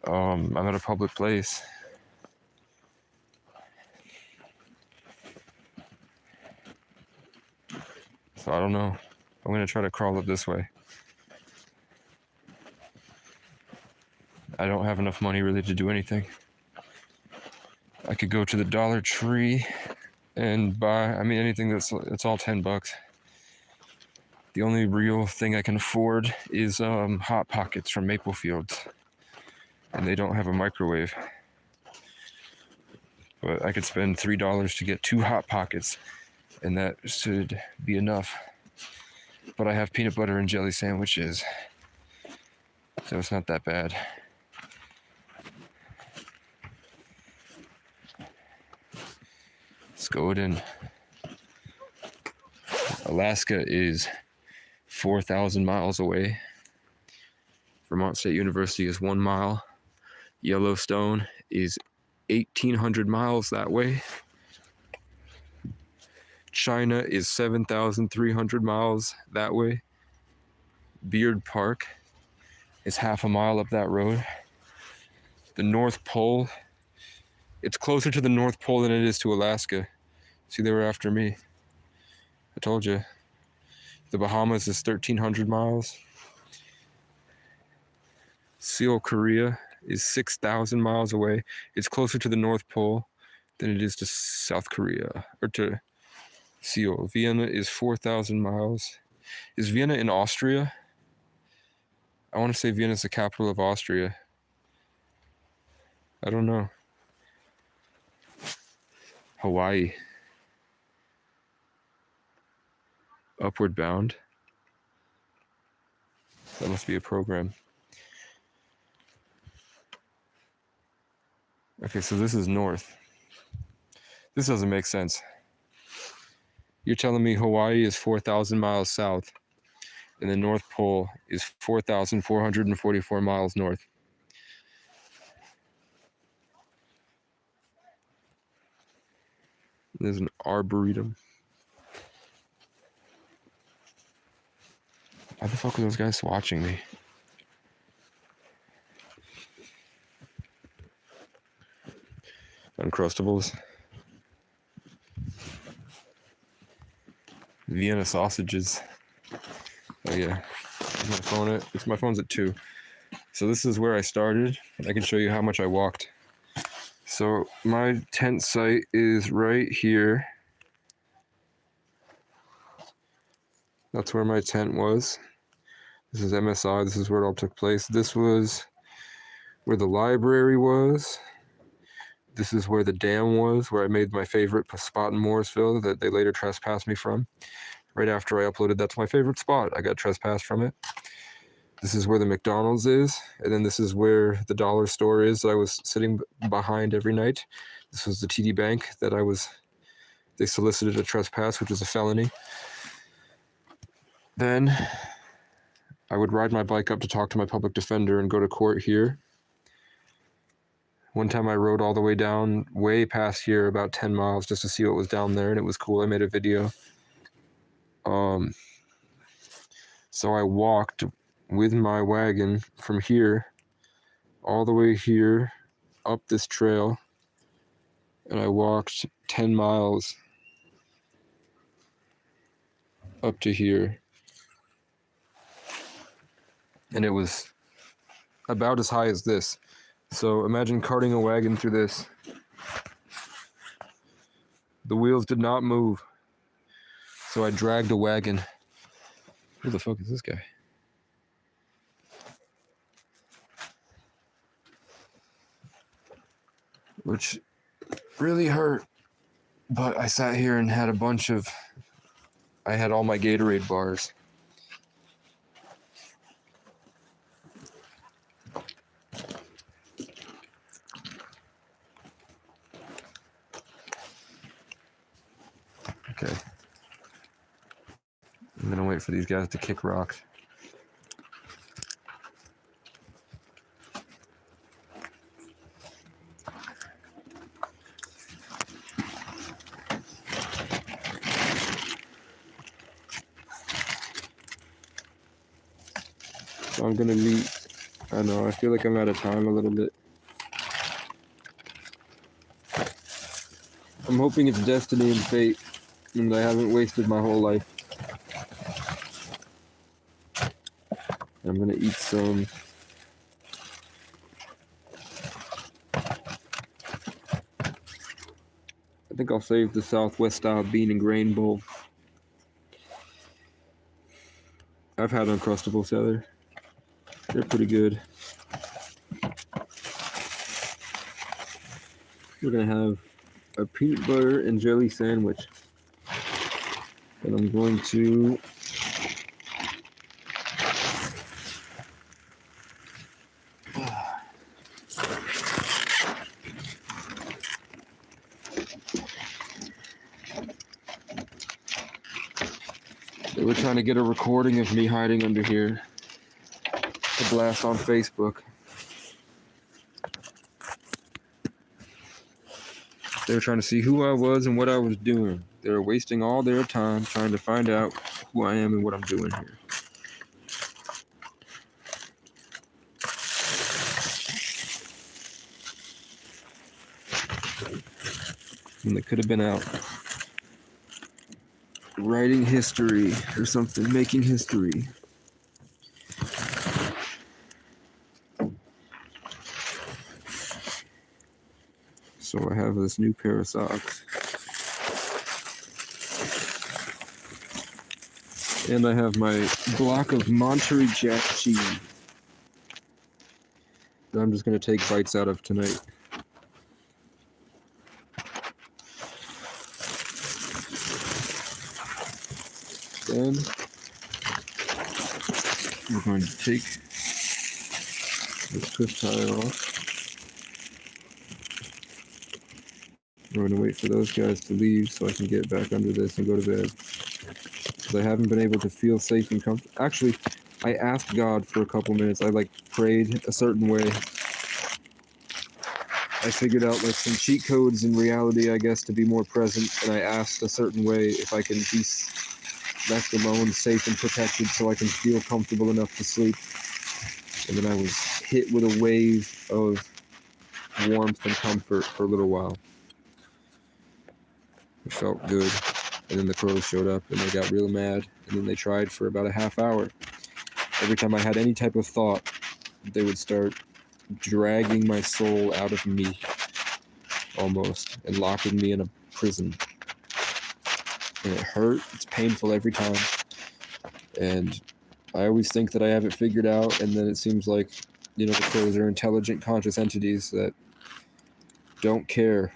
I'm at a public place. So I don't know. I'm gonna try to crawl up this way. I don't have enough money really to do anything. I could go to the Dollar Tree and buy, anything it's all $10. The only real thing I can afford is Hot Pockets from Maple Fields. And they don't have a microwave. But I could spend $3 to get 2 Hot Pockets, and that should be enough. But I have peanut butter and jelly sandwiches, so it's not that bad. Let's go in. Alaska is 4,000 miles away. Vermont State University is 1 mile. Yellowstone is 1,800 miles that way. China is 7,300 miles that way. Beard Park is half a mile up that road. The North Pole, it's closer to the North Pole than it is to Alaska. See, they were after me. I told you. The Bahamas is 1,300 miles. Seoul, Korea is 6,000 miles away. It's closer to the North Pole than it is to South Korea, or to Seoul. Vienna is 4,000 miles. Is Vienna in Austria? I want to say Vienna is the capital of Austria. I don't know. Hawaii. Upward Bound. That must be a program. Okay, so this is north. This doesn't make sense. You're telling me Hawaii is 4,000 miles south, and the North Pole is 4,444 miles north. There's an arboretum. Why the fuck are those guys watching me? Uncrustables. Vienna sausages. Oh yeah. My phone's at 2. So this is where I started. I can show you how much I walked. So my tent site is right here. That's where my tent was. This is MSI. This is where it all took place. This was where the library was. This is where the dam was, where I made my favorite spot in Morrisville that they later trespassed me from. Right after I uploaded, that's my favorite spot. I got trespassed from it. This is where the McDonald's is. And then this is where the dollar store is that I was sitting behind every night. This was the TD Bank that they solicited a trespass, which was a felony. Then I would ride my bike up to talk to my public defender and go to court here. One time I rode all the way down, way past here, about 10 miles, just to see what was down there, and it was cool. I made a video. So I walked with my wagon from here all the way here, up this trail, and I walked 10 miles up to here. And it was about as high as this. So imagine carting a wagon through this. The wheels did not move. So I dragged a wagon. Who the fuck is this guy? Which really hurt. But I sat here and had I had all my Gatorade bars. Okay. I'm gonna wait for these guys to kick rocks. So I'm gonna meet, I know, I feel like I'm out of time a little bit. I'm hoping it's destiny and fate, and I haven't wasted my whole life. I'm gonna eat some I think I'll save the Southwest style bean and grain bowl. I've had Uncrustables, Heather. They're pretty good. We're gonna have a peanut butter and jelly sandwich. And I'm going to they were trying to get a recording of me hiding under here to blast on Facebook. They were trying to see who I was and what I was doing. They were wasting all their time trying to find out who I am and what I'm doing here. And they could have been out writing history or something, making history. So I have this new pair of socks. And I have my block of Monterey Jack cheese that I'm just going to take bites out of tonight. Then we're going to take this twist tie off. We're going to wait for those guys to leave so I can get back under this and go to bed. Because I haven't been able to feel safe and comfortable. Actually, I asked God for a couple minutes. I prayed a certain way. I figured out some cheat codes in reality, I guess, to be more present. And I asked a certain way if I can be left alone, safe and protected so I can feel comfortable enough to sleep. And then I was hit with a wave of warmth and comfort for a little while. It felt good. And then the crows showed up and they got real mad. And then they tried for about a half hour. Every time I had any type of thought, they would start dragging my soul out of me, almost, and locking me in a prison. And it hurt. It's painful every time. And I always think that I have it figured out, and then it seems like, the crows are intelligent, conscious entities that don't care.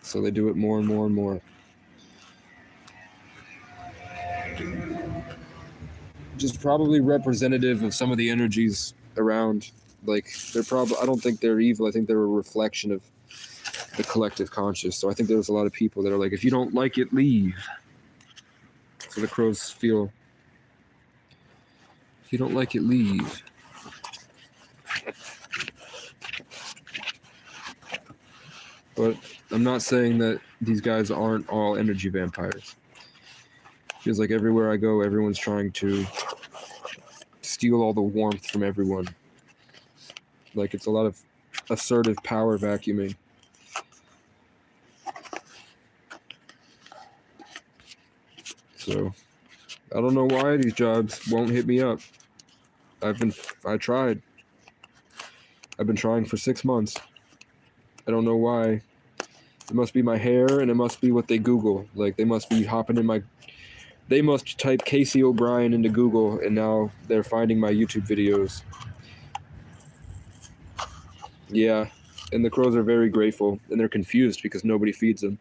So they do it more and more and more. Just probably representative of some of the energies around. Like, I don't think they're evil. I think they're a reflection of the collective conscious. So I think there's a lot of people that are like, if you don't like it, leave. So the crows feel, if you don't like it, leave. But I'm not saying that these guys aren't all energy vampires. Feels like everywhere I go, everyone's trying to steal all the warmth from everyone. Like, it's a lot of assertive power vacuuming. So, I don't know why these jobs won't hit me up. I tried. I've been trying for 6 months. I don't know why. It must be my hair, and it must be what they Google. Like, they must be hopping in my... They must type Casey O'Brien into Google, and now they're finding my YouTube videos. Yeah, and the crows are very grateful, and they're confused because nobody feeds them.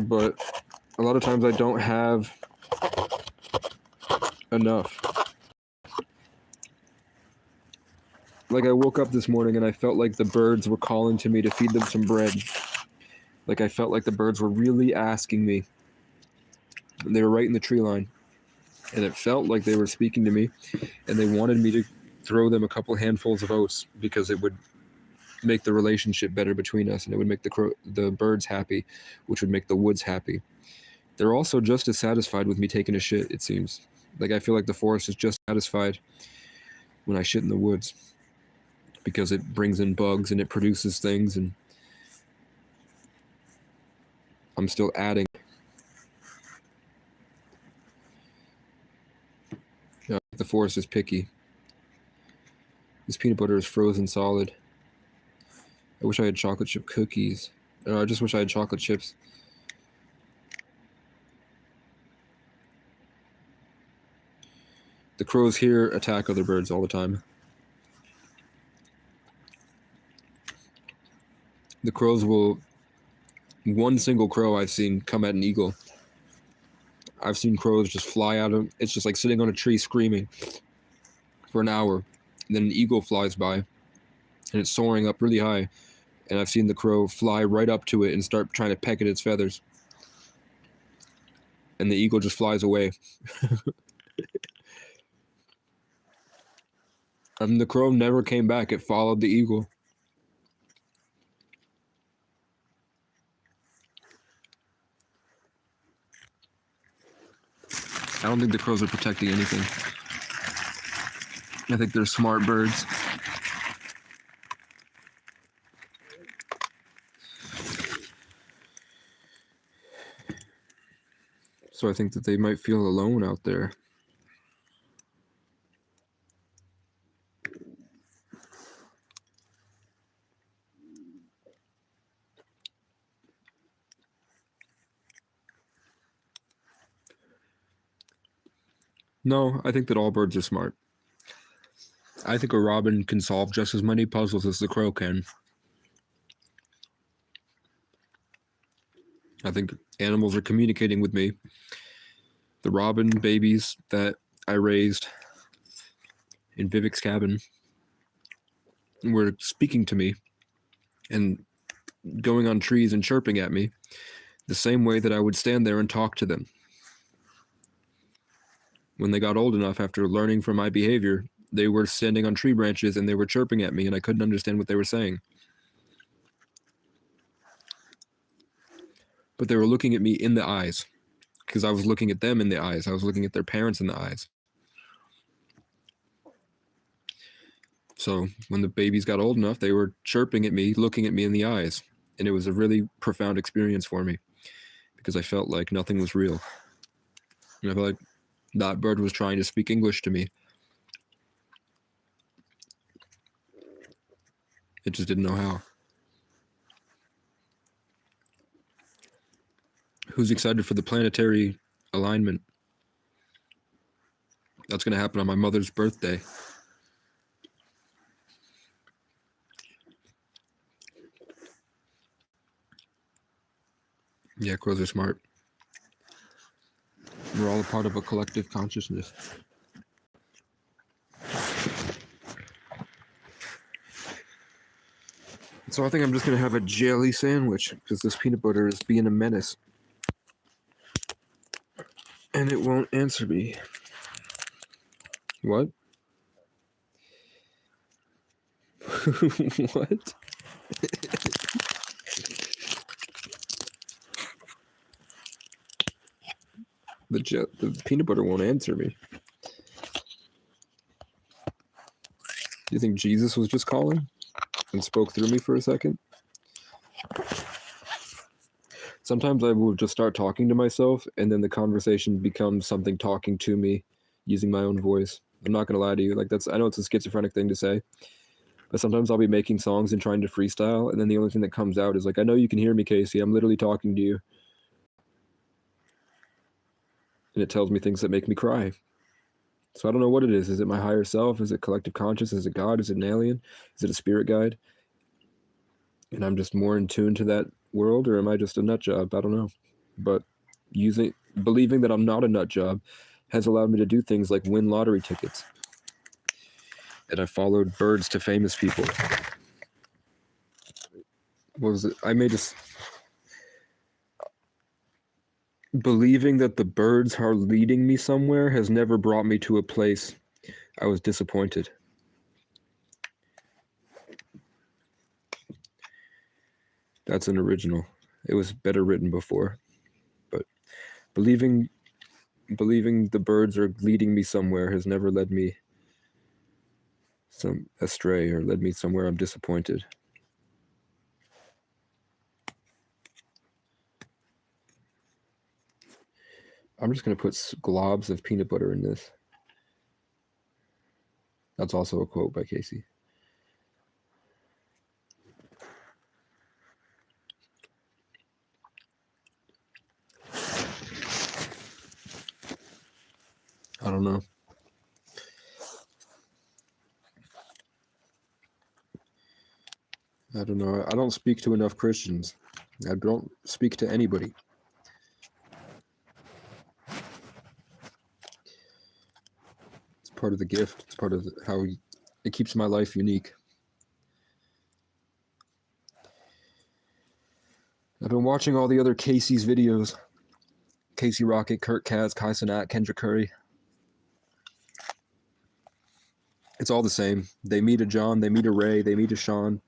But a lot of times I don't have enough. Like, I woke up this morning and I felt like the birds were calling to me to feed them some bread. Like, I felt like the birds were really asking me. And they were right in the tree line. And it felt like they were speaking to me. And they wanted me to throw them a couple handfuls of oats because it would make the relationship better between us. And it would make the birds happy, which would make the woods happy. They're also just as satisfied with me taking a shit, it seems. Like, I feel like the forest is just satisfied when I shit in the woods. Because it brings in bugs and it produces things, and I'm still adding. Yeah, the forest is picky. This peanut butter is frozen solid. I wish I had chocolate chip cookies. I just wish I had chocolate chips. The crows here attack other birds all the time. The crows will... One single crow I've seen come at an eagle. I've seen crows just fly out of... It's just like sitting on a tree screaming for an hour. And then an eagle flies by. And it's soaring up really high. And I've seen the crow fly right up to it and start trying to peck at its feathers. And the eagle just flies away. And the crow never came back. It followed the eagle. I don't think the crows are protecting anything. I think they're smart birds. So I think that they might feel alone out there. No, I think that all birds are smart. I think a robin can solve just as many puzzles as the crow can. I think animals are communicating with me. The robin babies that I raised in Vivek's cabin were speaking to me and going on trees and chirping at me the same way that I would stand there and talk to them. When they got old enough, after learning from my behavior, they were standing on tree branches and they were chirping at me, and I couldn't understand what they were saying. But they were looking at me in the eyes, because I was looking at them in the eyes. I was looking at their parents in the eyes. So when the babies got old enough, they were chirping at me, looking at me in the eyes. And it was a really profound experience for me, because I felt like nothing was real. And I felt like that bird was trying to speak English to me. It just didn't know how. Who's excited for the planetary alignment. That's going to happen on my mother's birthday. Yeah, crows are smart. We're all a part of a collective consciousness. So I think I'm just going to have a jelly sandwich because this peanut butter is being a menace. And it won't answer me. What? What? The peanut butter won't answer me. Do you think Jesus was just calling and spoke through me for a second? Sometimes I will just start talking to myself, and then the conversation becomes something talking to me using my own voice. I'm not gonna lie to you. Like, I know it's a schizophrenic thing to say, but sometimes I'll be making songs and trying to freestyle, and then the only thing that comes out is like, I know you can hear me, Casey. I'm literally talking to you. And it tells me things that make me cry. So I don't know what it is. Is it my higher self? Is it collective conscious? Is it God? Is it an alien? Is it a spirit guide? And I'm just more in tune to that world, or am I just a nut job? I don't know. But believing that I'm not a nut job has allowed me to do things like win lottery tickets. And I followed birds to famous people. What was it? Believing that the birds are leading me somewhere has never brought me to a place I was disappointed. That's an original. It was better written before. But believing the birds are leading me somewhere has never led me astray or led me somewhere I'm disappointed. I'm just going to put globs of peanut butter in this. That's also a quote by Casey. I don't know. I don't know. I don't speak to enough Christians. I don't speak to anybody. It's part of the gift. It's part of how it keeps my life unique. I've been watching all the other Casey's videos. Casey Rocket, Kurt Kaz, Kai Cenat, Kendra Curry. It's all the same. They meet a John, they meet a Ray, they meet a Sean.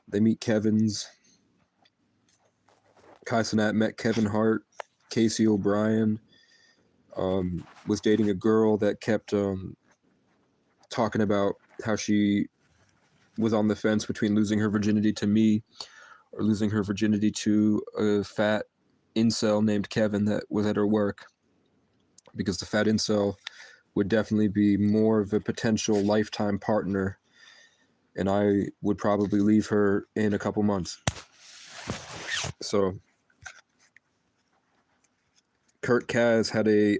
They meet Kevin's. Kai Cenat met Kevin Hart. Casey O'Brien was dating a girl that kept talking about how she was on the fence between losing her virginity to me or losing her virginity to a fat incel named Kevin that was at her work, because the fat incel would definitely be more of a potential lifetime partner, and I would probably leave her in a couple months. So Kurt Kaz had a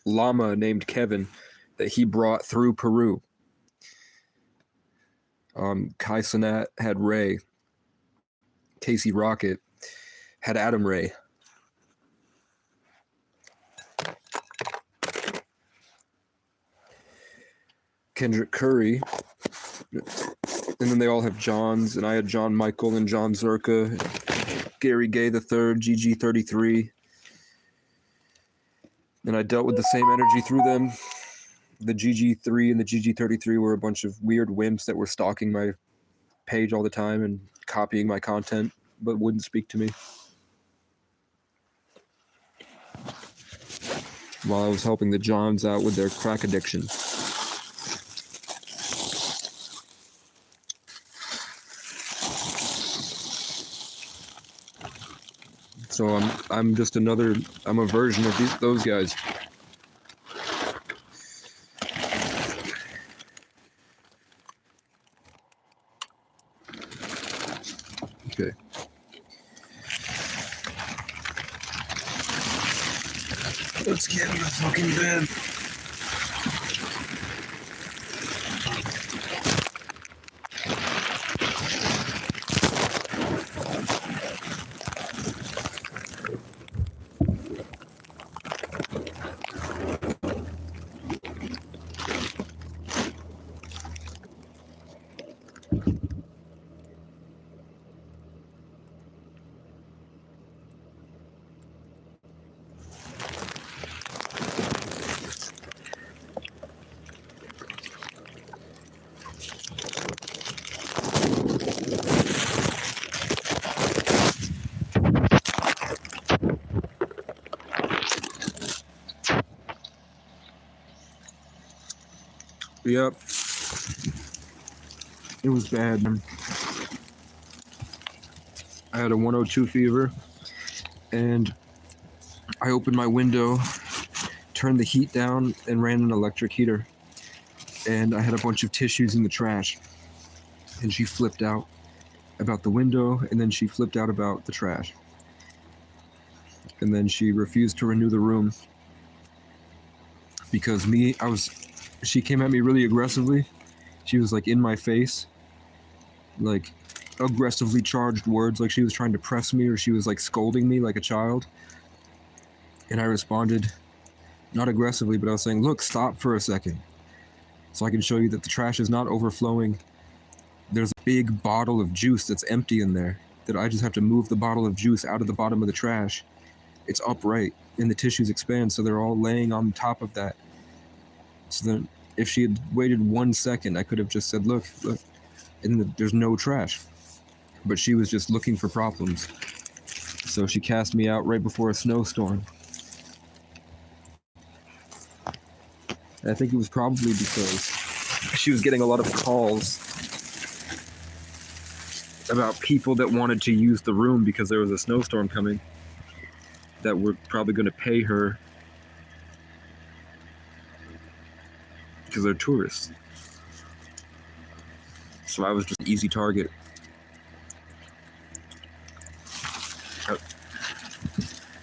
llama named Kevin that he brought through Peru. Kai Cenat had Ray. Casey Rocket had Adam Ray. Kendrick Curry, and then they all have Johns, and I had John Michael and John Zerka, Gary Gay III, GG33, and I dealt with the same energy through them. The GG3 and the GG33 were a bunch of weird wimps that were stalking my page all the time and copying my content, but wouldn't speak to me. While I was helping the Johns out with their crack addiction. So I'm just I'm a version of those guys. Okay. Let's get in the fucking bed. Yep. It was bad, man. I had a 102 fever, and I opened my window, turned the heat down, and ran an electric heater. And I had a bunch of tissues in the trash. And she flipped out about the window, and then she flipped out about the trash. And then she refused to renew the room because she came at me really aggressively. She was like in my face, like aggressively charged words, like she was trying to press me or she was like scolding me like a child. And I responded, not aggressively, but I was saying, look, stop for a second so I can show you that the trash is not overflowing. There's a big bottle of juice that's empty in there that I just have to move the bottle of juice out of the bottom of the trash. It's upright and the tissues expand, so they're all laying on top of that. So then if she had waited 1 second, I could have just said, look, and there's no trash. But she was just looking for problems. So she cast me out right before a snowstorm. And I think it was probably because she was getting a lot of calls about people that wanted to use the room because there was a snowstorm coming that were probably going to pay her because they're tourists. So I was just an easy target.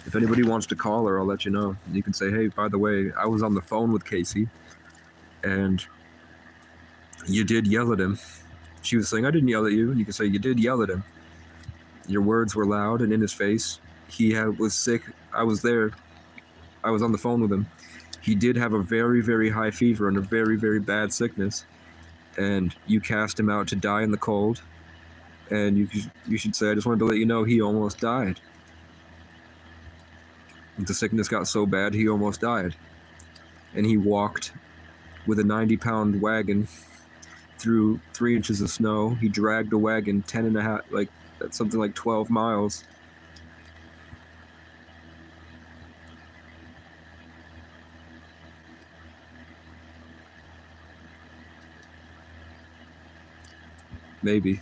If anybody wants to call her, I'll let you know. You can say, hey, by the way, I was on the phone with Casey, and you did yell at him. She was saying, I didn't yell at you. And you can say, you did yell at him. Your words were loud and in his face. He was sick. I was there. I was on the phone with him. He did have a very, very high fever and a very, very bad sickness. And you cast him out to die in the cold. And you should say, I just wanted to let you know he almost died. The sickness got so bad, he almost died. And he walked with a 90-pound wagon through 3 inches of snow. He dragged a wagon 10 and a half, like that's something like 12 miles. Maybe.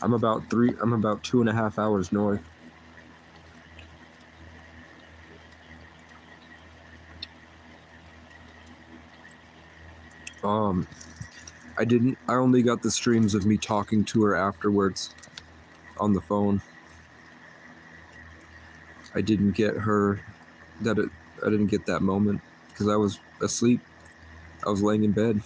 I'm about 2.5 hours north. I only got the streams of me talking to her afterwards on the phone. I didn't get I didn't get that moment because I was asleep. I was laying in bed.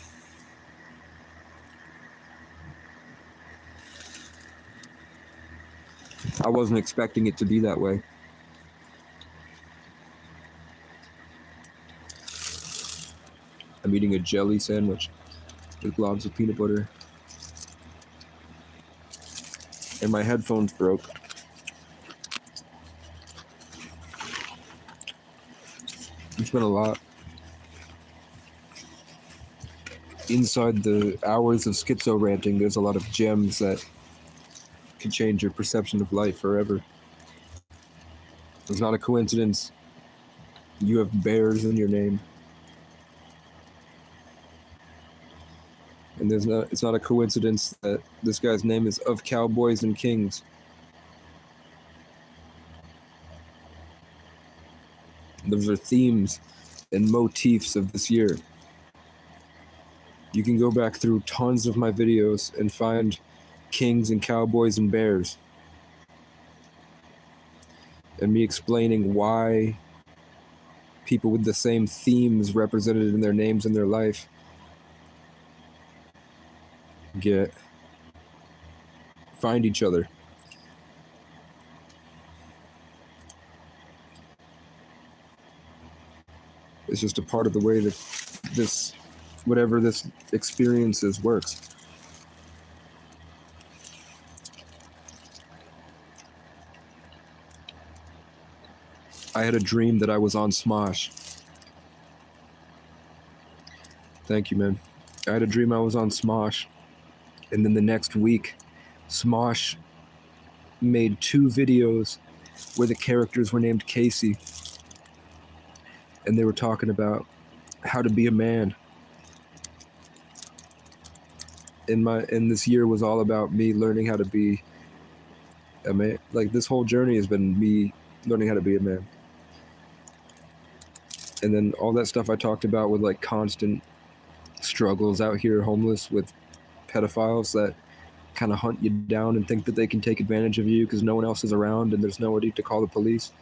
I wasn't expecting it to be that way. I'm eating a jelly sandwich with globs of peanut butter. And my headphones broke. It's been a lot. Inside the hours of schizo ranting, there's a lot of gems that can change your perception of life forever. It's not a coincidence you have bears in your name. And it's not a coincidence that this guy's name is Of Cowboys and Kings. Those are themes and motifs of this year. You can go back through tons of my videos and find kings and cowboys and bears. And me explaining why people with the same themes represented in their names in their life find each other. It's just a part of the way that this, whatever this experience is, works. I had a dream that I was on Smosh. Thank you, man. I had a dream I was on Smosh. And then the next week, Smosh made 2 videos where the characters were named Casey. And they were talking about how to be a man. And this year was all about me learning how to be a man. Like, this whole journey has been me learning how to be a man. And then all that stuff I talked about with like constant struggles out here, homeless, with pedophiles that kind of hunt you down and think that they can take advantage of you because no one else is around and there's nobody to call the police.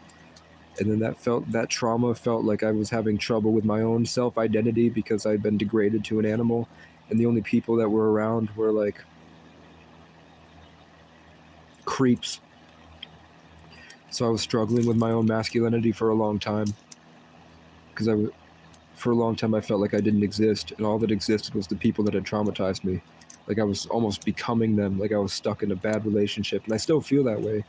And then that trauma felt like I was having trouble with my own self-identity because I'd been degraded to an animal, and the only people that were around were like creeps. So I was struggling with my own masculinity for a long time, because for a long time I felt like I didn't exist, and all that existed was the people that had traumatized me. Like I was almost becoming them, like I was stuck in a bad relationship, and I still feel that way.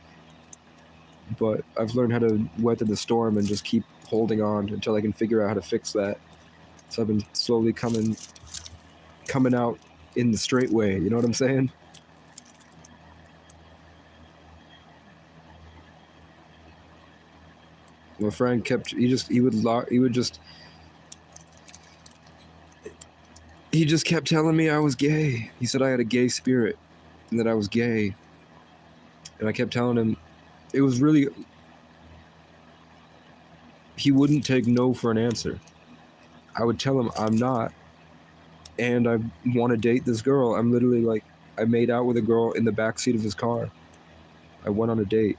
But I've learned how to weather the storm and just keep holding on until I can figure out how to fix that. So I've been slowly coming out in the straight way, you know what I'm saying? Well, Frank he just kept telling me I was gay. He said I had a gay spirit and that I was gay. And I kept telling him, it was really, he wouldn't take no for an answer. I would tell him I'm not, and I want to date this girl. I'm literally like, I made out with a girl in the backseat of his car. I went on a date.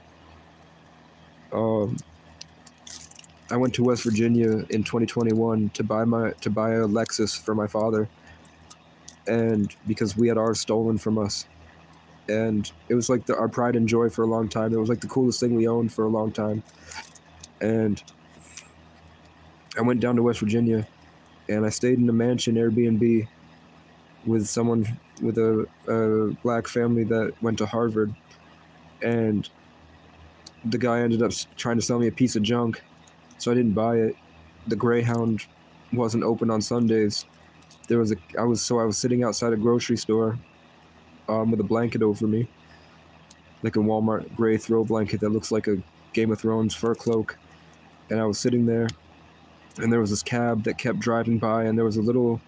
I went to West Virginia in 2021 to buy a Lexus for my father, and because we had ours stolen from us. And it was like our pride and joy for a long time. It was like the coolest thing we owned for a long time. And I went down to West Virginia, and I stayed in a mansion Airbnb with someone with a black family that went to Harvard. And the guy ended up trying to sell me a piece of junk, so I didn't buy it. The Greyhound wasn't open on Sundays. I was sitting outside a grocery store with a blanket over me, like a Walmart gray throw blanket that looks like a Game of Thrones fur cloak. And I was sitting there, and there was this cab that kept driving by, and there was a little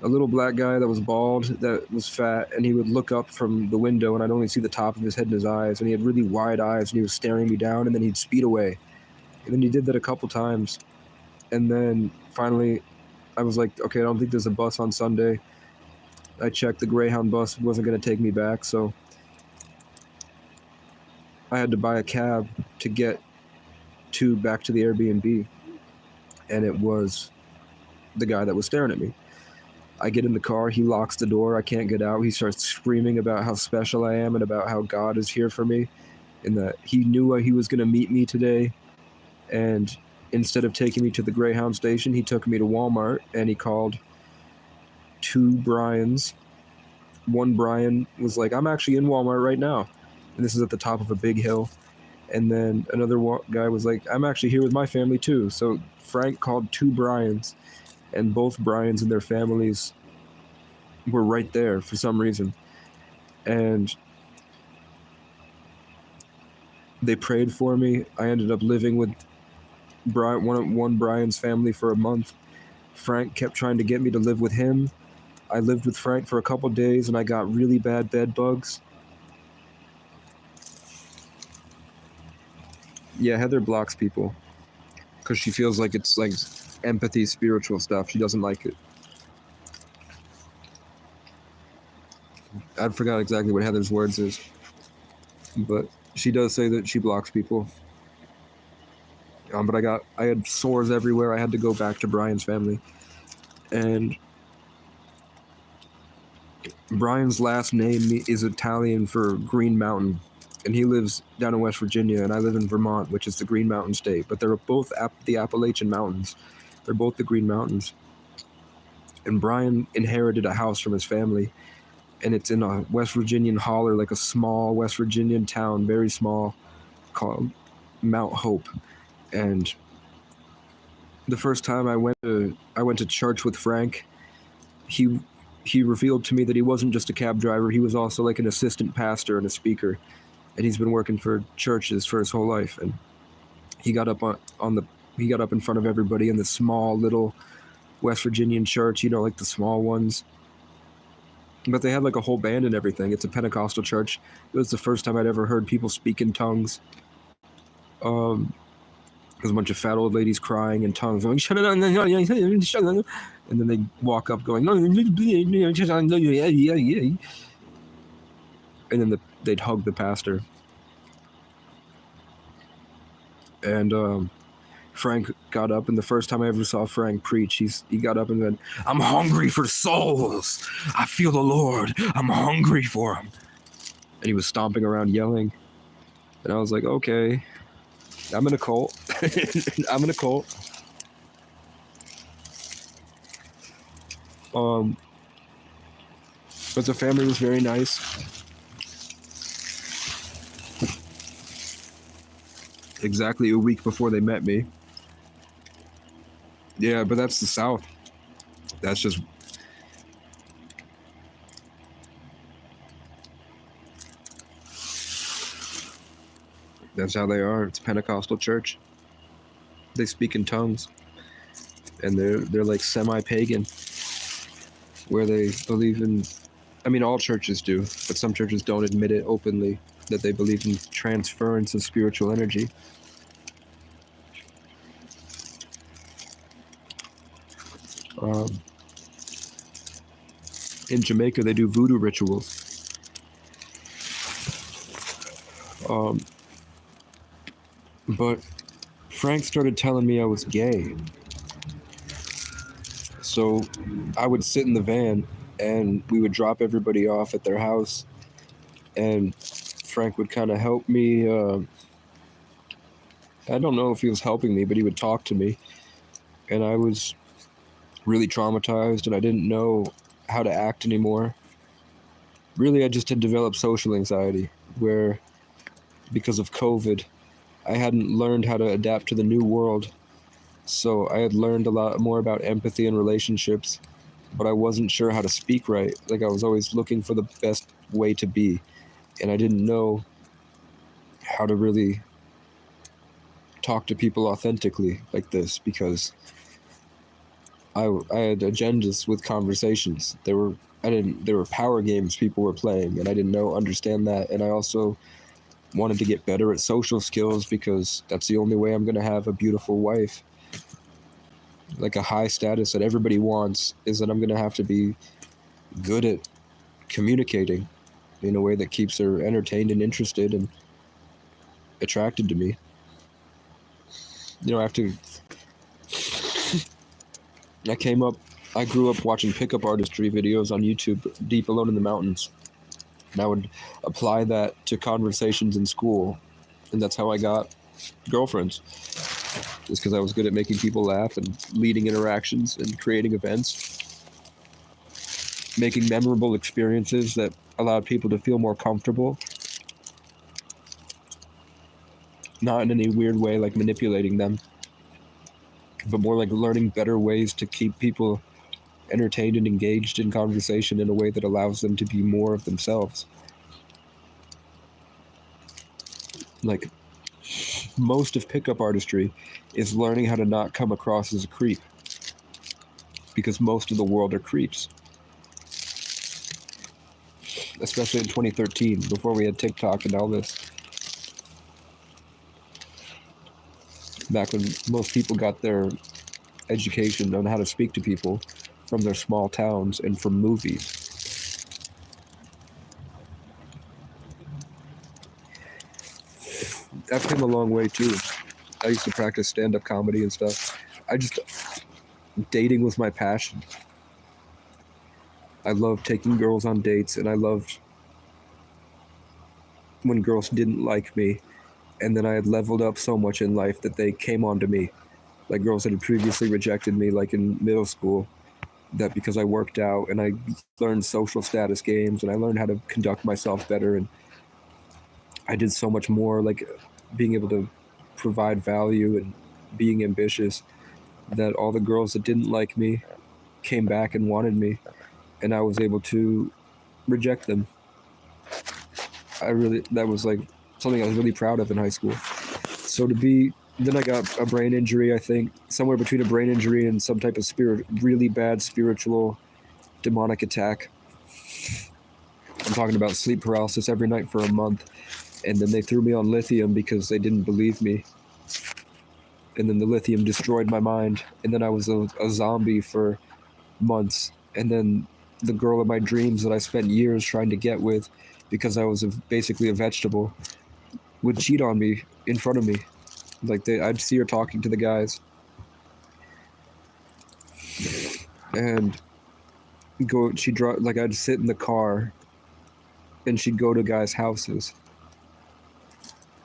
black guy that was bald, that was fat, and he would look up from the window, and I'd only see the top of his head and his eyes, and he had really wide eyes, and he was staring me down, and then he'd speed away. And then he did that a couple times. And then finally, I was like, okay, I don't think there's a bus on Sunday. I checked, the Greyhound bus wasn't going to take me back, so I had to buy a cab to get back to the Airbnb. And it was the guy that was staring at me. I get in the car, he locks the door, I can't get out. He starts screaming about how special I am and about how God is here for me, and that he knew he was going to meet me today. And instead of taking me to the Greyhound station, he took me to Walmart, and he called 2 Brians. One Brian was like, I'm actually in Walmart right now. And this is at the top of a big hill. And then another guy was like, I'm actually here with my family too. So Frank called 2 Brians, and both Brians and their families were right there for some reason. And they prayed for me. I ended up living with one Brian's family for a month. Frank kept trying to get me to live with him. I lived with Frank for a couple days, and I got really bad bed bugs. Yeah, Heather blocks people because she feels like it's like empathy, spiritual stuff. She doesn't like it. I forgot exactly what Heather's words is, but she does say that she blocks people. But I had sores everywhere. I had to go back to Brian's family, and Brian's last name is Italian for Green Mountain, and he lives down in West Virginia, and I live in Vermont, which is the Green Mountain State. But they're both the Appalachian Mountains. They're both the Green Mountains. And Brian inherited a house from his family, and it's in a West Virginian holler, like a small West Virginian town, very small, called Mount Hope. And the first time I went to church with Frank, he revealed to me that he wasn't just a cab driver. He was also like an assistant pastor and a speaker, and he's been working for churches for his whole life. And he got up he got up in front of everybody in the small little West Virginian church, like the small ones. But they had like a whole band and everything. It's a Pentecostal church. It was the first time I'd ever heard people speak in tongues. There's a bunch of fat old ladies crying in tongues, going, and then they walk up going, and then they'd hug the pastor. And Frank got up, and the first time I ever saw Frank preach, he got up and said, "I'm hungry for souls. I feel the Lord. I'm hungry for him." And he was stomping around yelling. And I was like, okay, I'm in a cult. I'm in a cult. But the family was very nice. Exactly a week before they met me. Yeah, but that's the South. That's just... That's how they are. It's Pentecostal church. They speak in tongues. And they're like semi-pagan. Where they believe in... I mean, all churches do. But some churches don't admit it openly. That they believe in transference of spiritual energy. In Jamaica, they do voodoo rituals. But Frank started telling me I was gay. So I would sit in the van and we would drop everybody off at their house, and Frank would kind of help me. I don't know if he was helping me, but he would talk to me. And I was really traumatized, and I didn't know how to act anymore. Really, I just had developed social anxiety, where because of COVID, I hadn't learned how to adapt to the new world. So I had learned a lot more about empathy and relationships, but I wasn't sure how to speak right. Like, I was always looking for the best way to be, and I didn't know how to really talk to people authentically like this, because I had agendas with conversations. There were power games people were playing, and I didn't understand that. And I also wanted to get better at social skills, because that's the only way I'm going to have a beautiful wife. Like, a high status that everybody wants is that I'm going to have to be good at communicating in a way that keeps her entertained and interested and attracted to me. I grew up watching pickup artistry videos on YouTube, Deep Alone in the Mountains. And I would apply that to conversations in school. And that's how I got girlfriends. Just because I was good at making people laugh and leading interactions and creating events. Making memorable experiences that allowed people to feel more comfortable. Not in any weird way like manipulating them, but more like learning better ways to keep people entertained and engaged in conversation in a way that allows them to be more of themselves. Like, most of pickup artistry is learning how to not come across as a creep, because most of the world are creeps. Especially in 2013, before we had TikTok and all this. Back when most people got their education on how to speak to people from their small towns and from movies. I've come a long way too. I used to practice stand-up comedy and stuff. Dating was my passion. I loved taking girls on dates, and I loved when girls didn't like me, and then I had leveled up so much in life that they came on to me. Like girls that had previously rejected me, like in middle school, that because I worked out and I learned social status games and I learned how to conduct myself better, and I did so much more, like being able to provide value and being ambitious, that all the girls that didn't like me came back and wanted me, and I was able to reject them. That was like something I was really proud of in high school. So then I got a brain injury, I think, somewhere between a brain injury and some type of really bad spiritual demonic attack. I'm talking about sleep paralysis every night for a month. And then they threw me on lithium because they didn't believe me. And then the lithium destroyed my mind. And then I was a zombie for months. And then the girl of my dreams that I spent years trying to get with, because I was basically a vegetable, would cheat on me in front of me. Like I'd see her talking to the guys. And I'd sit in the car and she'd go to guys' houses.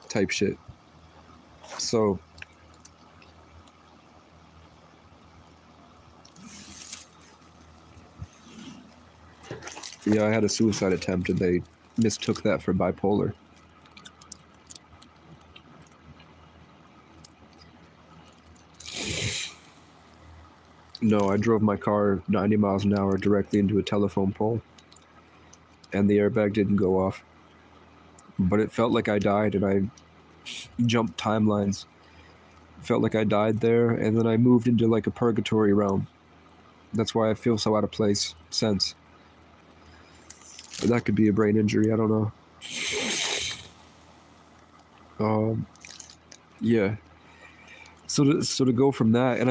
Type shit. So yeah, I had a suicide attempt and they mistook that for bipolar. No, I drove my car 90 miles an hour directly into a telephone pole, and the airbag didn't go off. But it felt like I died, and I jumped timelines. It felt like I died there, and then I moved into like a purgatory realm. That's why I feel so out of place since. But that could be a brain injury, I don't know. Yeah. So to go from that, and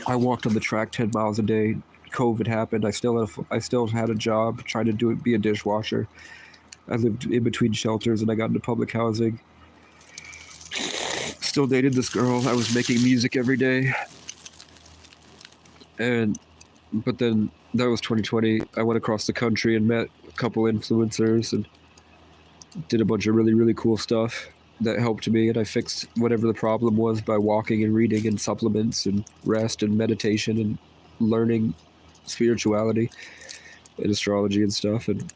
I walked on the track 10 miles a day. COVID happened. I still had a job trying to be a dishwasher. I lived in between shelters and I got into public housing. Still dated this girl. I was making music every day. But then that was 2020. I went across the country and met a couple influencers and did a bunch of really, really cool stuff that helped me, and I fixed whatever the problem was by walking and reading and supplements and rest and meditation and learning spirituality and astrology and stuff, and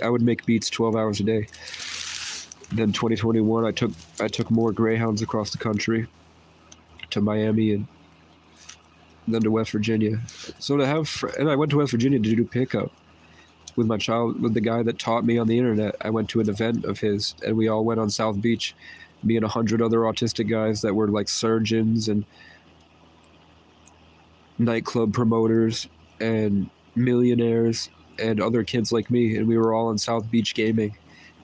I would make beats 12 hours a day. Then 2021, I took more Greyhounds across the country to Miami and then to West Virginia. And I went to West Virginia to do pickup with the guy that taught me on the internet. I went to an event of his, and we all went on South Beach, me and 100 other autistic guys that were like surgeons and nightclub promoters and millionaires and other kids like me, and we were all on South Beach gaming,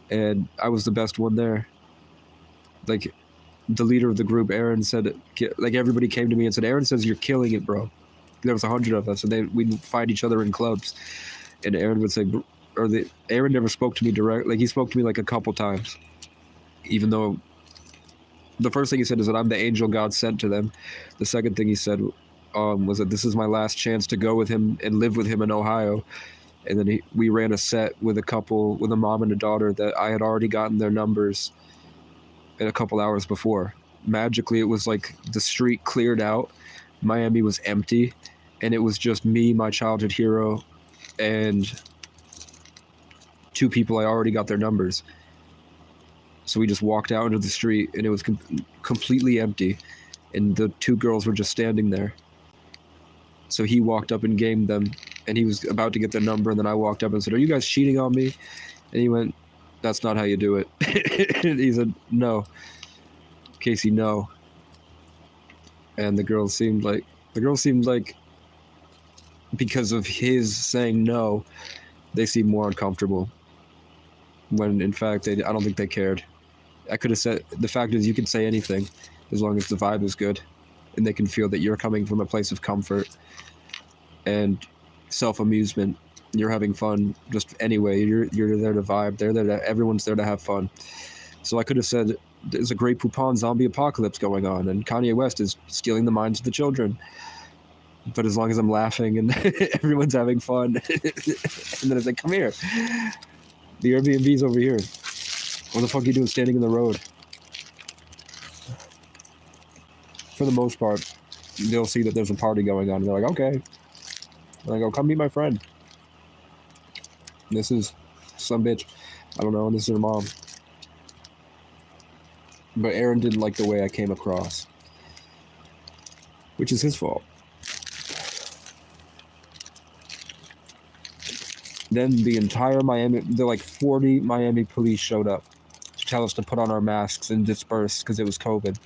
and I was the best one there. Like, the leader of the group, Aaron, said, like, everybody came to me and said, "Aaron says you're killing it, bro." There was 100 of us, and we'd fight each other in clubs. And Aaron would say, Aaron never spoke to me direct. Like, he spoke to me like a couple times, even though the first thing he said is that I'm the angel God sent to them. The second thing he said was that this is my last chance to go with him and live with him in Ohio. And then we ran a set with a mom and a daughter that I had already gotten their numbers in a couple hours before. Magically, it was like the street cleared out. Miami was empty, and it was just me, my childhood hero, and two people I already got their numbers. So we just walked out into the street, and it was completely empty, and the two girls were just standing there. So he walked up and gamed them, and he was about to get their number, and then I walked up and said, "Are you guys cheating on me?" And he went, "That's not how you do it." And he said, "No. Casey, no." And the girl seemed like, because of his saying no, they seemed more uncomfortable. When in fact, I don't think they cared. I could have said, the fact is, you can say anything as long as the vibe is good, and they can feel that you're coming from a place of comfort and self-amusement you're having fun just anyway. You're there to vibe. Everyone's there to have fun. So I could have said there's a Great Poupon zombie apocalypse going on, and Kanye West is stealing the minds of the children. But as long as I'm laughing and everyone's having fun, and then it's like, come here. The Airbnb's over here. What the fuck are you doing standing in the road? For the most part, they'll see that there's a party going on, and they're like, okay. And I go, come meet my friend. This is some bitch. I don't know, this is her mom. But Aaron didn't like the way I came across, which is his fault. Then the entire the like 40 Miami police showed up to tell us to put on our masks and disperse because it was COVID.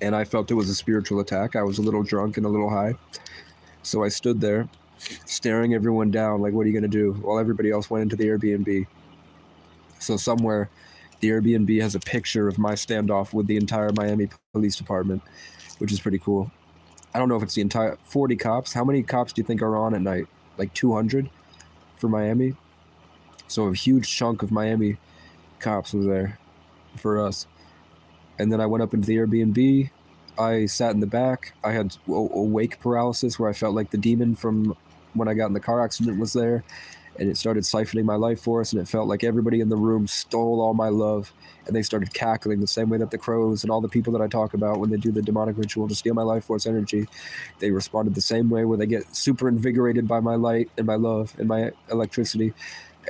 And I felt it was a spiritual attack. I was a little drunk and a little high. So I stood there staring everyone down like, what are you going to do? While everybody else went into the Airbnb. So somewhere, the Airbnb has a picture of my standoff with the entire Miami Police Department, which is pretty cool. I don't know if it's the entire 40 cops. How many cops do you think are on at night? Like 200 for Miami? So a huge chunk of Miami cops was there for us. And then I went up into the Airbnb. I sat in the back. I had awake paralysis where I felt like the demon from when I got in the car accident was there. And it started siphoning my life force, and it felt like everybody in the room stole all my love, and they started cackling the same way that the crows and all the people that I talk about when they do the demonic ritual to steal my life force energy, they responded the same way where they get super invigorated by my light and my love and my electricity,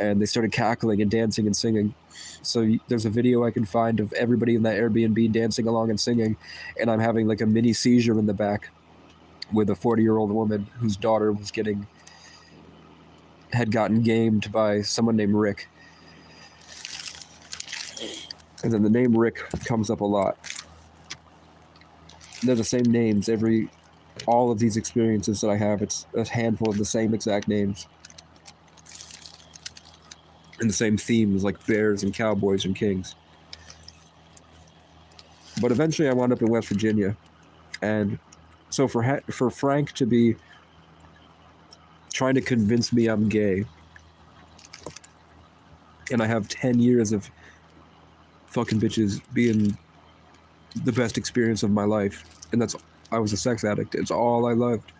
and they started cackling and dancing and singing. So there's a video I can find of everybody in that Airbnb dancing along and singing, and I'm having like a mini seizure in the back with a 40-year-old woman whose daughter had gotten gamed by someone named Rick. And then the name Rick comes up a lot. They're the same names all of these experiences that I have. It's a handful of the same exact names. And the same themes like bears and cowboys and kings. But eventually I wound up in West Virginia. And so for Frank to be trying to convince me I'm gay, and I have 10 years of fucking bitches being the best experience of my life, and I was a sex addict. It's all I loved.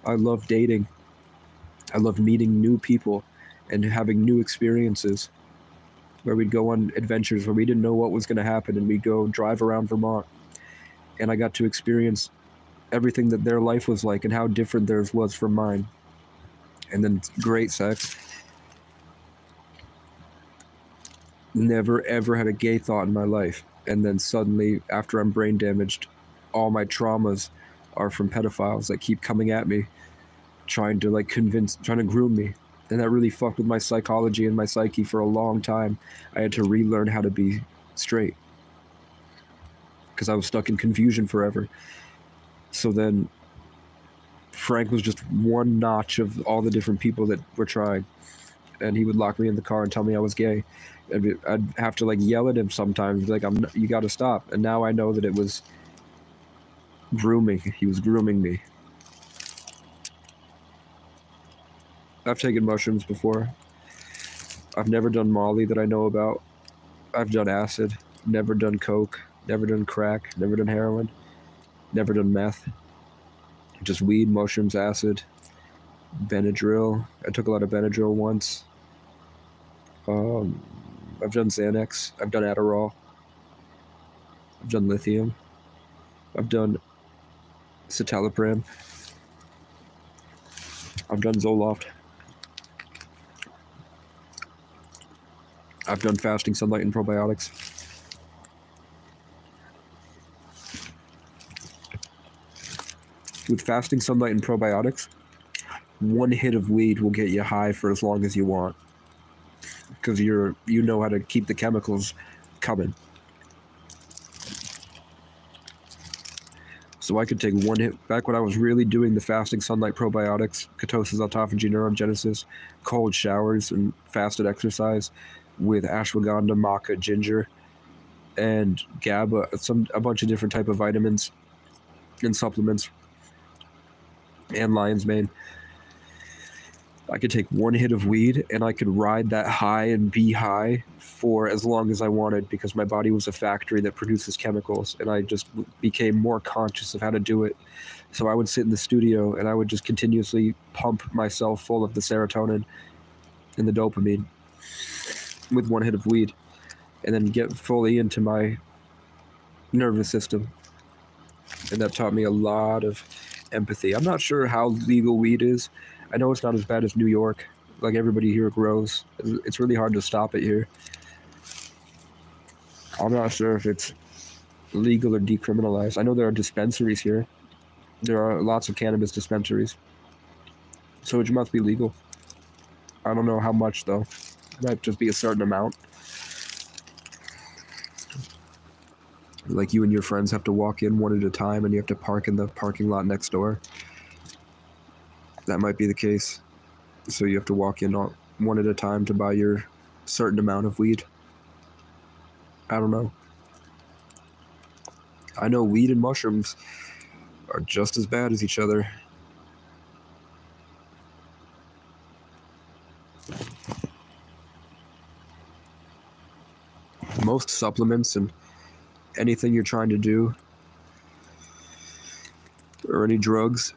I loved dating. I loved meeting new people and having new experiences where we'd go on adventures where we didn't know what was going to happen, and we'd go drive around Vermont, and I got to experience everything that their life was like and how different theirs was from mine. And then great sex. Never ever had a gay thought in my life. And then suddenly, after I'm brain damaged, all my traumas are from pedophiles that keep coming at me, trying to groom me. And that really fucked with my psychology and my psyche for a long time. I had to relearn how to be straight, because I was stuck in confusion forever. So then Frank was just one notch of all the different people that were trying. And he would lock me in the car and tell me I was gay. I'd have to yell at him sometimes, like, you got to stop. And now I know that it was grooming. He was grooming me. I've taken mushrooms before. I've never done Molly that I know about. I've done acid. Never done coke. Never done crack. Never done heroin. Never done meth. Just weed, mushrooms, acid, Benadryl. I took a lot of Benadryl once. I've done Xanax. I've done Adderall. I've done lithium. I've done citalopram. I've done Zoloft. I've done fasting, sunlight, and probiotics. With fasting, sunlight, and probiotics, one hit of weed will get you high for as long as you want, because you know how to keep the chemicals coming. So I could take one hit. Back when I was really doing the fasting, sunlight, probiotics, ketosis, autophagy, neurogenesis, cold showers, and fasted exercise with ashwagandha, maca, ginger, and GABA, a bunch of different type of vitamins and supplements. and lion's mane. I could take one hit of weed and I could ride that high and be high for as long as I wanted because my body was a factory that produces chemicals, and I just became more conscious of how to do it. So I would sit in the studio and I would just continuously pump myself full of the serotonin and the dopamine with one hit of weed, and then get fully into my nervous system. And that taught me a lot of empathy. I'm not sure how legal weed is. I know it's not as bad as New York. Like, everybody here grows. It's really hard to stop it here. I'm not sure if it's legal or decriminalized. I know there are dispensaries here. There are lots of cannabis dispensaries. So it must be legal. I don't know how much, though. It might just be a certain amount. Like, you and your friends have to walk in one at a time and you have to park in the parking lot next door. That might be the case. So you have to walk in one at a time to buy your certain amount of weed. I don't know. I know weed and mushrooms are just as bad as each other. Most supplements and anything you're trying to do, or any drugs,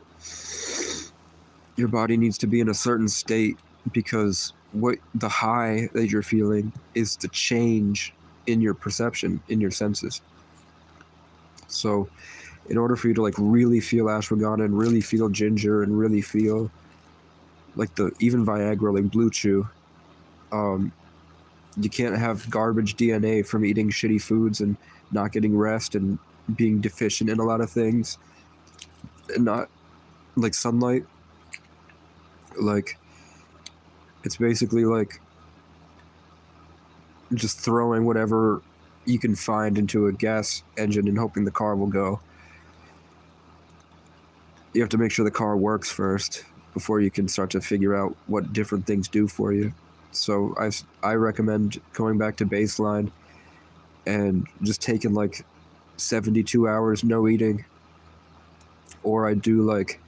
your body needs to be in a certain state, because what the high that you're feeling is the change in your perception, in your senses. So in order for you to like really feel ashwagandha and really feel ginger and really feel like even Viagra, like Blue Chew, you can't have garbage DNA from eating shitty foods and not getting rest and being deficient in a lot of things, and not like sunlight. Like, it's basically like just throwing whatever you can find into a gas engine and hoping the car will go. You have to make sure the car works first before you can start to figure out what different things do for you. So I recommend going back to baseline and just taking like 72 hours no eating. Or I do, like,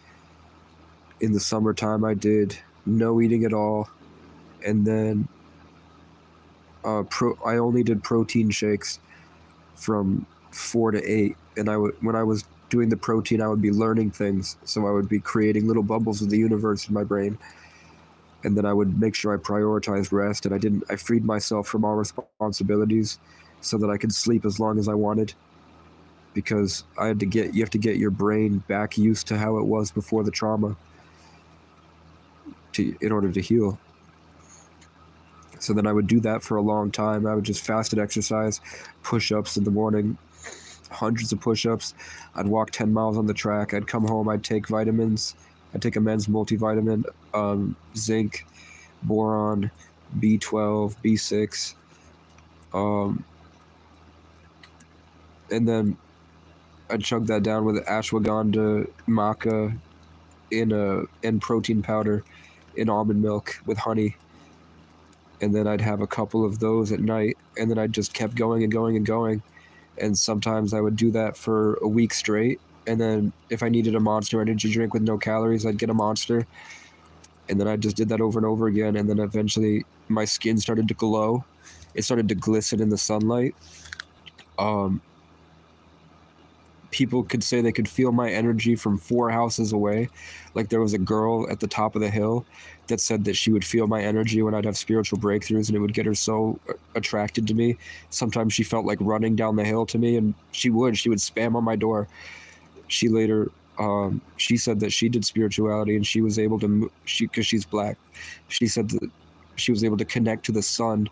in the summertime I did no eating at all, and then I only did protein shakes from 4 to 8, and when I was doing the protein, I would be learning things, so I would be creating little bubbles of the universe in my brain, and then I would make sure I prioritized rest, and I freed myself from all responsibilities so that I could sleep as long as I wanted, because you have to get your brain back used to how it was before the trauma in order to heal. So then I would do that for a long time. I would just fasted exercise, push-ups in the morning, hundreds of push-ups. I'd walk 10 miles on the track. I'd come home. I'd take vitamins. I'd take a men's multivitamin, zinc, boron, B12, B6, and then I'd chug that down with ashwagandha, maca, and protein powder in almond milk with honey. And then I'd have a couple of those at night, and then I just kept going and going and going. And sometimes I would do that for a week straight. And then if I needed a Monster energy drink with no calories, I'd get a Monster. And then I just did that over and over again. And then eventually my skin started to glow. It started to glisten in the sunlight. People could say they could feel my energy from 4 houses away. Like, there was a girl at the top of the hill that said that she would feel my energy when I'd have spiritual breakthroughs, and it would get her so attracted to me. Sometimes she felt like running down the hill to me, and she would spam on my door. She later, she said that she did spirituality, and she was able to, because she's black, she said that she was able to connect to the sun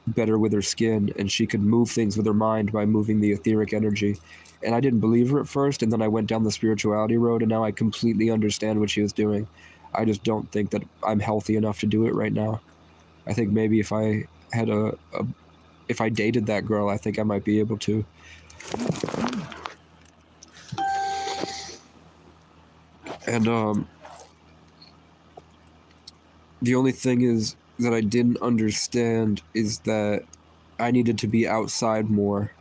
better with her skin, and she could move things with her mind by moving the etheric energy. And I didn't believe her at first, and then I went down the spirituality road, and now I completely understand what she was doing. I just don't think that I'm healthy enough to do it right now. I think maybe if I had if I dated that girl, I think I might be able to. And the only thing is that I didn't understand is that I needed to be outside more.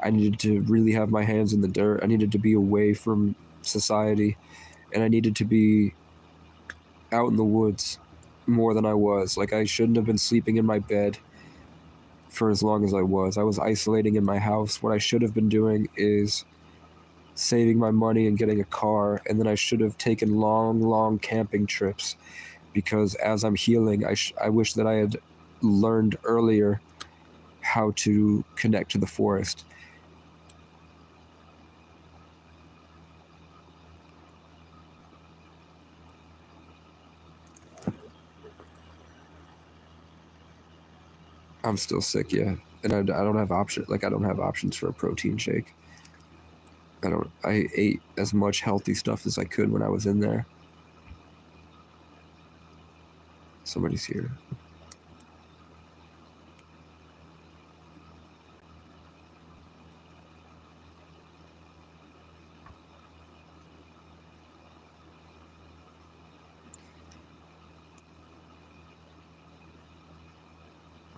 I needed to really have my hands in the dirt. I needed to be away from society and I needed to be out in the woods more than I was. Like, I shouldn't have been sleeping in my bed for as long as I was. I was isolating in my house. What I should have been doing is saving my money and getting a car, and then I should have taken long camping trips, because as I'm healing, I wish that I had learned earlier how to connect to the forest. I'm still sick, yeah, and I don't have I don't have options for a protein shake. I ate as much healthy stuff as I could when I was in there. Somebody's here.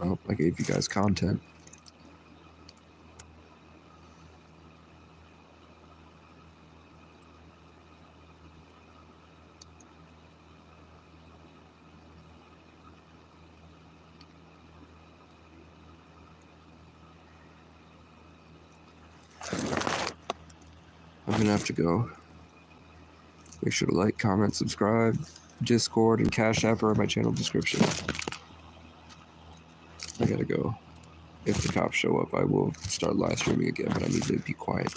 Well, I gave you guys content. I'm gonna have to go. Make sure to like, comment, subscribe. Discord and Cash App are in my channel description. I gotta go. If the cops show up, I will start live streaming again, but I need to be quiet.